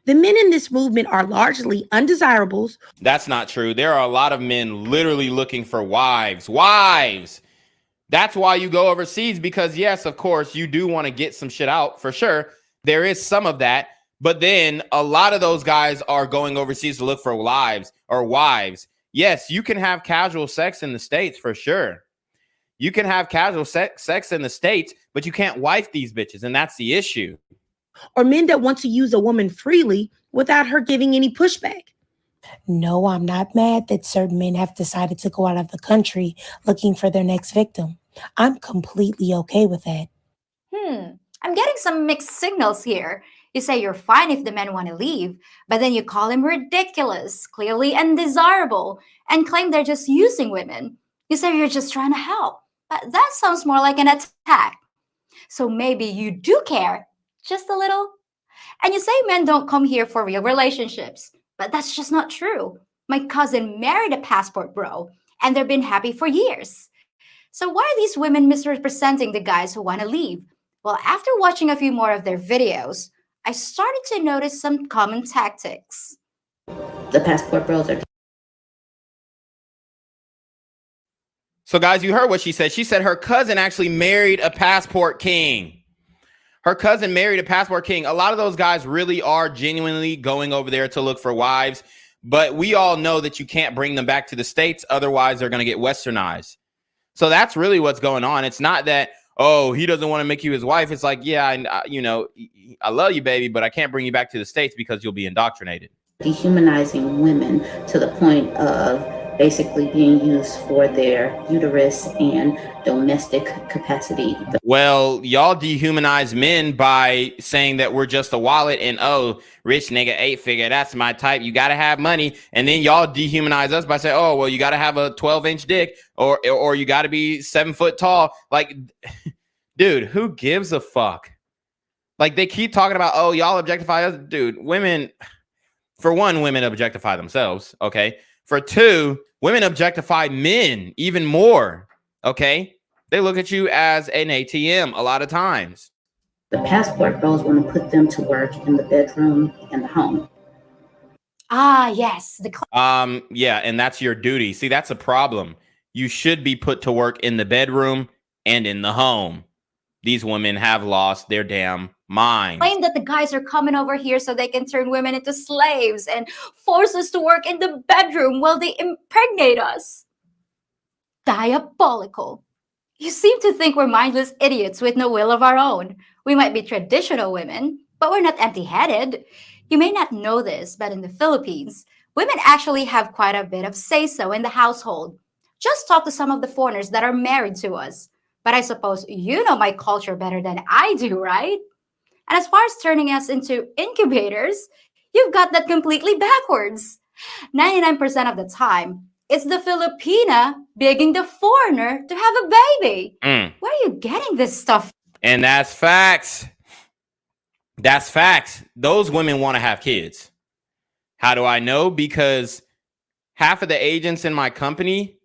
The men in this movement are largely undesirables. That's not true. There are a lot of men literally looking for wives. Wives! That's why you go overseas, because yes, of course, you do want to get some shit out, for sure. There is some of that. But then a lot of those guys are going overseas to look for wives. Yes, you can have casual sex in the States, for sure. You can have casual sex in the States, but you can't wife these bitches, and that's the issue. Or men that want to use a woman freely without her giving any pushback. No, I'm not mad that certain men have decided to go out of the country looking for their next victim. I'm completely okay with that. I'm getting some mixed signals here. You say you're fine if the men want to leave, but then you call him ridiculous, clearly undesirable, and claim they're just using women. You say you're just trying to help, but that sounds more like an attack. So maybe you do care, just a little. And you say men don't come here for real relationships, but that's just not true. My cousin married a passport bro, and they've been happy for years. So why are these women misrepresenting the guys who want to leave? Well, after watching a few more of their videos, I started to notice some common tactics. The passport bros are. So guys, you heard what she said. She said her cousin actually married a passport king. Her cousin married a passport king. A lot of those guys really are genuinely going over there to look for wives. But we all know that you can't bring them back to the States. Otherwise, they're going to get westernized. So that's really what's going on. It's not that, oh, he doesn't want to make you his wife. It's like, yeah, I love you, baby, but I can't bring you back to the States because you'll be indoctrinated. Dehumanizing women to the point of basically being used for their uterus and domestic capacity. Well, y'all dehumanize men by saying that we're just a wallet and, oh, rich nigga, 8-figure, that's my type. You got to have money. And then y'all dehumanize us by saying, oh, well, you got to have a 12-inch dick or you got to be 7 foot tall. Like, dude, who gives a fuck? Like, they keep talking about, oh, y'all objectify us. Dude, women, for one, women objectify themselves, okay? For two, women objectify men even more, okay? They look at you as an ATM a lot of times. The passport bros want to put them to work in the bedroom and the home. Ah, yes. Yeah, and that's your duty. See, that's a problem. You should be put to work in the bedroom and in the home. These women have lost their damn minds. Claim that the guys are coming over here so they can turn women into slaves and force us to work in the bedroom while they impregnate us. Diabolical. You seem to think we're mindless idiots with no will of our own. We might be traditional women, but we're not empty-headed. You may not know this, but in the Philippines, women actually have quite a bit of say-so in the household. Just talk to some of the foreigners that are married to us. But I suppose you know my culture better than I do, right? And as far as turning us into incubators, you've got that completely backwards. 99% of the time, it's the Filipina begging the foreigner to have a baby. Where are you getting this stuff? And that's facts. That's facts. Those women want to have kids. How do I know? Because half of the agents in my company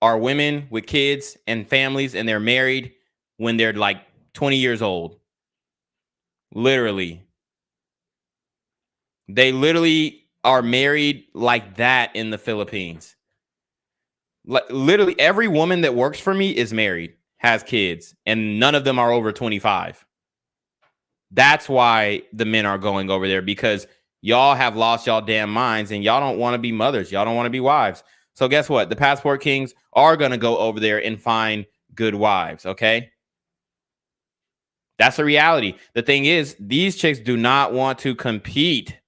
are women with kids and families, and they're married when they're like 20 years old. Literally. They literally are married like that in the Philippines. Like, literally every woman that works for me is married, has kids, and none of them are over 25. That's why the men are going over there, because y'all have lost y'all damn minds and y'all don't want to be mothers. Y'all don't want to be wives. So guess what? The passport kings are going to go over there and find good wives, okay? That's the reality. The thing is, these chicks do not want to compete.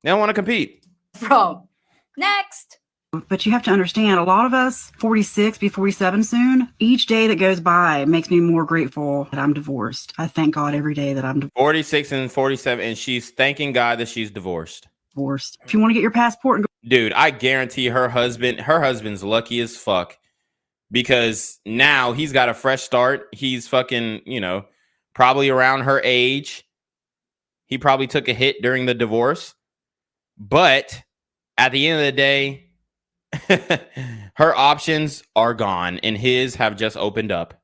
They don't want to compete. From next. But you have to understand, a lot of us, 46, be 47 soon, each day that goes by makes me more grateful that I'm divorced. I thank God every day that I'm 46 and 47, and she's thanking God that she's divorced. If you want to get your passport, dude, I guarantee her husband's lucky as fuck, because now he's got a fresh start. He's fucking, probably around her age. He probably took a hit during the divorce, but at the end of the day, her options are gone and his have just opened up.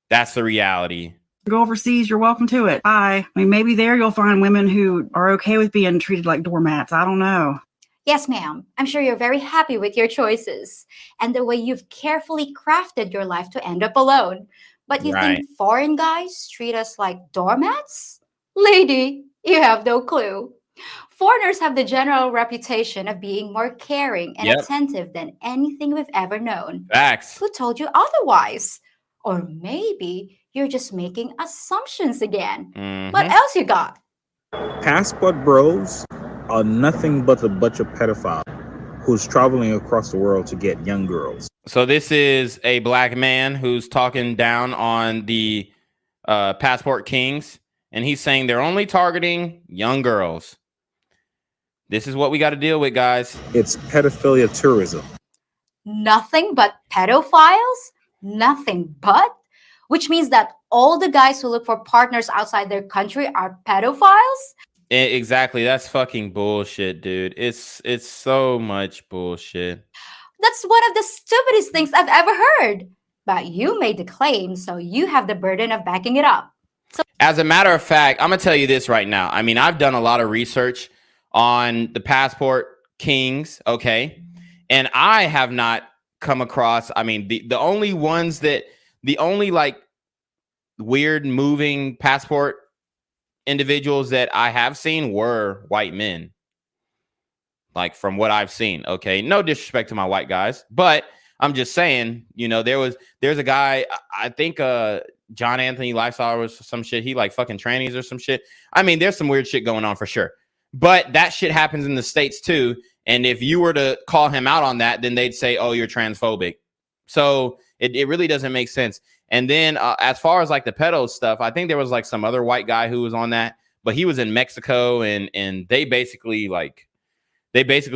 That's the reality. go overseas, you're welcome to it. Bye. I mean, maybe there you'll find women who are okay with being treated like doormats. I don't know. Yes, ma'am. I'm sure you're very happy with your choices and the way you've carefully crafted your life to end up alone. But you think foreign guys treat us like doormats? Lady, you have no clue. Foreigners have the general reputation of being more caring and attentive than anything we've ever known. Facts. Who told you otherwise? Or maybe you're just making assumptions again. What else you got? Passport bros are nothing but a bunch of pedophiles who's traveling across the world to get young girls. So this is a black man who's talking down on the passport kings, and he's saying they're only targeting young girls. This is what we got to deal with, guys. It's pedophilia tourism. Nothing but pedophiles? Nothing but? Which means that all the guys who look for partners outside their country are pedophiles? Exactly. That's fucking bullshit, dude. It's so much bullshit. That's one of the stupidest things I've ever heard. But you made the claim, so you have the burden of backing it up. As a matter of fact, I'm going to tell you this right now. I mean, I've done a lot of research on the passport kings, okay? And I have not come across, I mean, the only ones that, the only like weird moving passport individuals that I have seen were white men. Like from what I've seen, okay? No disrespect to my white guys, but I'm just saying, you know, there's a guy, I think John Anthony Lifestyle or some shit. He like fucking trannies or some shit. I mean, there's some weird shit going on for sure. But that shit happens in the States too. And if you were to call him out on that, then they'd say, oh, you're transphobic. So it really doesn't make sense. And then as far as like the pedo stuff, I think there was like some other white guy who was on that, but he was in Mexico and they basically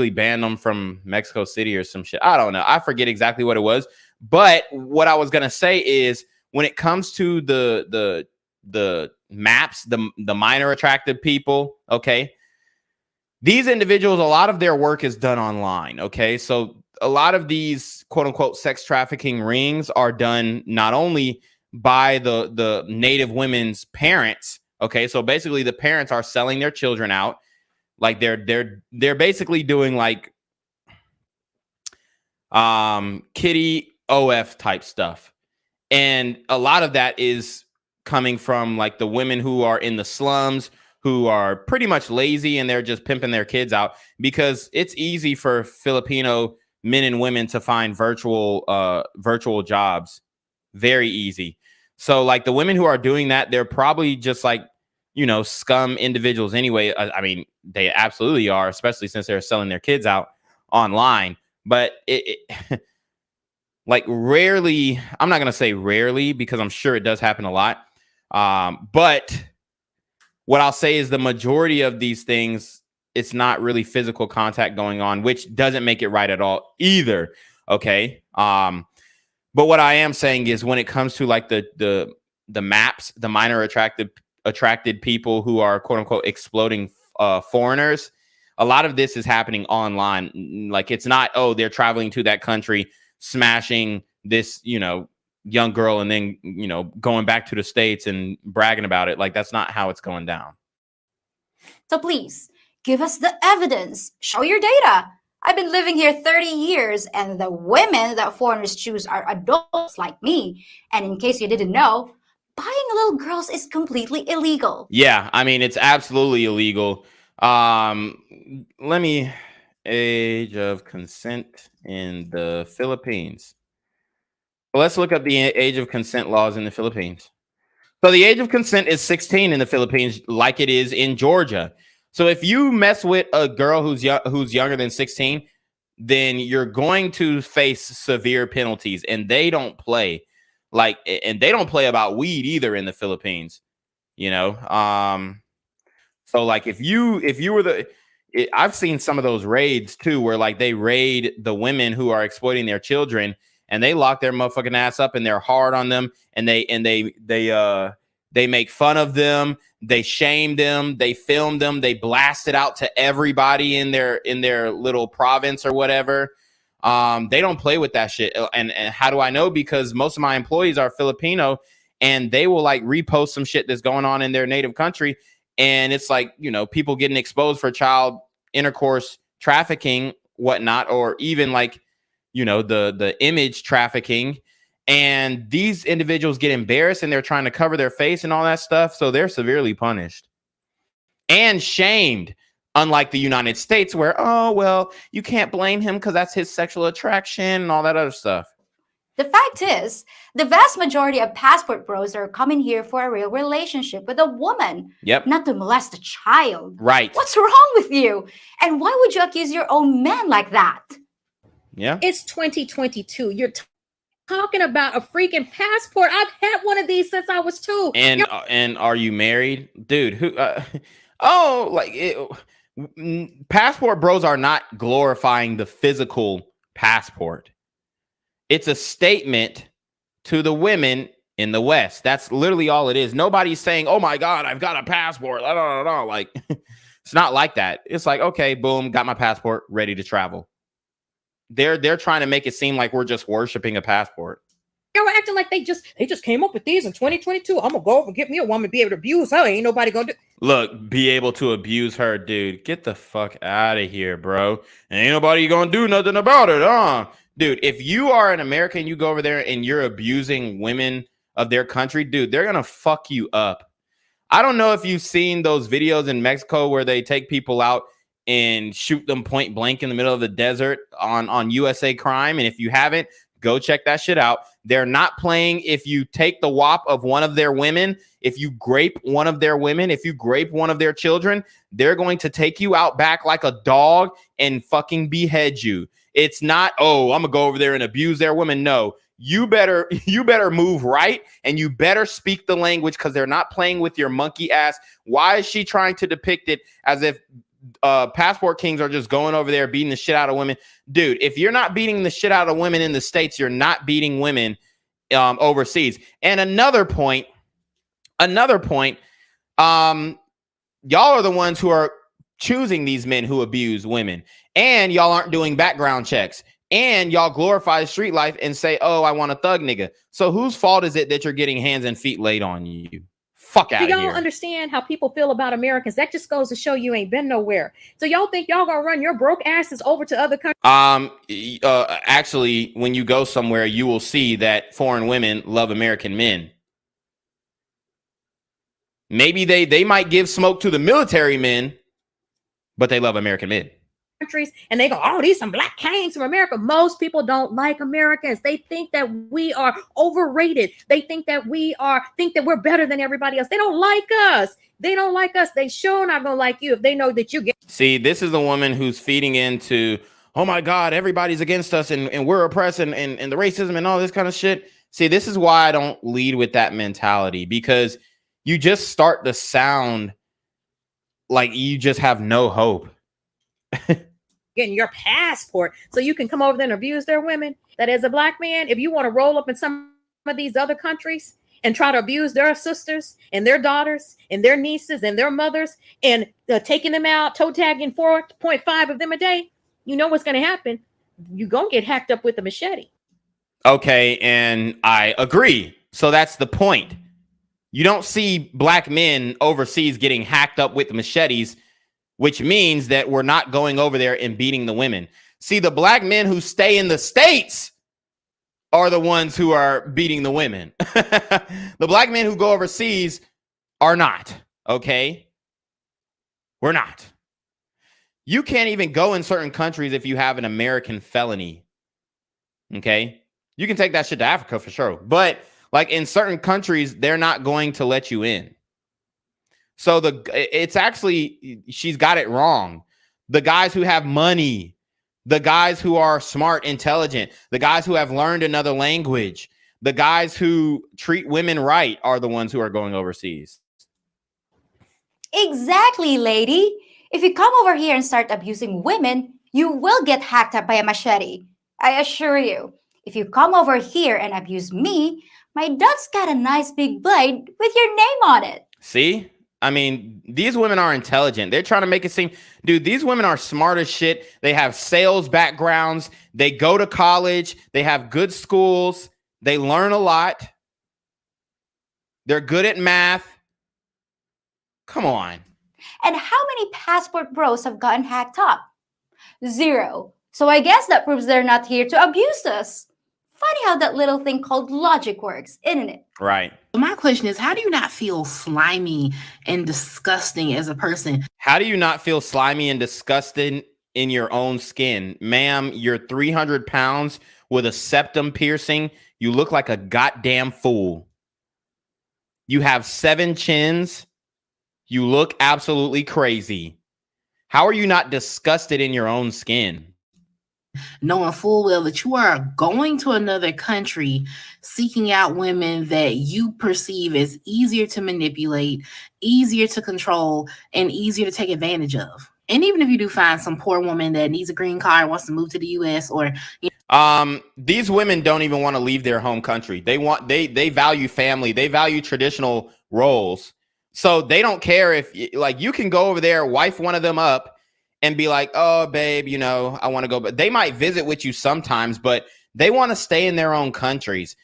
banned them from Mexico City or some shit. I don't know. I forget exactly what it was. But what I was going to say is when it comes to the maps, the minor attractive people, okay, these individuals, a lot of their work is done online, okay? So a lot of these quote-unquote sex trafficking rings are done not only by the native women's parents, okay? So basically the parents are selling their children out. Like they're basically doing like kitty OF type stuff. And a lot of that is coming from like the women who are in the slums, who are pretty much lazy and they're just pimping their kids out because it's easy for Filipino men and women to find virtual jobs. Very easy. So like the women who are doing that, they're probably just like, you know, scum individuals anyway. I mean, they absolutely are, especially since they're selling their kids out online. But like rarely, I'm not going to say rarely because I'm sure it does happen a lot. But what I'll say is the majority of these things, it's not really physical contact going on, which doesn't make it right at all either. Okay. But what I am saying is when it comes to like the maps, the minor attracted people who are quote unquote exploding foreigners, a lot of this is happening online. Like it's not, oh, they're traveling to that country, smashing this, you know, young girl and then, you know, going back to the States and bragging about it. Like that's not how it's going down. So please give us the evidence. Show your data. I've been living here 30 years and the women that foreigners choose are adults like me. And in case you didn't know, buying little girls is completely illegal. Yeah, I mean, it's absolutely illegal. Let me, age of consent in the Philippines. Let's look up the age of consent laws in the Philippines. So the age of consent is 16 in the Philippines, like it is in Georgia. So if you mess with a girl who's younger than 16, then you're going to face severe penalties, and they don't play. Like, and they don't play about weed either in the Philippines, you know? So like if you were I've seen some of those raids too, where like they raid the women who are exploiting their children and they lock their motherfucking ass up and they're hard on them and they make fun of them. They shame them. They film them. They blast it out to everybody in their little province or whatever. They don't play with that shit. And how do I know? Because most of my employees are Filipino and they will like repost some shit that's going on in their native country. And it's like, you know, people getting exposed for child intercourse trafficking, whatnot, or even like, you know, the image trafficking. And these individuals get embarrassed and they're trying to cover their face and all that stuff. So they're severely punished and shamed. Unlike the United States where, oh, well, you can't blame him because that's his sexual attraction and all that other stuff. The fact is, the vast majority of passport bros are coming here for a real relationship with a woman. Yep. Not to molest a child. Right. What's wrong with you? And why would you accuse your own man like that? Yeah. It's 2022. You're talking about a freaking passport. I've had one of these since I was 2. And are you married? Dude, who passport bros are not glorifying the physical passport. It's a statement to the women in the West. That's literally all it is. Nobody's saying, oh my God, I've got a passport. Like, it's not like that. It's like, okay, boom, got my passport, ready to travel. they're trying to make it seem like we're just worshiping a passport. They were acting like they just came up with these in 2022. I'm gonna go over and get me a woman, be able to abuse her. Ain't nobody gonna do. Look, be able to abuse her, dude. Get the fuck out of here, bro. Ain't nobody gonna do nothing about it, huh? Dude, if you are an American, you go over there and you're abusing women of their country, dude, they're gonna fuck you up. I don't know if you've seen those videos in Mexico where they take people out and shoot them point blank in the middle of the desert on USA Crime. And if you haven't, go check that shit out. They're not playing if you take the wop of one of their women, if you grape one of their women, if you grape one of their children, they're going to take you out back like a dog and fucking behead you. It's not, oh, I'm gonna go over there and abuse their women. No, you better move right, and you better speak the language, because they're not playing with your monkey ass. Why is she trying to depict it as if passport kings are just going over there beating the shit out of women? Dude, if you're not beating the shit out of women in the States, you're not beating women overseas. And another point, y'all are the ones who are choosing these men who abuse women, and y'all aren't doing background checks, and y'all glorify street life and say, oh, I want a thug nigga. So whose fault is it that you're getting hands and feet laid on you? Fuck out of here. Y'all understand how people feel about Americans? That just goes to show you ain't been nowhere. So y'all think y'all gonna run your broke asses over to other countries? Actually, when you go somewhere, you will see that foreign women love American men. Maybe they might give smoke to the military men, but they love American men. Countries, and they go, oh, these some black kings from America. Most people don't like Americans. They think that we are overrated. They think that we're better than everybody else. They don't like us. They don't like us. They sure not gonna like you if they know that you get. See, this is the woman who's feeding into, oh my God, everybody's against us and we're oppressed and the racism and all this kind of shit. See, this is why I don't lead with that mentality, because you just start to sound like you just have no hope. Getting your passport so you can come over there and abuse their women. That as a black man, if you want to roll up in some of these other countries and try to abuse their sisters and their daughters and their nieces and their mothers and taking them out, toe tagging 4.5 of them a day, you know what's going to happen. You're going to get hacked up with a machete. Okay, and I agree. So that's the point. You don't see black men overseas getting hacked up with machetes, which means that we're not going over there and beating the women. See, the black men who stay in the States are the ones who are beating the women. The black men who go overseas are not, okay? We're not. You can't even go in certain countries if you have an American felony, okay? You can take that shit to Africa for sure. But like in certain countries, they're not going to let you in. So it's actually, she's got it wrong. The guys who have money, the guys who are smart, intelligent, the guys who have learned another language, the guys who treat women right are the ones who are going overseas. Exactly, lady. If you come over here and start abusing women, you will get hacked up by a machete. I assure you. If you come over here and abuse me, my dad's got a nice big blade with your name on it. See? I mean, these women are intelligent. They're trying to make it seem, dude, these women are smart as shit. They have sales backgrounds. They go to college. They have good schools. They learn a lot. They're good at math. Come on. And how many passport bros have gotten hacked up? 0. So I guess that proves they're not here to abuse us. Funny how that little thing called logic works, isn't it? Right. My question is, how do you not feel slimy and disgusting as a person? How do you not feel slimy and disgusted in your own skin? Ma'am, you're 300 pounds with a septum piercing. You look like a goddamn fool. You have 7 chins. You look absolutely crazy. How are you not disgusted in your own skin? Knowing full well that you are going to another country, seeking out women that you perceive as easier to manipulate, easier to control, and easier to take advantage of. And even if you do find some poor woman that needs a green card, wants to move to the U.S. or these women don't even want to leave their home country. They value family. They value traditional roles. So they don't care if, like, you can go over there, wife one of them up, and be like, oh, babe, you know, I want to go. But they might visit with you sometimes, but they want to stay in their own countries.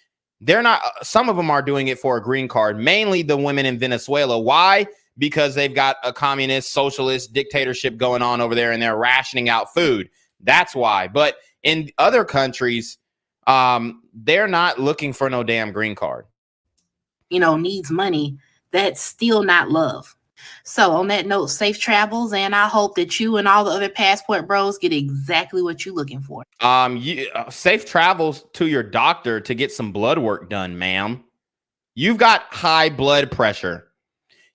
They're not, some of them are doing it for a green card, mainly the women in Venezuela. Why? Because they've got a communist, socialist dictatorship going on over there and they're rationing out food. That's why. But in other countries, they're not looking for no damn green card. You know, needs money. That's still not love. So on that note, safe travels, and I hope that you and all the other passport bros get exactly what you're looking for. Safe travels to your doctor to get some blood work done, ma'am. You've got high blood pressure.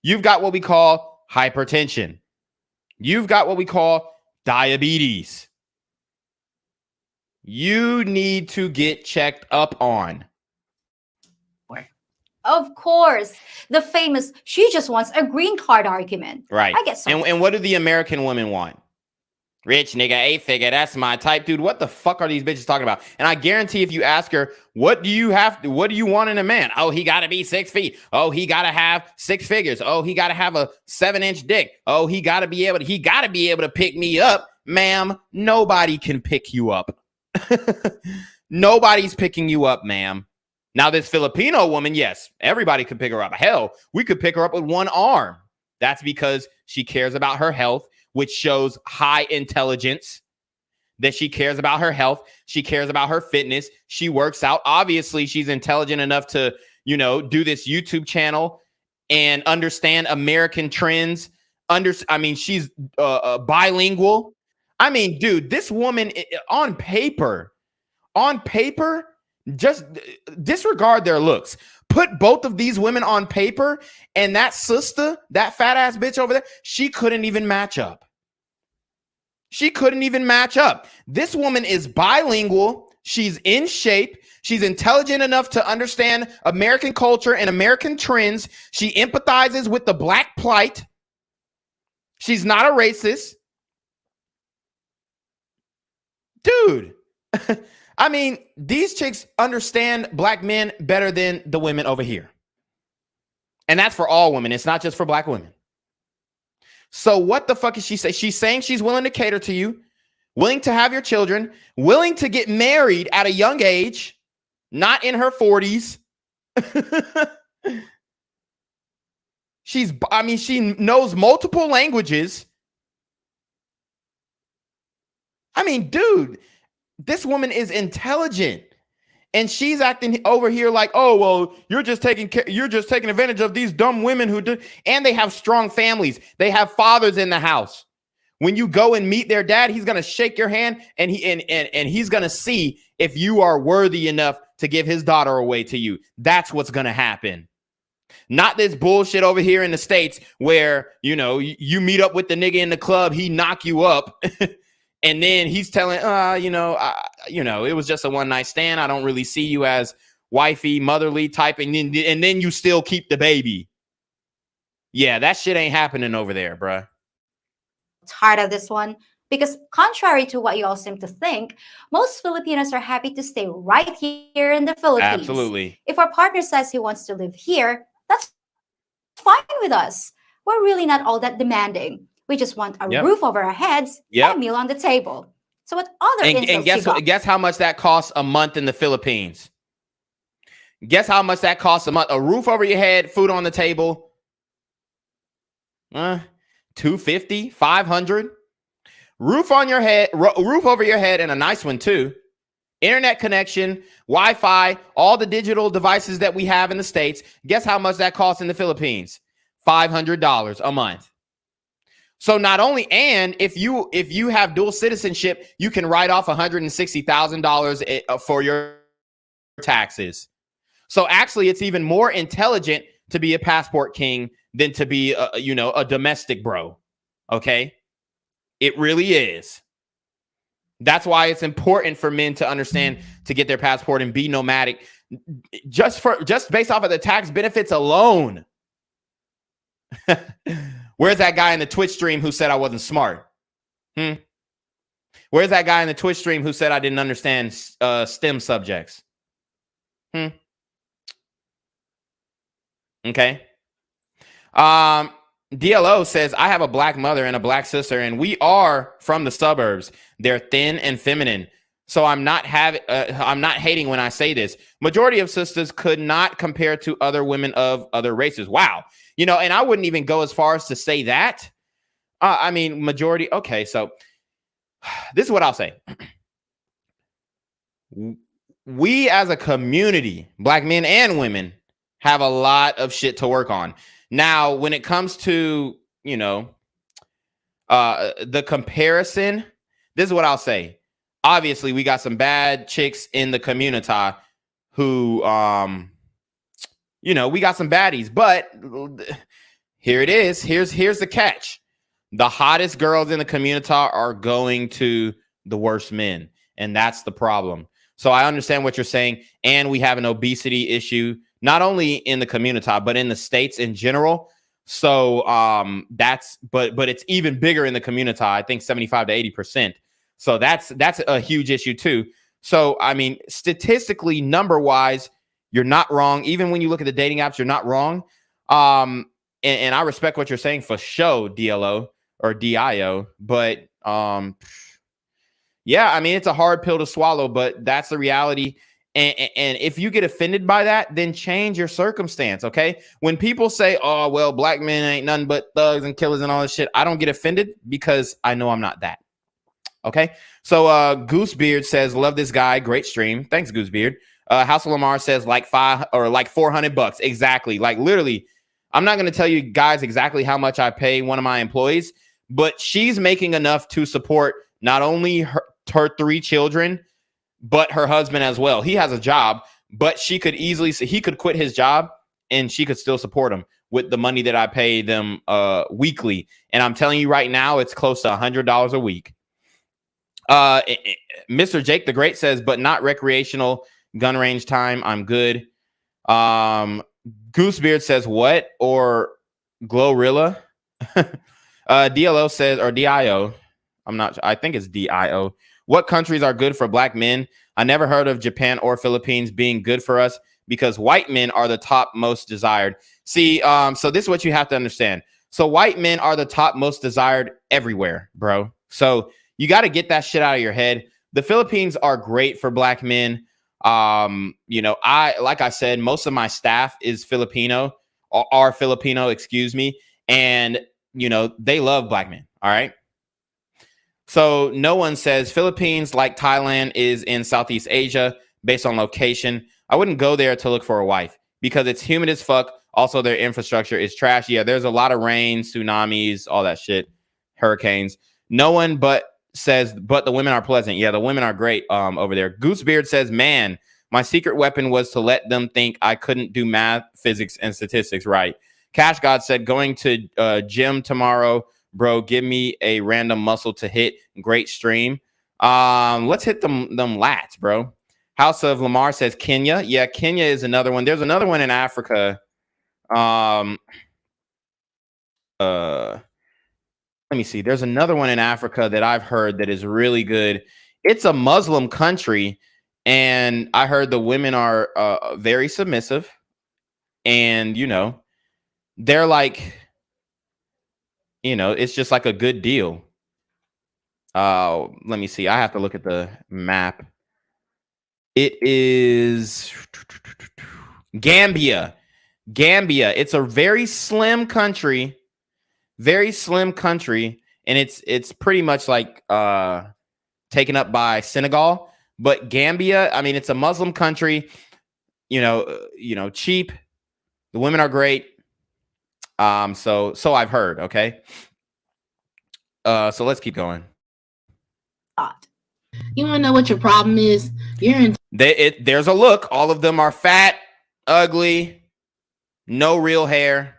You've got what we call hypertension. You've got what we call diabetes. You need to get checked up on. Of course, the famous "she just wants a green card" argument. Right. I get so. And what do the American women want? Rich nigga, 8-figure, that's my type. Dude, what the fuck are these bitches talking about? And I guarantee if you ask her, what do you want in a man? Oh, he got to be 6 feet. Oh, he got to have 6 figures. Oh, he got to have a 7-inch dick. Oh, he got to be able to pick me up. Ma'am, nobody can pick you up. Nobody's picking you up, ma'am. Now, this Filipino woman, yes, everybody could pick her up. Hell, we could pick her up with one arm. That's because she cares about her health, which shows high intelligence, that she cares about her health. She cares about her fitness. She works out. Obviously, she's intelligent enough to, you know, do this YouTube channel and understand American trends. She's bilingual. I mean, dude, this woman on paper, just disregard their looks. Put both of these women on paper, and that sister, that fat ass bitch over there, she couldn't even match up. She couldn't even match up. This woman is bilingual. She's in shape. She's intelligent enough to understand American culture and American trends. She empathizes with the black plight. She's not a racist. Dude. I mean, these chicks understand black men better than the women over here. And that's for all women. It's not just for black women. So what the fuck is she saying? She's saying she's willing to cater to you, willing to have your children, willing to get married at a young age, not in her 40s. She knows multiple languages. I mean, dude, this woman is intelligent, and she's acting over here like, oh, well, you're just taking advantage of these dumb women who do, and they have strong families. They have fathers in the house. When you go and meet their dad, he's gonna shake your hand, and he's gonna see if you are worthy enough to give his daughter away to you. That's what's gonna happen. Not this bullshit over here in the States where, you know, you meet up with the nigga in the club, he knock you up. And then he's telling, it was just a one-night stand. I don't really see you as wifey, motherly type. And then you still keep the baby. Yeah, that shit ain't happening over there, bruh. Tired of this one, because contrary to what you all seem to think, most Filipinos are happy to stay right here in the Philippines. Absolutely. If our partner says he wants to live here, that's fine with us. We're really not all that demanding. We just want a roof over our heads and a meal on the table. So what other incels and guess how much that costs a month in the Philippines? Guess how much that costs a month? A roof over your head, food on the table. $250, $500. Roof on your head, roof over your head, and a nice one too. Internet connection, Wi-Fi, all the digital devices that we have in the States. Guess how much that costs in the Philippines? $500 a month. So not only, and if you have dual citizenship, you can write off $160,000 for your taxes. So actually, it's even more intelligent to be a passport king than to be a domestic bro. Okay, it really is. That's why it's important for men to understand, to get their passport and be nomadic, just based off of the tax benefits alone. Where's that guy in the Twitch stream who said I wasn't smart? Where's that guy in the Twitch stream who said I didn't understand STEM subjects? Okay. DLO says, I have a black mother and a black sister, and we are from the suburbs. They're thin and feminine. So I'm not hating when I say this. Majority of sisters could not compare to other women of other races. Wow. You know, and I wouldn't even go as far as to say that. I mean, majority. Okay, so this is what I'll say. We as a community, black men and women, have a lot of shit to work on. Now, when it comes to, you know, the comparison, this is what I'll say. Obviously, we got some bad chicks in the community who, you know, we got some baddies, but here it is. Here's the catch. The hottest girls in the community are going to the worst men, and that's the problem. So I understand what you're saying, and we have an obesity issue, not only in the community, but in the States in general. So but it's even bigger in the community. I think 75 to 80%. So that's a huge issue too. So, I mean, statistically, number wise, you're not wrong. Even when you look at the dating apps, you're not wrong. And I respect what you're saying for show, DLO or DIO. But yeah, I mean, it's a hard pill to swallow, but that's the reality. And if you get offended by that, then change your circumstance, okay? When people say, oh, well, black men ain't nothing but thugs and killers and all this shit, I don't get offended because I know I'm not that, okay? So Goosebeard says, love this guy, great stream. Thanks, Goosebeard. House of Lamar says like $400. Exactly. Like literally, I'm not going to tell you guys exactly how much I pay one of my employees, but she's making enough to support not only her 3 children, but her husband as well. He has a job, but he could quit his job and she could still support him with the money that I pay them weekly. And I'm telling you right now, it's close to $100 a week. Mr. Jake the Great says, but not recreational gun range time. I'm good. Goosebeard says what? Or Glorilla? DLO says, or DIO. I think it's DIO. What countries are good for black men? I never heard of Japan or Philippines being good for us because white men are the top most desired. See, so this is what you have to understand. So white men are the top most desired everywhere, bro. So you got to get that shit out of your head. The Philippines are great for black men. You know, like I said, most of my staff is Filipino, are Filipino, excuse me. And, you know, they love black men. All right. So no one says Philippines, like Thailand, is in Southeast Asia based on location. I wouldn't go there to look for a wife because it's humid as fuck. Also, their infrastructure is trash. Yeah, there's a lot of rain, tsunamis, all that shit, hurricanes. No one but says, but the women are pleasant. Yeah, the women are great over there. Goosebeard says, man, my secret weapon was to let them think I couldn't do math, physics, and statistics right. Cash God said, going to gym tomorrow. Bro, give me a random muscle to hit. Great stream. Let's hit them lats, bro. House of Lamar says Kenya. Yeah, Kenya is another one. There's another one in Africa. Let me see. There's another one in Africa that I've heard that is really good. It's a Muslim country, and I heard the women are very submissive, and you know, they're like, you know, it's just like a good deal. Let me see. I have to look at the map. It is Gambia. Gambia. It's a very slim country. Very slim country. And it's pretty much like taken up by Senegal. But Gambia, I mean, it's a Muslim country. You know, cheap. The women are great. So I've heard, okay? So let's keep going. You want to know what your problem is? There's a look. All of them are fat, ugly, no real hair.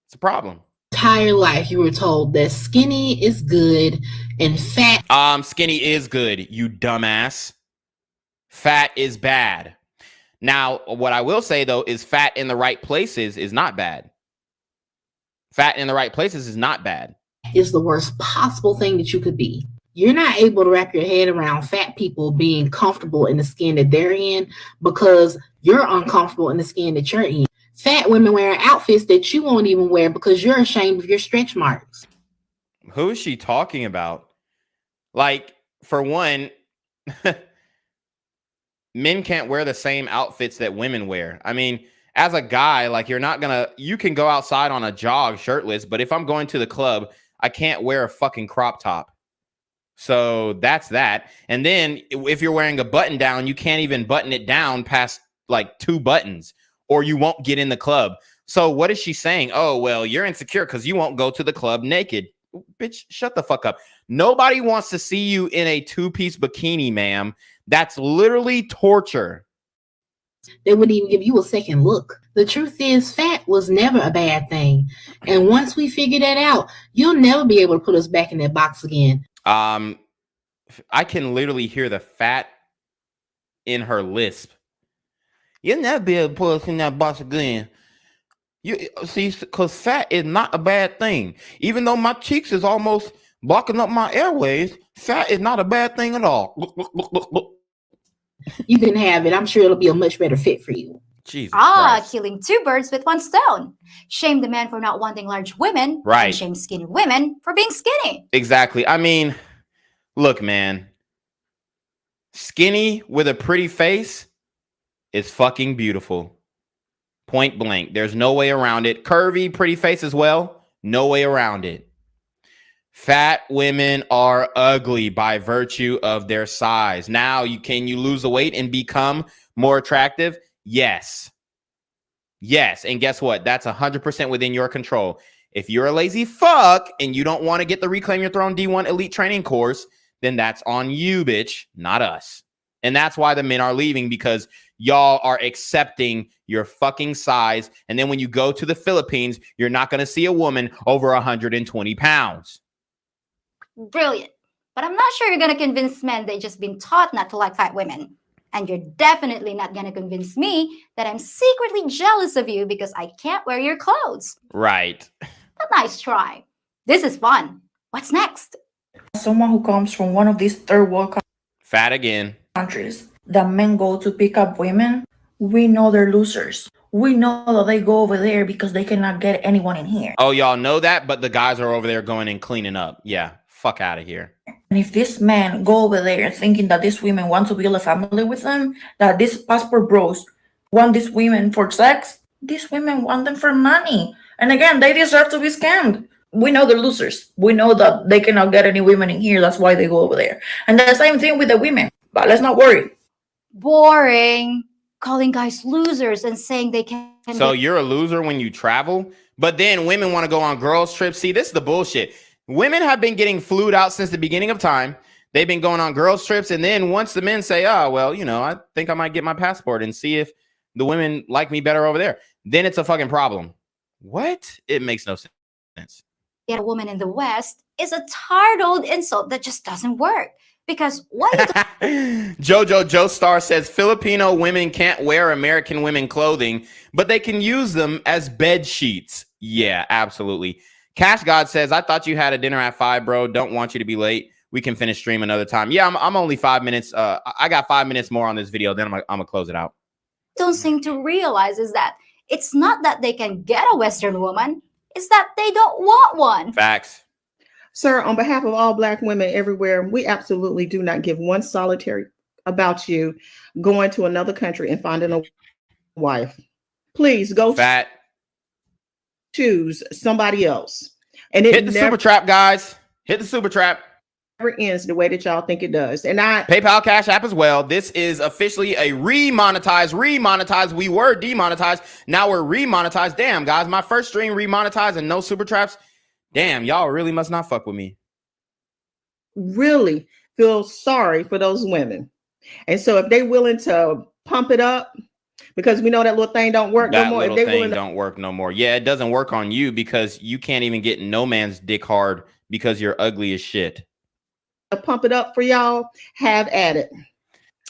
It's a problem. Entire life you were told that skinny is good and fat. Skinny is good, you dumbass. Fat is bad. Now, what I will say, though, is fat in the right places is not bad. Fat in the right places is not bad. Is the worst possible thing that you could be. You're not able to wrap your head around fat people being comfortable in the skin that they're in because you're uncomfortable in the skin that you're in. Fat women wearing outfits that you won't even wear because you're ashamed of your stretch marks. Who is she talking about? Like, for one, men can't wear the same outfits that women wear. I mean, as a guy, like, you can go outside on a jog shirtless, but if I'm going to the club, I can't wear a fucking crop top. So that's that. And then if you're wearing a button down, you can't even button it down past like 2 buttons or you won't get in the club. So what is she saying? Oh, well, you're insecure because you won't go to the club naked. Bitch, shut the fuck up. Nobody wants to see you in a 2-piece bikini, ma'am. That's literally torture. They wouldn't even give you a second look. The truth is, fat was never a bad thing. And once we figure that out, you'll never be able to put us back in that box again. I can literally hear the fat in her lisp. You'll never be able to put us in that box again. You see, because fat is not a bad thing. Even though my cheeks is almost blocking up my airways, fat is not a bad thing at all. Look. You can have it. I'm sure it'll be a much better fit for you. Jesus Christ. Killing 2 birds with 1 stone. Shame the man for not wanting large women. Right. And shame skinny women for being skinny. Exactly. I mean, look, man. Skinny with a pretty face is fucking beautiful. Point blank. There's no way around it. Curvy, pretty face as well. No way around it. Fat women are ugly by virtue of their size. Now, can you lose the weight and become more attractive? Yes. Yes. And guess what? That's 100% within your control. If you're a lazy fuck and you don't want to get the Reclaim Your Throne D1 Elite Training course, then that's on you, bitch, not us. And that's why the men are leaving, because y'all are accepting your fucking size. And then when you go to the Philippines, you're not going to see a woman over 120 pounds. Brilliant. But I'm not sure you're going to convince men they've just been taught not to like fat women. And you're definitely not going to convince me that I'm secretly jealous of you because I can't wear your clothes. Right. But nice try. This is fun. What's next? Someone who comes from one of these third world Fat again. countries that men go to pick up women, we know they're losers. We know that they go over there because they cannot get anyone in here. Oh, y'all know that, but the guys are over there going and cleaning up. Yeah, fuck out of here. And if this man go over there thinking that these women want to build a family with them, that these passport bros want these women for sex, these women want them for money. And again, they deserve to be scammed. We know they're losers. We know that they cannot get any women in here. That's why they go over there. And the same thing with the women. But let's not worry. Boring. Calling guys losers and saying they can. So you're a loser when you travel, but then women want to go on girls trips. See, this is the bullshit. Women have been getting flued out since the beginning of time. They've been going on girls trips. And then once the men say, oh, well, you know, I think I might get my passport and see if the women like me better over there, then it's a fucking problem. What? It makes no sense. Get a woman in the West is a tired old insult that just doesn't work. Because what Jojo Joestar says Filipino women can't wear American women clothing, but they can use them as bed sheets. Yeah, absolutely. Cash God says, I thought you had a dinner at 5, bro. Don't want you to be late. We can finish stream another time. Yeah, I'm only 5 minutes. I got 5 minutes more on this video. Then I'm gonna close it out. don't seem to realize is that it's not that they can get a Western woman, it's that they don't want one. Facts. Sir, on behalf of all Black women everywhere, we absolutely do not give one solitary about you going to another country and finding a wife. Please go choose somebody else. And it hit the super trap, guys. Hit the super trap. Never ends the way that y'all think it does. And PayPal, Cash App as well. This is officially a remonetized. We were demonetized. Now we're remonetized. Damn, guys, my first stream remonetized and no super traps. Damn, y'all really must not fuck with me. Really feel sorry for those women. And so if they're willing to pump it up, because we know that little thing don't work no more. That little thing don't work no more. Yeah, it doesn't work on you because you can't even get no man's dick hard because you're ugly as shit. Pump it up for y'all. Have at it.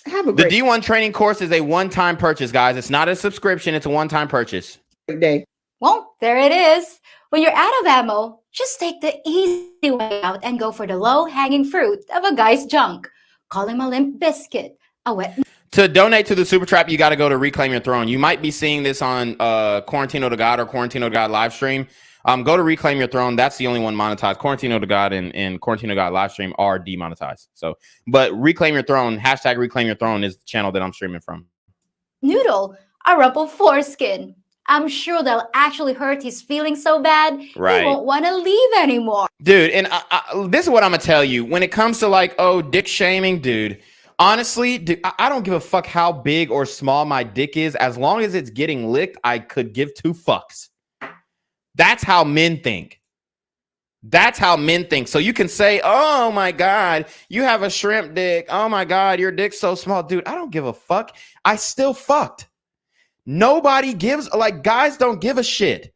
Have a great The D1 training course is a one-time purchase, guys. It's not a subscription. It's a one-time purchase. day. Well, there it is. When you're out of ammo, just take the easy way out and go for the low-hanging fruit of a guy's junk. Call him a limp biscuit, a wet... To donate to the Super Trap, you got to go to Reclaim Your Throne. You might be seeing this on Quarantino to God or Quarantino to God live stream. Go to Reclaim Your Throne. That's the only one monetized. Quarantino to God and Quarantino to God live stream are demonetized. So, but Reclaim Your Throne, hashtag Reclaim Your Throne is the channel that I'm streaming from. Noodle, a rumpled foreskin. I'm sure they'll actually hurt his feelings so bad Right. he won't want to leave anymore. Dude, and this is what I'm going to tell you. When it comes to like, oh, dick shaming, dude, honestly, dude, I don't give a fuck how big or small my dick is. As long as it's getting licked, I could give two fucks. That's how men think. That's how men think. So you can say, oh my God, you have a shrimp dick. Oh my God, your dick's so small. Dude, I don't give a fuck. I still fucked. Nobody gives, like, guys don't give a shit.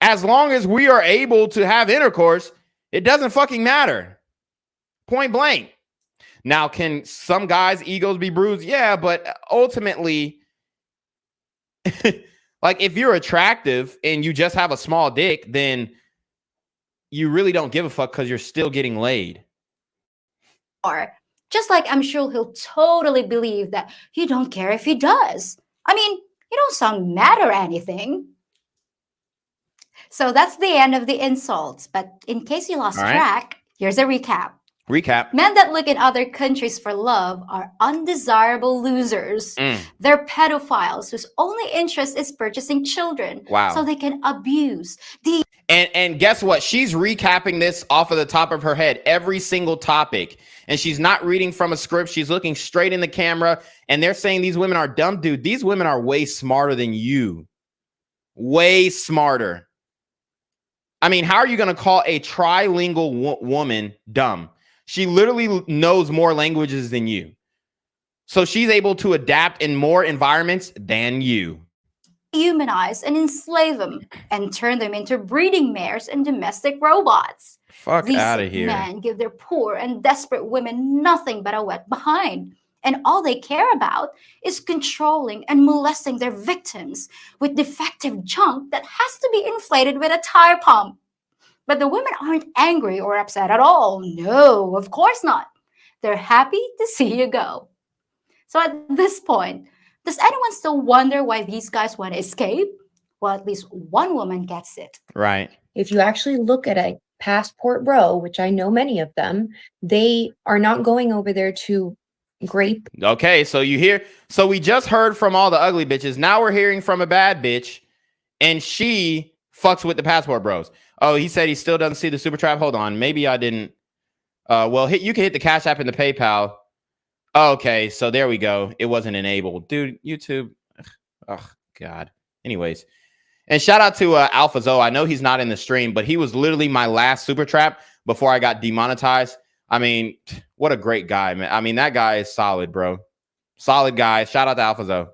As long as we are able to have intercourse, it doesn't fucking matter. Point blank. Now, can some guys' egos be bruised? Yeah, but ultimately, like, if you're attractive and you just have a small dick, then you really don't give a fuck because you're still getting laid. Or just like I'm sure he'll totally believe that you don't care if he does. I mean, you don't sound mad or anything. So that's the end of the insults. But in case you lost All right. track, here's a recap. Recap. Men that look in other countries for love are undesirable losers. They're pedophiles whose only interest is purchasing children. Wow. So they can abuse. And guess what? She's recapping this off of the top of her head, every single topic. And she's not reading from a script. She's looking straight in the camera. And they're saying these women are dumb. Dude, these women are way smarter than you. Way smarter. I mean, how are you going to call a trilingual woman dumb? She literally knows more languages than you. So she's able to adapt in more environments than you. Humanize and enslave them and turn them into breeding mares and domestic robots. Fuck These outta here. men give their poor and desperate women nothing but a wet behind. And all they care about is controlling and molesting their victims with defective junk that has to be inflated with a tire pump. But the women aren't angry or upset at all. No, of course not. They're happy to see you go. So at this point, does anyone still wonder why these guys want to escape? Well, at least one woman gets it. Right. If you actually look at a passport bro, which I know many of them, they are not going over there to grape. Okay, so you hear. So we just heard from all the ugly bitches. Now we're hearing from a bad bitch, and she fucks with the passport bros. Oh, he said he still doesn't see the super trap. Hold on, maybe I didn't. Well, you can hit the Cash App and the PayPal. Okay, so there we go. It wasn't enabled, dude. YouTube. Oh God. Anyways, and shout out to Alpha Zoe. I know he's not in the stream, but he was literally my last super trap before I got demonetized. I mean, what a great guy, man. I mean, that guy is solid, bro. Solid guy. Shout out to Alpha Zoe.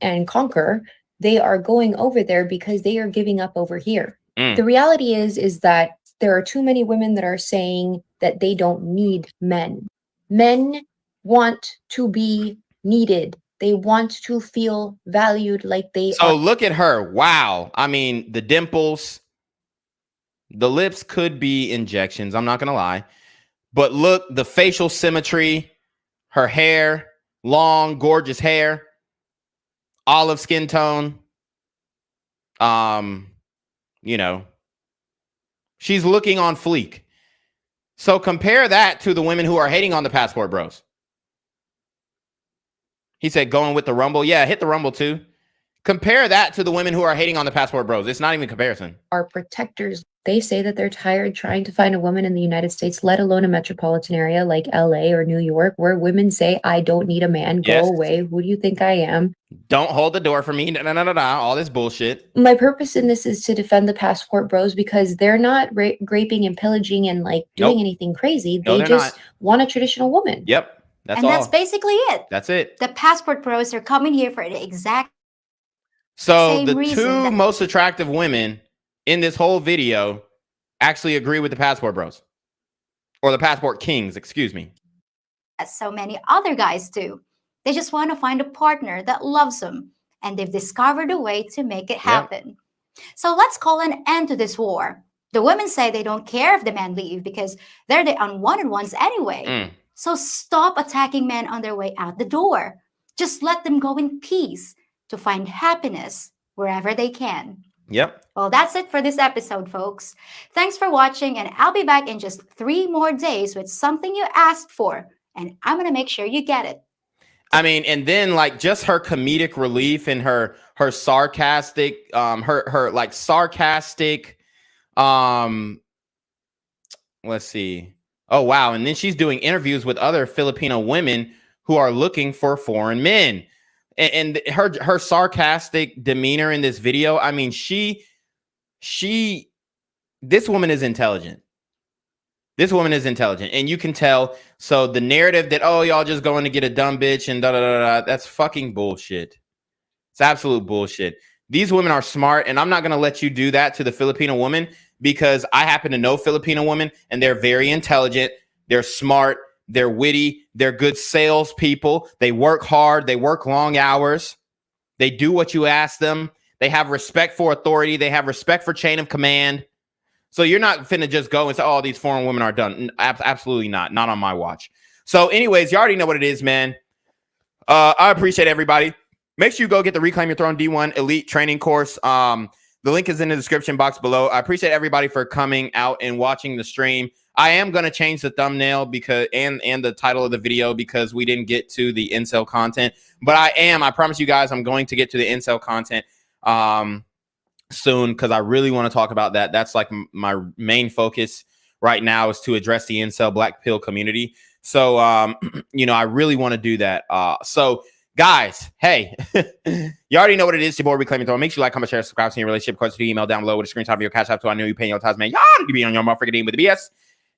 And conquer. They are going over there because they are giving up over here. The reality is that there are too many women that are saying that they don't need men. Men want to be needed. They want to feel valued like they are. So look at her. Wow. I mean, the dimples, the lips could be injections. I'm not going to lie. But look, the facial symmetry, her hair, long, gorgeous hair, olive skin tone. You know, she's looking on fleek. So compare that to the women who are hating on the passport bros. He said going with the Rumble. Yeah, hit the Rumble too. Compare that to the women who are hating on the passport bros. It's not even comparison. Are protectors. They say that they're tired trying to find a woman in the United States, let alone a metropolitan area like LA or New York, where women say, I don't need a man, go Yes. away. Who do you think I am? Don't hold the door for me. All this bullshit. My purpose in this is to defend the passport bros because they're not graping and pillaging and like doing anything crazy. No, They they're just not. want a traditional woman. Yep. That's And all. that's basically it. That's it. The passport bros are coming here for the exact So same the reason two that- most attractive women in this whole video actually agree with the passport bros. Or the passport kings, excuse me. as so many other guys do. They just want to find a partner that loves them, and they've discovered a way to make it happen. So let's call an end to this war. The women say they don't care if the men leave because they're the unwanted ones anyway. So stop attacking men on their way out the door. Just let them go in peace to find happiness wherever they can. Yep. Well, that's it for this episode, folks. Thanks for watching, and I'll be back in just 3 more days with something you asked for, and I'm going to make sure you get it. I mean, and then like just her comedic relief and her sarcastic, her like sarcastic, let's see. Oh, wow. And then she's doing interviews with other Filipino women who are looking for foreign men. And her sarcastic demeanor in this video, I mean, this woman is intelligent. This woman is intelligent, and you can tell. So the narrative that, oh, y'all just going to get a dumb bitch and that's fucking bullshit. It's absolute bullshit. These women are smart, and I'm not going to let you do that to the Filipino woman, because I happen to know Filipino women, and they're very intelligent. They're smart. They're witty. They're good salespeople. They work hard. They work long hours. They do what you ask them. They have respect for authority. They have respect for chain of command. So you're not finna just go and say, oh, these foreign women are done. Absolutely not. Not on my watch. So anyways, you already know what it is, man. I appreciate everybody. Make sure you go get the Reclaim Your Throne D1 Elite Training Course. The link is in the description box below. I appreciate everybody for coming out and watching the stream. I am going to change the thumbnail because and the title of the video because we didn't get to the incel content. But I promise you guys, I'm going to get to the incel content soon, because I really want to talk about that. That's like my main focus right now, is to address the incel black pill community. So, I really want to do that. So guys, hey, you already know what it is. Your boy Reclaim Your Throne. Make sure you like, comment, share, subscribe to your relationship questions, email down below with a screenshot of your cash app. So I know you paying your tithes, man. Y'all need to be on your motherfucking team with the BS.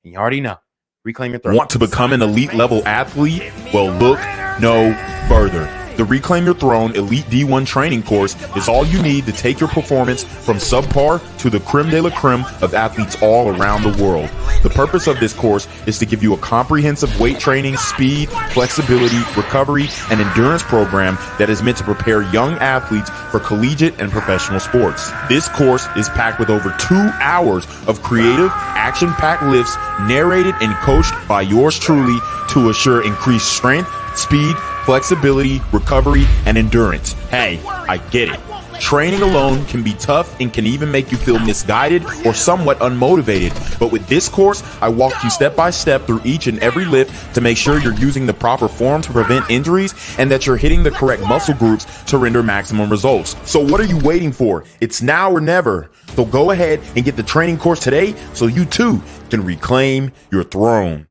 And you already know. Reclaim Your Throne. Want to become an elite level athlete? Well, look no further. The Reclaim Your Throne Elite D1 training course is all you need to take your performance from subpar to the creme de la creme of athletes all around the world. The purpose of this course is to give you a comprehensive weight training, speed, flexibility, recovery, and endurance program that is meant to prepare young athletes for collegiate and professional sports. This course is packed with over 2 hours of creative, action-packed lifts narrated and coached by yours truly to assure increased strength, speed, flexibility, recovery, and endurance. Hey, I get it. Training alone can be tough and can even make you feel misguided or somewhat unmotivated. But with this course, I walk you step by step through each and every lift to make sure you're using the proper form to prevent injuries and that you're hitting the correct muscle groups to render maximum results. So what are you waiting for? It's now or never. So go ahead and get the training course today so you too can reclaim your throne.